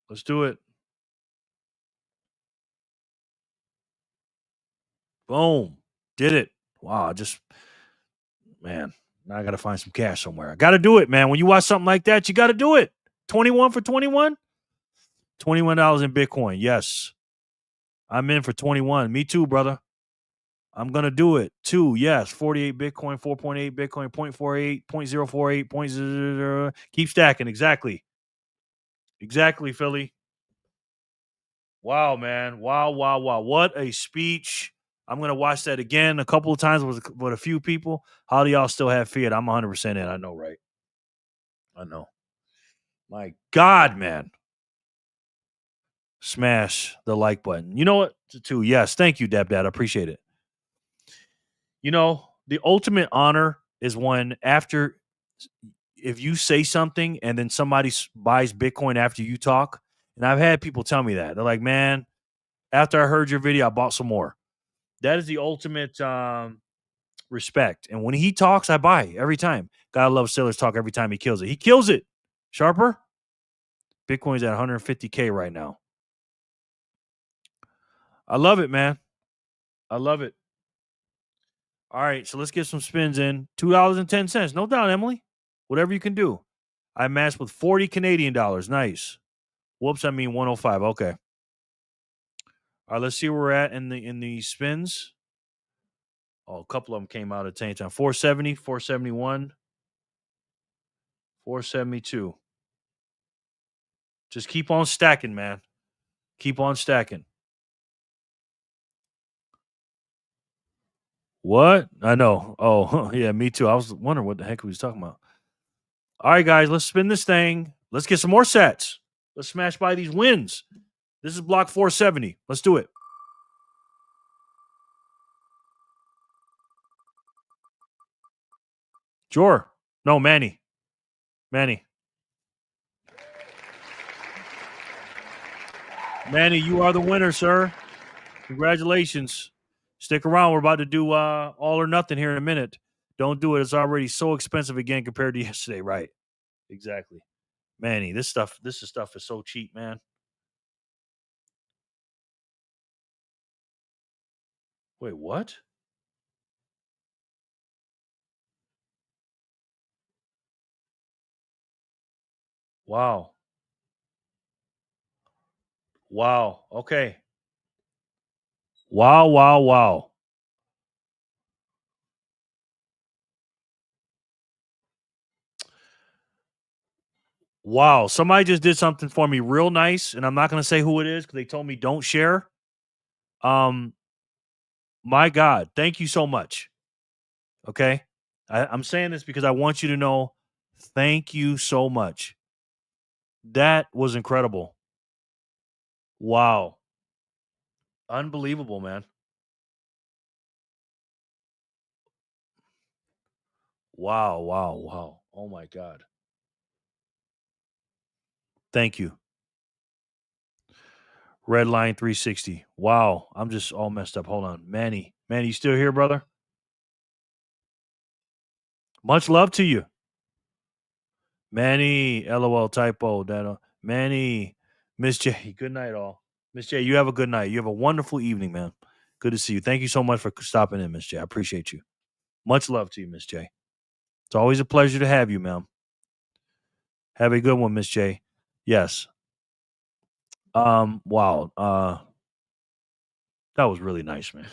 Let's do it. Boom. Did it. Wow. Man, now I got to find some cash somewhere. I got to do it, man. When you watch something like that, you got to do it. 21 for 21? $21 in Bitcoin. Yes. I'm in for 21. Me too, brother. I'm going to do it. 2, yes. 48 Bitcoin, 4.8 Bitcoin, 0.48, 0.048, 0.00. Keep stacking. Exactly. Exactly, Philly. Wow, man. Wow. What a speech. I'm going to watch that again a couple of times with a few people. How do y'all still have Fiat? I'm 100% in. I know, right? I know. My God, man. Smash the like button. You know what? Too. Yes. Thank you, Dab Dad. I appreciate it. You know, the ultimate honor is when if you say something and then somebody buys Bitcoin after you talk. And I've had people tell me that. They're like, man, after I heard your video, I bought some more. That is the ultimate respect. And when he talks, I buy every time. Gotta love Sailor's talk every time he kills it. He kills it. Sharper. Bitcoin's at 150K right now. I love it, man. I love it. All right, so let's get some spins in. $2.10. No doubt, Emily. Whatever you can do. I matched with 40 Canadian dollars. Nice. Whoops, I mean 105. Okay. All right, let's see where we're at in the spins. Oh, a couple of them came out at the same time. 470, 471, 472. Just keep on stacking, man. Keep on stacking. What? I know. Oh, yeah, me too. I was wondering what the heck he was talking about. All right, guys, let's spin this thing. Let's get some more sets. Let's smash by these wins. This is block 470. Let's do it. Sure. No, Manny. Manny, you are the winner, sir. Congratulations. Stick around. We're about to do all or nothing here in a minute. Don't do it. It's already so expensive again compared to yesterday. Right. Exactly. Manny, this stuff is so cheap, man. Wait, what? Wow. Wow. Okay. Wow, wow, wow. Wow. Somebody just did something for me real nice, and I'm not going to say who it is because they told me don't share. My God, thank you so much. Okay. I'm saying this because I want you to know thank you so much. That was incredible. Wow. Unbelievable, man. Wow, wow, wow. Oh my God. Thank you. Redline 360. Wow. I'm just all messed up. Hold on. Manny, you still here, brother? Much love to you. Manny, LOL typo. Manny, Miss J. Good night, all. Miss J, you have a good night. You have a wonderful evening, man. Good to see you. Thank you so much for stopping in, Miss J. I appreciate you. Much love to you, Miss J. It's always a pleasure to have you, ma'am. Have a good one, Miss J. Yes. Wow. That was really nice, man.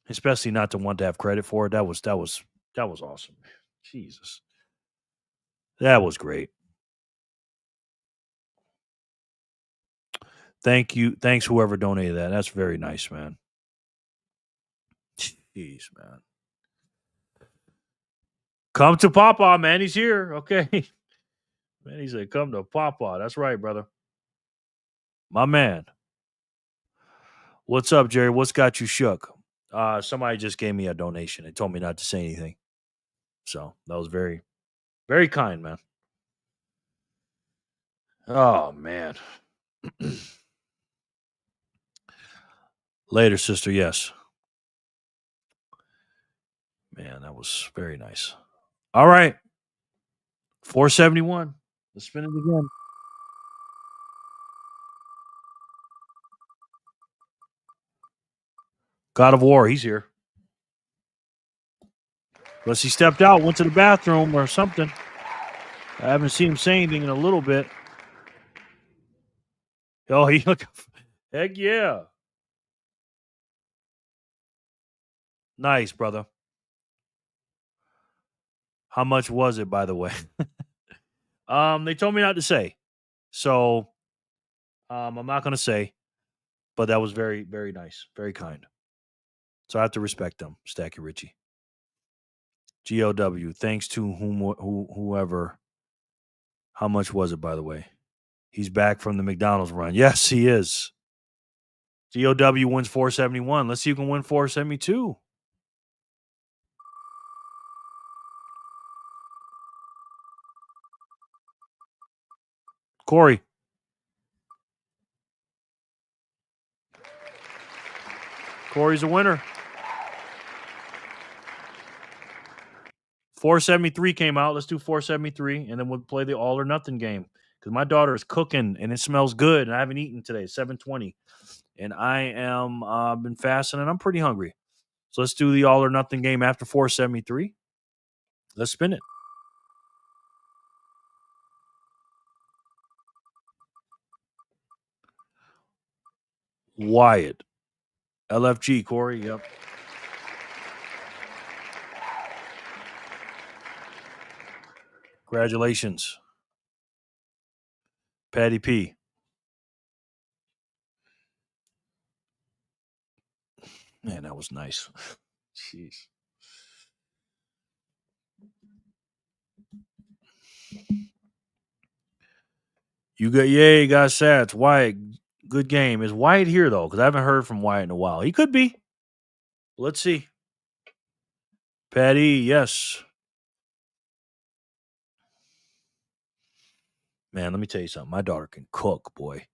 Especially not to want to have credit for it. That was awesome. Jesus. That was great. Thank you. Thanks whoever donated that. That's very nice, man. Jeez, man. Come to Papa, man. He's here. Okay. Man, he said, come to Papa. That's right, brother. My man. What's up, Jerry? What's got you shook? Somebody just gave me a donation. They told me not to say anything. So that was very, very kind, man. Oh, man. Later, sister. Yes. Man, that was very nice. All right. 471. Let's spin it again. God of War, he's here. Unless he stepped out, went to the bathroom or something. I haven't seen him say anything in a little bit. Oh, he look. Heck yeah. Nice, brother. How much was it, by the way? They told me not to say. So I'm not gonna say, but that was very, very nice. Very kind. So I have to respect them, Stacky Richie. GOW. Thanks to whoever. How much was it, by the way? He's back from the McDonald's run. Yes, he is. GOW wins 471. Let's see who can win 472. Corey. Corey's a winner. 473 came out. Let's do 473, and then we'll play the all or nothing game. Because my daughter is cooking, and it smells good, and I haven't eaten today. 7:20, and I am been fasting, and I'm pretty hungry. So let's do the all or nothing game after 473. Let's spin it. Wyatt. LFG, Corey. Yep. Congratulations. Patty P. Man, that was nice. Jeez. You got sats. Wyatt, good game. Is Wyatt here though? Because I haven't heard from Wyatt in a while. He could be. Let's see. Patty, yes. Man, let me tell you something. My daughter can cook, boy.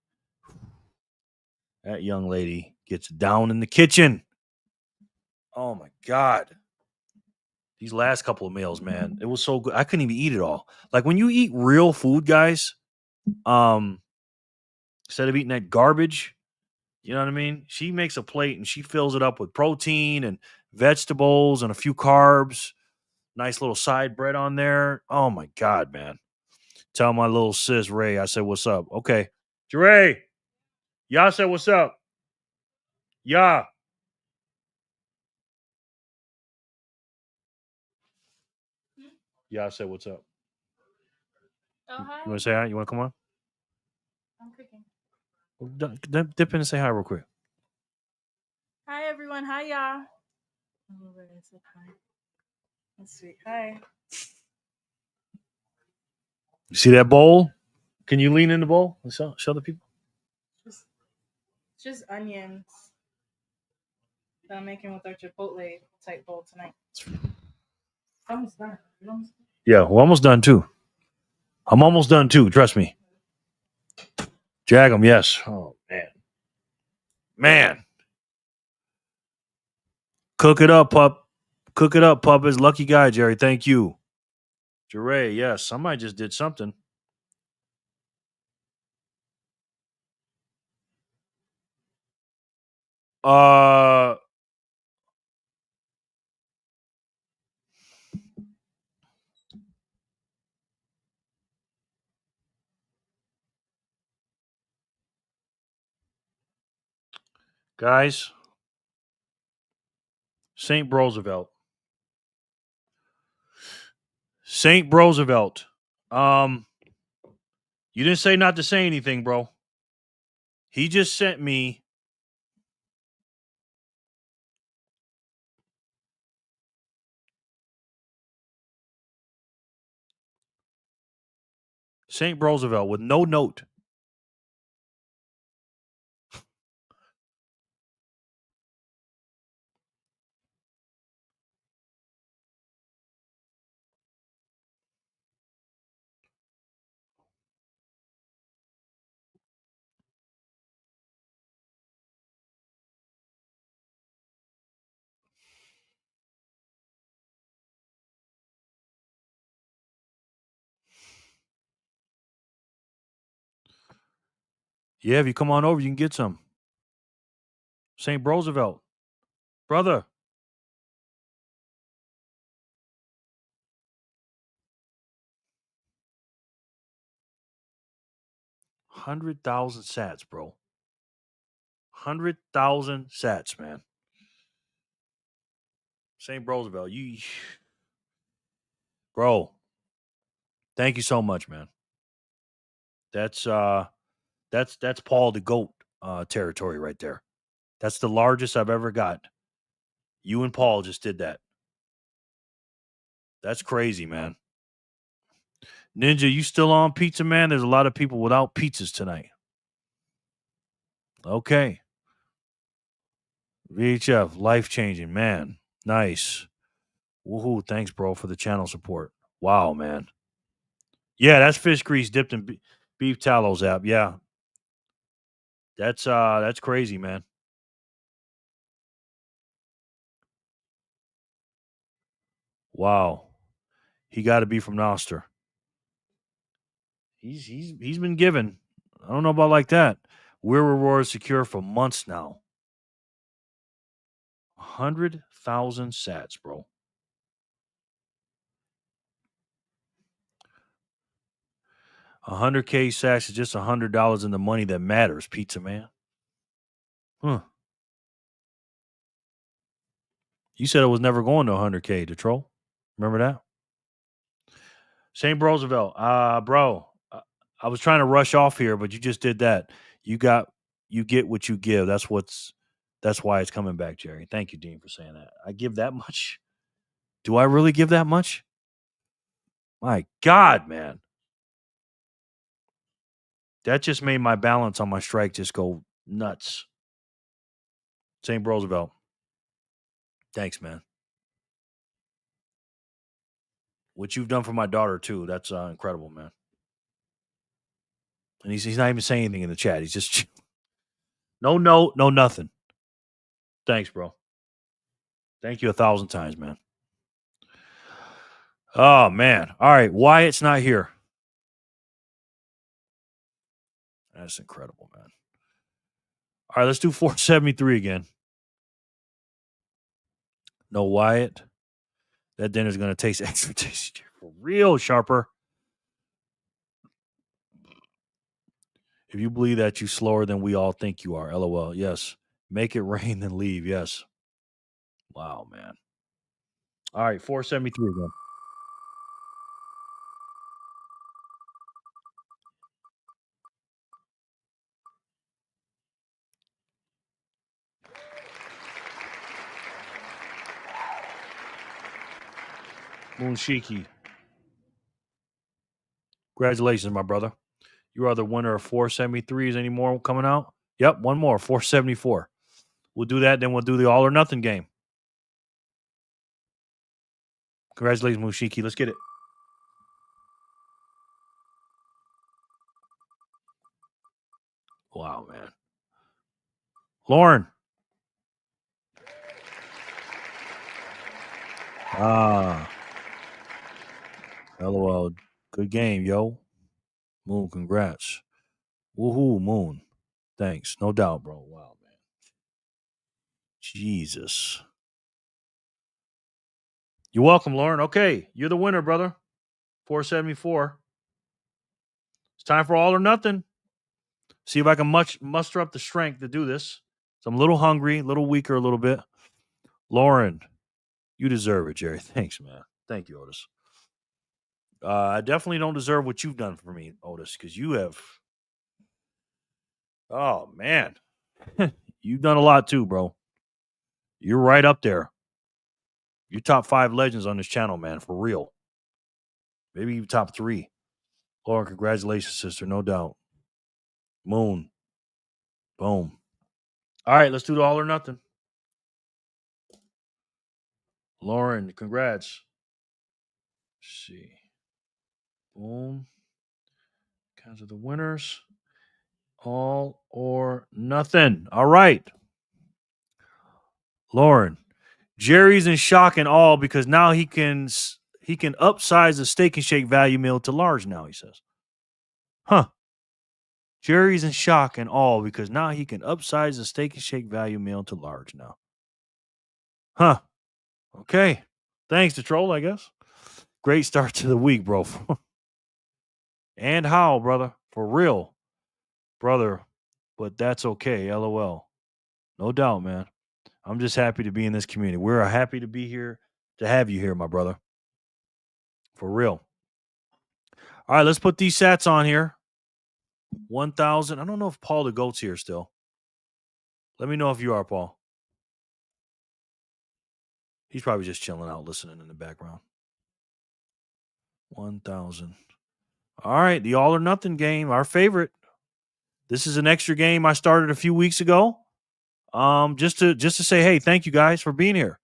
That young lady gets down in the kitchen. Oh my God. These last couple of meals, man, it was so good. I couldn't even eat it all. Like when you eat real food, guys, instead of eating that garbage, you know what I mean? She makes a plate and she fills it up with protein and vegetables and a few carbs. Nice little side bread on there. Oh my God, man. Tell my little sis Ray, I said, what's up? Okay. Ray, y'all said, what's up? Yeah. Y'all said, what's up? Oh, hi. You want to say hi? You want to come on? I'm cooking. Dip in and say hi real quick. Hi, everyone. Hi, y'all. Oh, wait, I said hi. That's sweet. Hi. You see that bowl? Can you lean in the bowl and show the people? Just onions that I'm making with our Chipotle type bowl tonight. Almost done. Yeah, we're almost done too. I'm almost done too. Trust me. Jag 'em, yes. Oh man. Cook it up, pup. Cook it up, pup. Is lucky guy, Jerry. Thank you. Jeray, yes. Somebody just did something. Guys, St. Roosevelt. St. Roosevelt. You didn't say not to say anything, bro. He just sent me St. Roosevelt with no note. Yeah, if you come on over, you can get some. St. Roosevelt. Brother. $100,000 sats, bro. 100,000 sats, man. St. Roosevelt, bro. Thank you so much, man. That's Paul the Goat territory right there. That's the largest I've ever got. You and Paul just did that. That's crazy, man. Ninja, you still on pizza, man? There's a lot of people without pizzas tonight. Okay. VHF, life-changing, man. Nice. Woohoo. Thanks, bro, for the channel support. Wow, man. Yeah, that's fish grease dipped in beef tallows app. Yeah. That's crazy, man. Wow. He got to be from Noster. He's been given. I don't know about like that. We're reward secure for months now. 100,000 sats, bro. 100K sats is just $100 in the money that matters, pizza man. Huh. You said it was never going to 100K, the troll. Remember that? St. Roosevelt. Bro, I was trying to rush off here, but you just did that. You get what you give. That's why it's coming back, Jerry. Thank you, Dean, for saying that. I give that much? Do I really give that much? My God, man. That just made my balance on my strike just go nuts. St. Roosevelt. Thanks, man. What you've done for my daughter, too. That's incredible, man. And he's not even saying anything in the chat. He's just no note, no nothing. Thanks, bro. Thank you 1,000 times, man. Oh, man. All right. Wyatt's not here. That's incredible, man. All right, let's do 473 again. No Wyatt. That dinner's going to taste extra tasty. For real, Sharper. If you believe that, you slower than we all think you are. LOL. Yes. Make it rain, then leave. Yes. Wow, man. All right, 473 again. Moonshiki. Congratulations, my brother. You are the winner of 473. Is any more coming out? Yep, one more, 474. We'll do that, then we'll do the all or nothing game. Congratulations, Mushiki. Let's get it. Wow, man. Lauren. LOL. Good game, yo. Moon, congrats. Woohoo, Moon. Thanks. No doubt, bro. Wow, man. Jesus. You're welcome, Lauren. Okay, you're the winner, brother. 474. It's time for all or nothing. See if I can muster up the strength to do this. So I'm a little hungry, a little weaker, a little bit. Lauren, you deserve it, Jerry. Thanks, man. Thank you, Otis. I definitely don't deserve what you've done for me, Otis, because you have. Oh, man. You've done a lot too, bro. You're right up there. You're top 5 legends on this channel, man, for real. Maybe even top 3. Lauren, congratulations, sister, no doubt. Moon. Boom. All right, let's do the all or nothing. Lauren, congrats. Let's see. Boom. Kinds of the winners. All or nothing. All right. Lauren. Jerry's in shock and awe because now he can upsize the steak and shake value meal to large now, he says. Huh. Jerry's in shock and awe because now he can upsize the steak and shake value meal to large now. Huh. Okay. Thanks to Troll, I guess. Great start to the week, bro. And how, brother? For real. Brother. But that's okay. LOL. No doubt, man. I'm just happy to be in this community. We're happy to be here, to have you here, my brother. For real. All right, let's put these sats on here. 1,000. I don't know if Paul the Goat's here still. Let me know if you are, Paul. He's probably just chilling out, listening in the background. 1,000. All right, the all or nothing game, our favorite. This is an extra game I started a few weeks ago. Just to say, hey, thank you guys for being here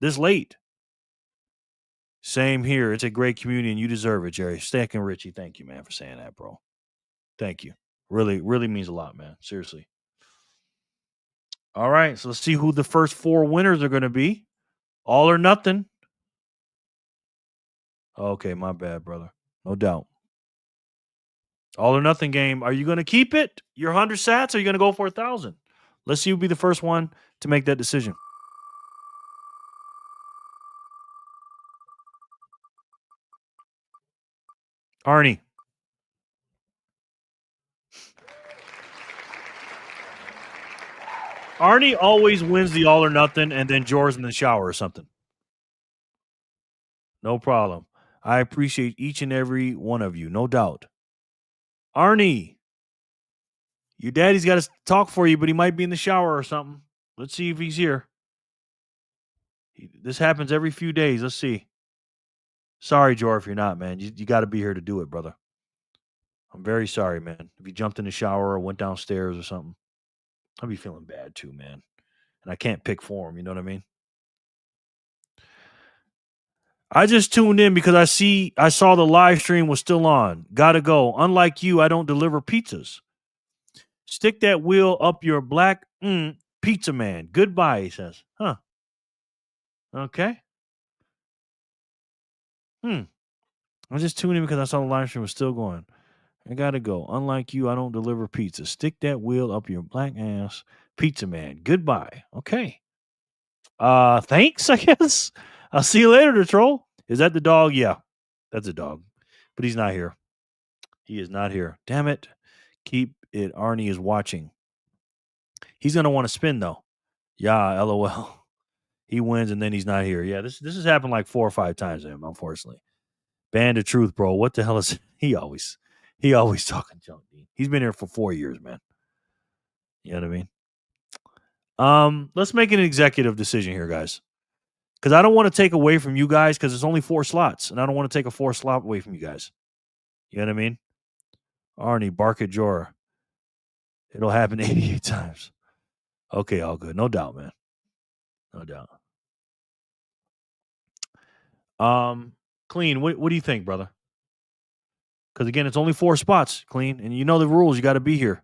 this late. Same here. It's a great community, and you deserve it, Jerry. Stack and Richie, thank you, man, for saying that, bro. Thank you. Really, really means a lot, man. Seriously. All right, so let's see who the first 4 winners are going to be. All or nothing. Okay, my bad, brother. No doubt. All or nothing game. Are you going to keep it, your 100 sats, or are you going to go for 1,000? Let's see who'll be the first one to make that decision. Arnie. Arnie always wins the all or nothing, and then Jor's in the shower or something. No problem. I appreciate each and every one of you, no doubt. Arnie, your daddy's got to talk for you, but he might be in the shower or something. Let's see if he's here. This happens every few days. Let's see. Sorry, Jor, if you're not, man. You got to be here to do it, brother. I'm very sorry, man. If you jumped in the shower or went downstairs or something, I'd be feeling bad too, man. And I can't pick for him. You know what I mean? I just tuned in because I saw the live stream was still on. Gotta go. Unlike you, I don't deliver pizzas. Stick that wheel up your black pizza man. Goodbye, he says. Huh. Okay. I just tuned in because I saw the live stream was still going. I gotta go. Unlike you, I don't deliver pizza. Stick that wheel up your black ass pizza man. Goodbye. Okay. Thanks, I guess. I'll see you later, the troll. Is that the dog? Yeah. That's a dog. But he's not here. He is not here. Damn it. Keep it. Arnie is watching. He's gonna want to spin though. Yeah, LOL. He wins and then he's not here. Yeah, this has happened like 4 or 5 times to him, unfortunately. Band of Truth, bro. What the hell is he always talking junk? He's been here for 4 years, man. You know what I mean? Let's make an executive decision here, guys. Because I don't want to take away from you guys because it's only 4 slots, and I don't want to take a 4 slot away from you guys. You know what I mean? Arnie, bark at Jorah. It'll happen 88 times. Okay, all good. No doubt, man. No doubt. Clean, what do you think, brother? Because again, it's only 4 spots, Clean, and you know the rules. You got to be here.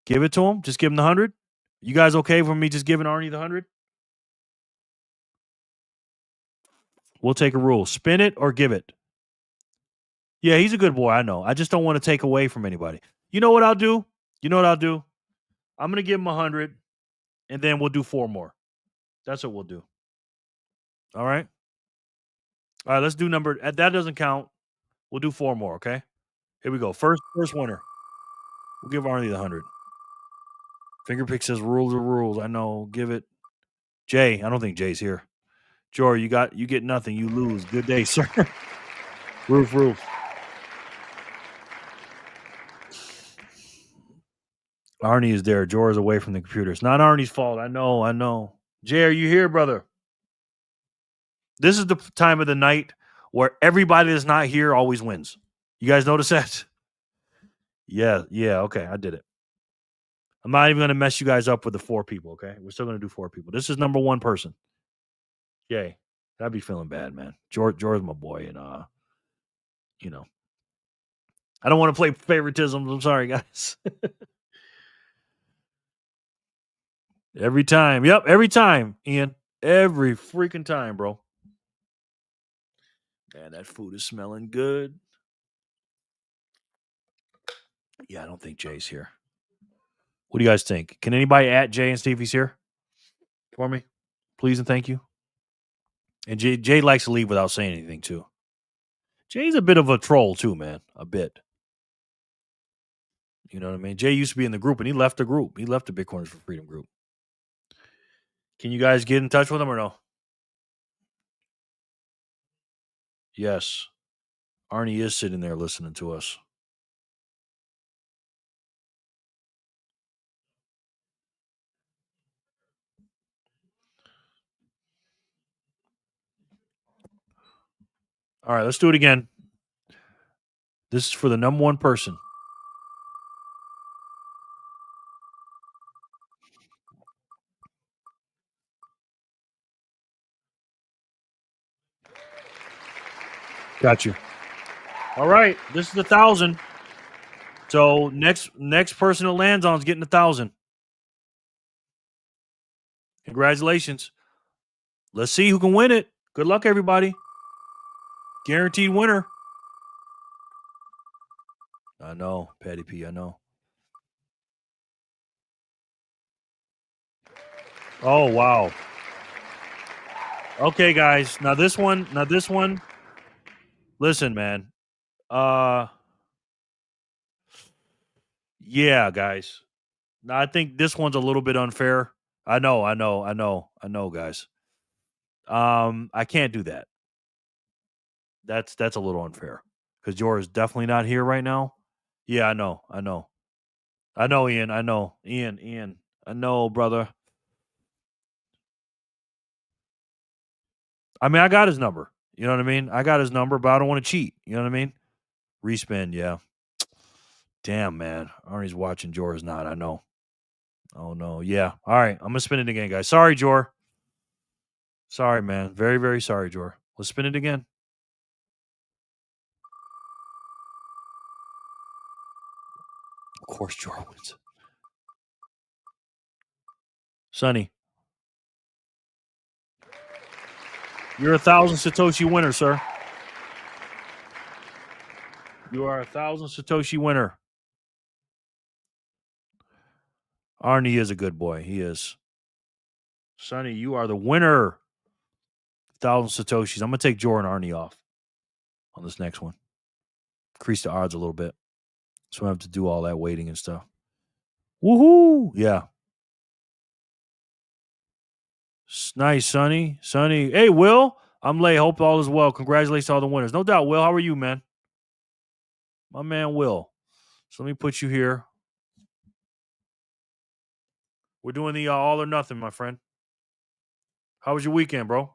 Give it to him. Just give him the 100. You guys okay for me just giving Arnie the 100? We'll take a rule. Spin it or give it. Yeah, he's a good boy. I know. I just don't want to take away from anybody. You know what I'll do? I'm going to give him 100, and then we'll do 4 more. That's what we'll do. All right? All right, let's do number. That doesn't count. We'll do 4 more, okay? Here we go. First winner. We'll give Arnie the 100. Fingerpick says rules are rules. I know. Give it. Jay. I don't think Jay's here. Jory, you get nothing. You lose. Good day, sir. Roof. Arnie is there. Jorah's away from the computer. It's not Arnie's fault. I know. Jay, are you here, brother? This is the time of the night where everybody that's not here always wins. You guys notice that? Yeah, okay. I did it. I'm not even going to mess you guys up with the 4 people, okay? We're still going to do 4 people. This is number 1 person. Jay, I'd be feeling bad, man. George's my boy, and you know, I don't want to play favoritism. I'm sorry, guys. Every time. Yep, every time, Ian. Every freaking time, bro. Man, that food is smelling good. Yeah, I don't think Jay's here. What do you guys think? Can anybody at Jay and see if he's here for me? Please and thank you. And Jay likes to leave without saying anything, too. Jay's a bit of a troll, too, man. A bit. You know what I mean? Jay used to be in the group, and he left the group. He left the Bitcoiners for Freedom group. Can you guys get in touch with him or no? Yes. Arnie is sitting there listening to us. All right, let's do it again. This is for the number one person. Got you. All right, this is 1,000. So next person it lands on is getting 1,000. Congratulations. Let's see who can win it. Good luck, everybody. Guaranteed winner. I know, Patty P. I know. Oh wow. Okay, guys. Now this one. Listen, man. Yeah, guys. Now I think this one's a little bit unfair. I know, guys. I can't do that. That's a little unfair because Jor is definitely not here right now. Yeah, I know, Ian. Ian. I know, brother. I mean, I got his number. You know what I mean? I got his number, but I don't want to cheat. You know what I mean? Respin, yeah. Damn, man. Arnie's watching. Jor is not. I know. Oh, no. Yeah. All right. I'm going to spin it again, guys. Sorry, Jor. Sorry, man. Very, very sorry, Jor. Let's spin it again. Of course, Jor wins. Sonny. You're 1,000 Satoshi winner, sir. You are 1,000 Satoshi winner. Arnie is a good boy. He is. Sonny, you are the winner. 1,000 Satoshis. I'm going to take Jor and Arnie off on this next one. Increase the odds a little bit. So I have to do all that waiting and stuff. Woohoo! Yeah. Nice, Sonny. Hey, Will. I'm late. Hope all is well. Congratulations to all the winners. No doubt, Will. How are you, man? My man, Will. So let me put you here. We're doing the all or nothing, my friend. How was your weekend, bro?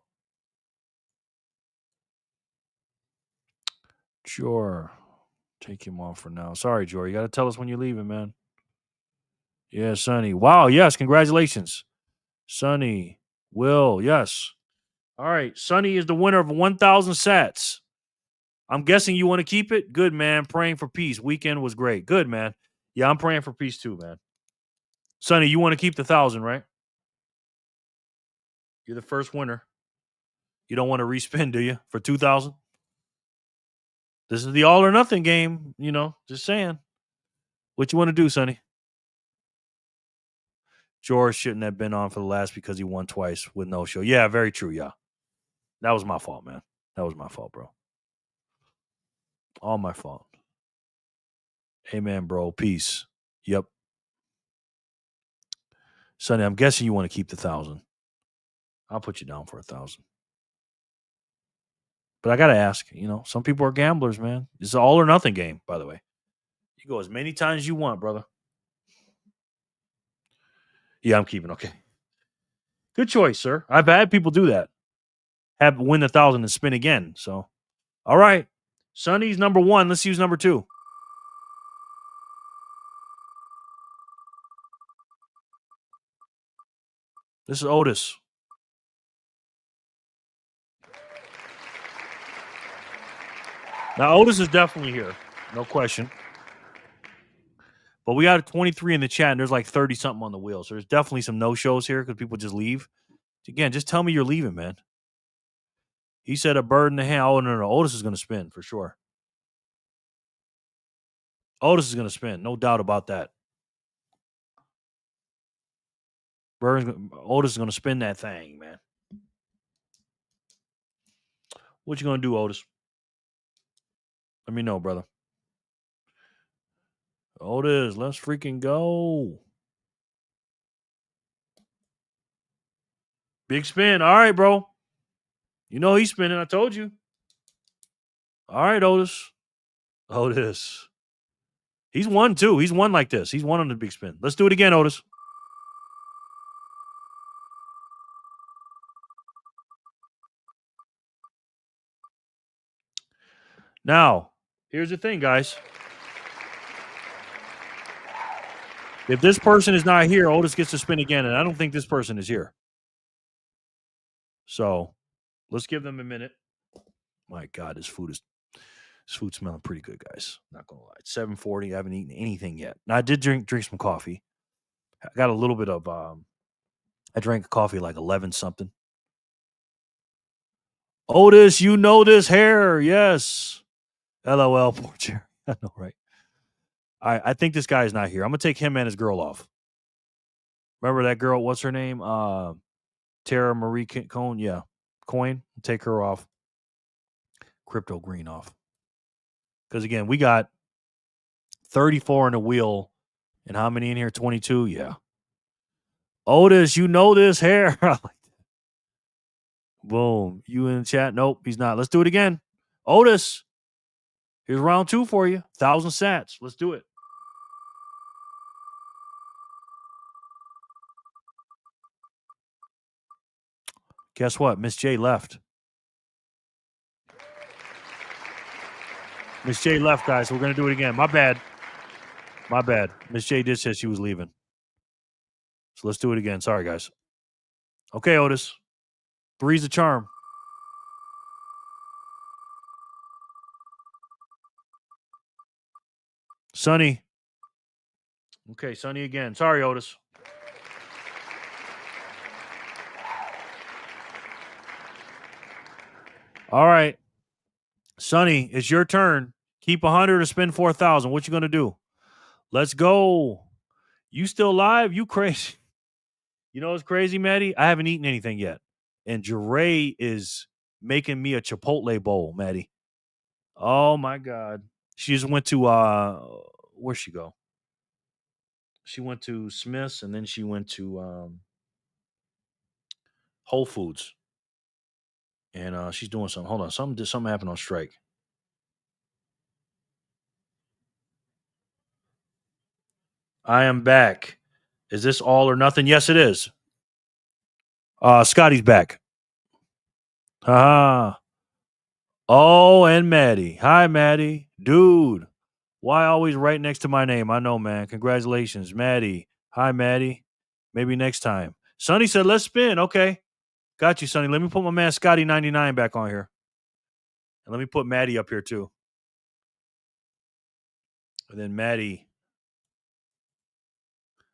Sure. Take him off for now. Sorry, Jor. You got to tell us when you're leaving, man. Yeah, Sonny. Wow. Yes. Congratulations. Sonny. Will. Yes. All right. Sonny is the winner of 1,000 sats. I'm guessing you want to keep it? Good, man. Praying for peace. Weekend was great. Good, man. Yeah, I'm praying for peace too, man. Sonny, you want to keep the 1,000, right? You're the first winner. You don't want to respin, do you? For 2,000? This is the all or nothing game, just saying. What you want to do, Sonny? George shouldn't have been on for the last because he won twice with no show. Yeah, very true, yeah. That was my fault, man. That was my fault, bro. All my fault. Amen, bro. Peace. Yep. Sonny, I'm guessing you want to keep the 1,000. I'll put you down for 1,000. But I got to ask, some people are gamblers, man. It's an all or nothing game, by the way. You go as many times as you want, brother. Yeah, I'm keeping. Okay. Good choice, sir. I've had people do that. Have win 1,000 and spin again. So, all right. Sonny's number one. Let's use number two. This is Otis. Now, Otis is definitely here. No question. But we got 23 in the chat, and there's like 30-something on the wheel. So there's definitely some no-shows here because people just leave. Again, just tell me you're leaving, man. He said a bird in the hand. Oh, no. Otis is going to spin for sure. Otis is going to spin. No doubt about that. Otis is going to spin that thing, man. What you going to do, Otis? Let me know, brother. Otis, let's freaking go. Big spin. All right, bro. You know he's spinning. I told you. All right, Otis. He's won, too. He's won like this. He's won on the big spin. Let's do it again, Otis. Now, here's the thing, guys. If this person is not here, Otis gets to spin again, and I don't think this person is here. So let's give them a minute. My God, this food's smelling pretty good, guys. Not gonna lie. It's 7:40. I haven't eaten anything yet. Now I did drink some coffee. I got a little bit of I drank coffee like 11 something. Otis, you know this hair. Yes. LOL, poor Jerry. I know, right? I think this guy is not here. I'm gonna take him and his girl off. Remember that girl? What's her name? Tara Marie Cohn. Yeah, Coin. Take her off. Crypto Green off. Because again, we got 34 in the wheel, and how many in here? 22. Yeah. Otis, you know this hair. Boom. You in the chat? Nope, he's not. Let's do it again. Otis, here's round 2 for you. 1,000 sats. Let's do it. Guess what? Miss J left. Miss J left, guys. So we're going to do it again. My bad. My bad. Miss J did say she was leaving. So let's do it again. Sorry, guys. Okay, Otis. Three's the charm. Sonny. Okay, Sonny again. Sorry, Otis. All right. Sonny, it's your turn. Keep 100 to spend 4,000. What you going to do? Let's go. You still live? You crazy. You know what's crazy, Maddie? I haven't eaten anything yet. And Jeray is making me a Chipotle bowl, Maddie. Oh, my God. She just went to, where'd she go? She went to Smith's, and then she went to Whole Foods. And she's doing something. Hold on. Something happened on strike. I am back. Is this all or nothing? Yes, it is. Scotty's back. Ah. Oh, and Maddie. Hi, Maddie. Dude. Why always right next to my name? I know, man. Congratulations, Maddie. Hi, Maddie. Maybe next time. Sonny said, let's spin. Okay. Got you, Sonny. Let me put my man Scotty 99 back on here. And let me put Maddie up here, too. And then Maddie.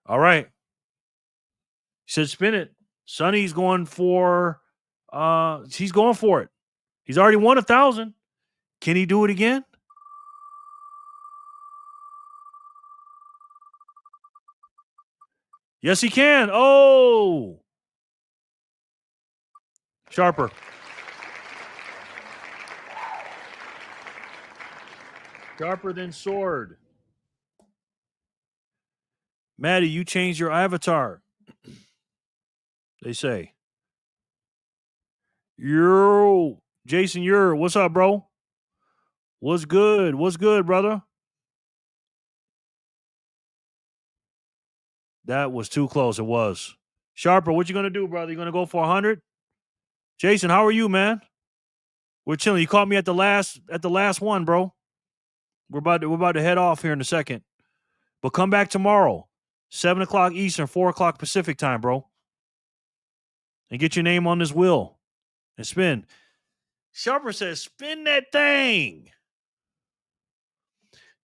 All right. He said, spin it. Sonny's going for, he's going for it. He's already won 1,000. Can he do it again? Yes, he can. Oh. Sharper. Sharper than sword. Maddie, you changed your avatar. They say. Yo. Jason, what's up, bro? What's good? What's good, brother? That was too close. It was. Sharper, what you going to do, brother? You going to go for 100? Jason, how are you, man? We're chilling. You caught me at the last one, bro. We're about to head off here in a second. But come back tomorrow, 7 o'clock Eastern, 4 o'clock Pacific time, bro. And get your name on this wheel and spin. Sharper says, spin that thing.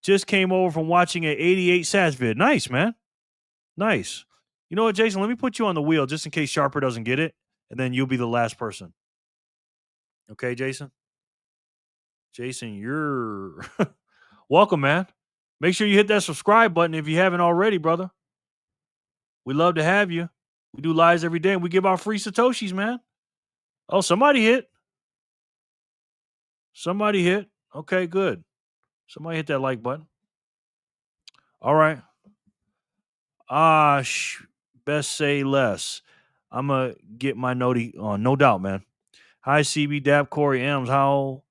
Just came over from watching an 88 Sats vid. Nice, man. Nice. You know what, Jason? Let me put you on the wheel just in case Sharper doesn't get it, and then you'll be the last person. Okay, Jason? Jason, you're welcome, man. Make sure you hit that subscribe button if you haven't already, brother. We love to have you. We do lives every day, and we give out free Satoshis, man. Oh, somebody hit. Somebody hit. Okay, good. Somebody hit that like button. All right. Best say less. I'm going to get my noti on. No doubt, man. Hi, CB Dap, Corey M's. How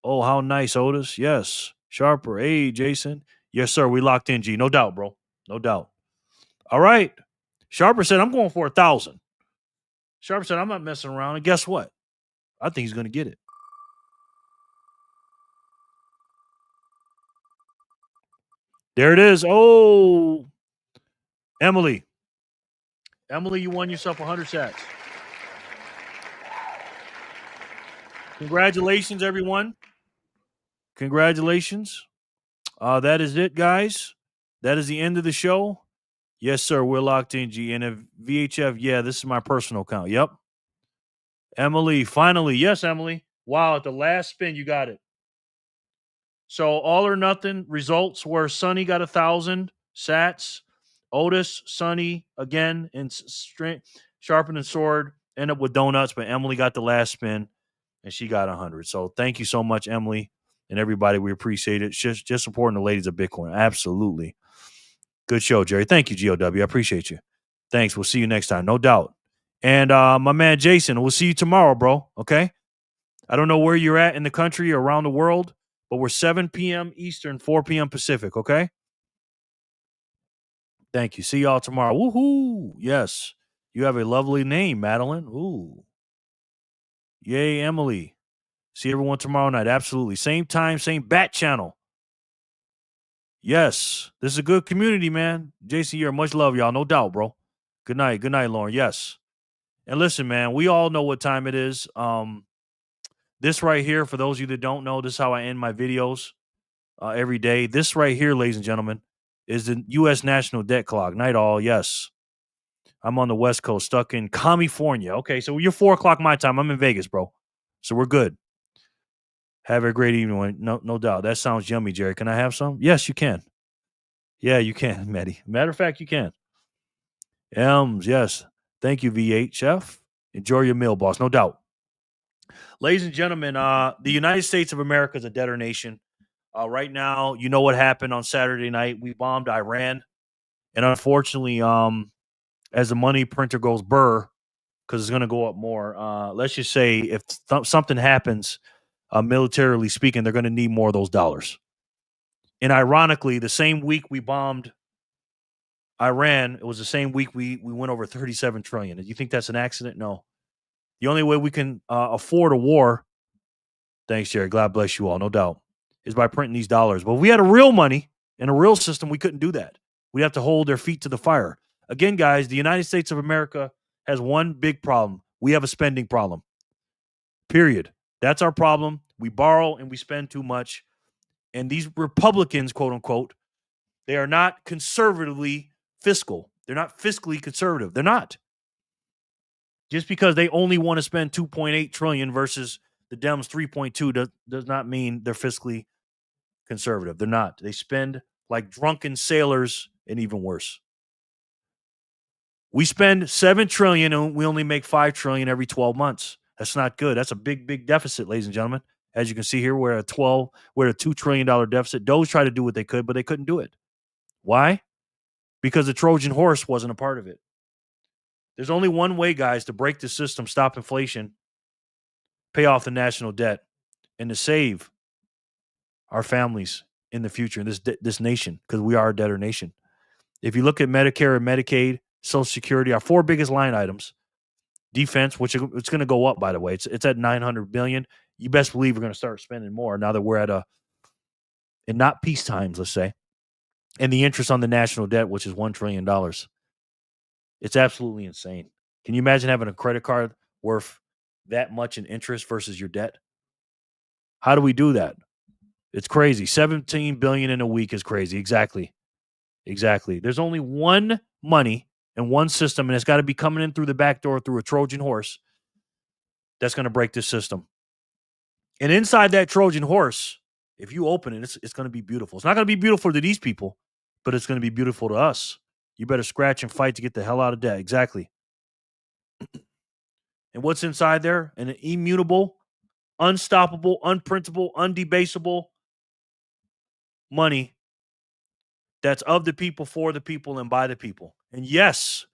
nice, Otis. Yes. Sharper. Hey, Jason. Yes, sir. We locked in, G. No doubt, bro. No doubt. All right. Sharper said, I'm going for 1,000. Sharper said, I'm not messing around. And guess what? I think he's going to get it. There it is. Oh, Emily. Emily, you won yourself 100 sats. Congratulations, everyone. Congratulations. That is it, guys. That is the end of the show. Yes, sir. We're locked in, G. And if VHF, yeah, this is my personal account. Yep. Emily, finally. Yes, Emily. Wow, at the last spin, you got it. So all or nothing results were Sonny got 1,000 sats. Otis, Sonny again, and Sharpening Sword end up with donuts, but Emily got the last spin and she got 100. So thank you so much, Emily, and everybody. We appreciate it. Just supporting the ladies of Bitcoin. Absolutely. Good show, Jerry. Thank you, GOW. I appreciate you. Thanks. We'll see you next time. No doubt. And my man Jason, we'll see you tomorrow, bro. Okay? I don't know where you're at in the country or around the world, but we're 7 p.m. Eastern, 4 p.m. Pacific, okay? Thank you. See y'all tomorrow. Woohoo! Yes. You have a lovely name, Madeline. Ooh. Yay, Emily. See everyone tomorrow night. Absolutely. Same time, same bat channel. Yes. This is a good community, man. Jason, you're much love, y'all. No doubt, bro. Good night. Good night, Lauren. Yes. And listen, man, we all know what time it is. This right here, for those of you that don't know, this is how I end my videos every day. This right here, ladies and gentlemen, is the U.S. National Debt Clock. Night all, yes. I'm on the West Coast, stuck in California. Okay, so you're 4 o'clock my time. I'm in Vegas, bro. So we're good. Have a great evening. No doubt. That sounds yummy, Jerry. Can I have some? Yes, you can. Yeah, you can, Maddie. Matter of fact, you can. Yes. Thank you, VHF. Enjoy your meal, boss. No doubt. Ladies and gentlemen, the United States of America is a debtor nation. Right now, you know what happened on Saturday night. We bombed Iran. And unfortunately, as the money printer goes burr, because it's going to go up more, let's just say if something happens, militarily speaking, they're going to need more of those dollars. And ironically, the same week we bombed Iran, it was the same week we went over 37 trillion. Do you think that's an accident? No. The only way we can afford a war, thanks, Jerry, God bless you all, no doubt, is by printing these dollars. But if we had a real money and a real system, we couldn't do that. We'd have to hold their feet to the fire. Again, guys, the United States of America has one big problem. We have a spending problem. Period. That's our problem. We borrow and we spend too much. And these Republicans, quote unquote, they are not conservatively fiscal. They're not fiscally conservative. They're not. Just because they only want to spend 2.8 trillion versus the Dems 3.2 does not mean they're fiscally conservative. They're not. They spend like drunken sailors and even worse. We spend 7 trillion and we only make 5 trillion every 12 months. That's not good. That's a big, big deficit, ladies and gentlemen. As you can see here, we're at a $2 trillion deficit. Those tried to do what they could, but they couldn't do it. Why? Because the Trojan horse wasn't a part of it. There's only one way, guys, to break the system, stop inflation, pay off the national debt, and to save our families in the future, in this nation, because we are a debtor nation. If you look at Medicare and Medicaid, Social Security, our 4 biggest line items, defense, which it's going to go up, by the way. It's at $900 billion. You best believe we're going to start spending more now that we're at in not peace times, let's say, and the interest on the national debt, which is $1 trillion. It's absolutely insane. Can you imagine having a credit card worth that much in interest versus your debt? How do we do that? It's crazy. 17 billion in a week is crazy. Exactly. There's only one money and one system, and it's got to be coming in through the back door through a Trojan horse that's going to break this system. And inside that Trojan horse, if you open it, it's going to be beautiful. It's not going to be beautiful to these people, but it's going to be beautiful to us. You better scratch and fight to get the hell out of debt. Exactly. And what's inside there? An immutable, unstoppable, unprintable, undebasable money that's of the people, for the people, and by the people. And yes,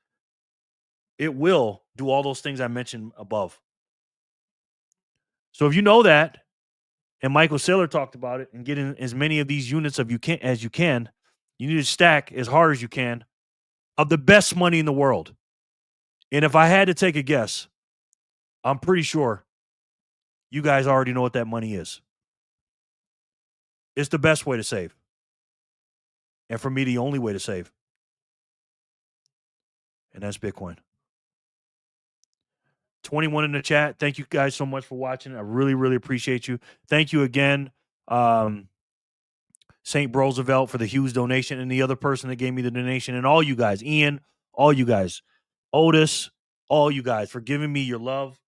it will do all those things I mentioned above. So if you know that, and Michael Saylor talked about it, and get in as many of these units as you can, you need to stack as hard as you can of the best money in the world. And if I had to take a guess, I'm pretty sure you guys already know what that money is. It's the best way to save. And for me, the only way to save. And that's Bitcoin. 21 in the chat. Thank you guys so much for watching. I really, really appreciate you. Thank you again, St. Roosevelt, for the huge donation, and the other person that gave me the donation, and all you guys, Ian, all you guys, Otis, all you guys, for giving me your love,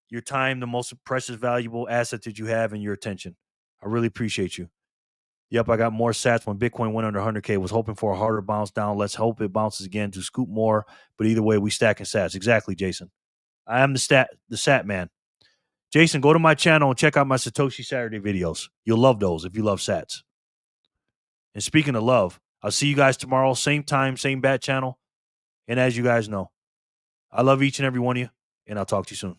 your time, the most precious, valuable asset that you have, and your attention. I really appreciate you. Yep, I got more sats when Bitcoin went under 100K. Was hoping for a harder bounce down. Let's hope it bounces again to scoop more. But either way, we stacking sats. Exactly, Jason. I am the sat man. Jason, go to my channel and check out my Satoshi Saturday videos. You'll love those if you love sats. And speaking of love, I'll see you guys tomorrow, same time, same bat channel. And as you guys know, I love each and every one of you, and I'll talk to you soon.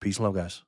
Peace and love, guys.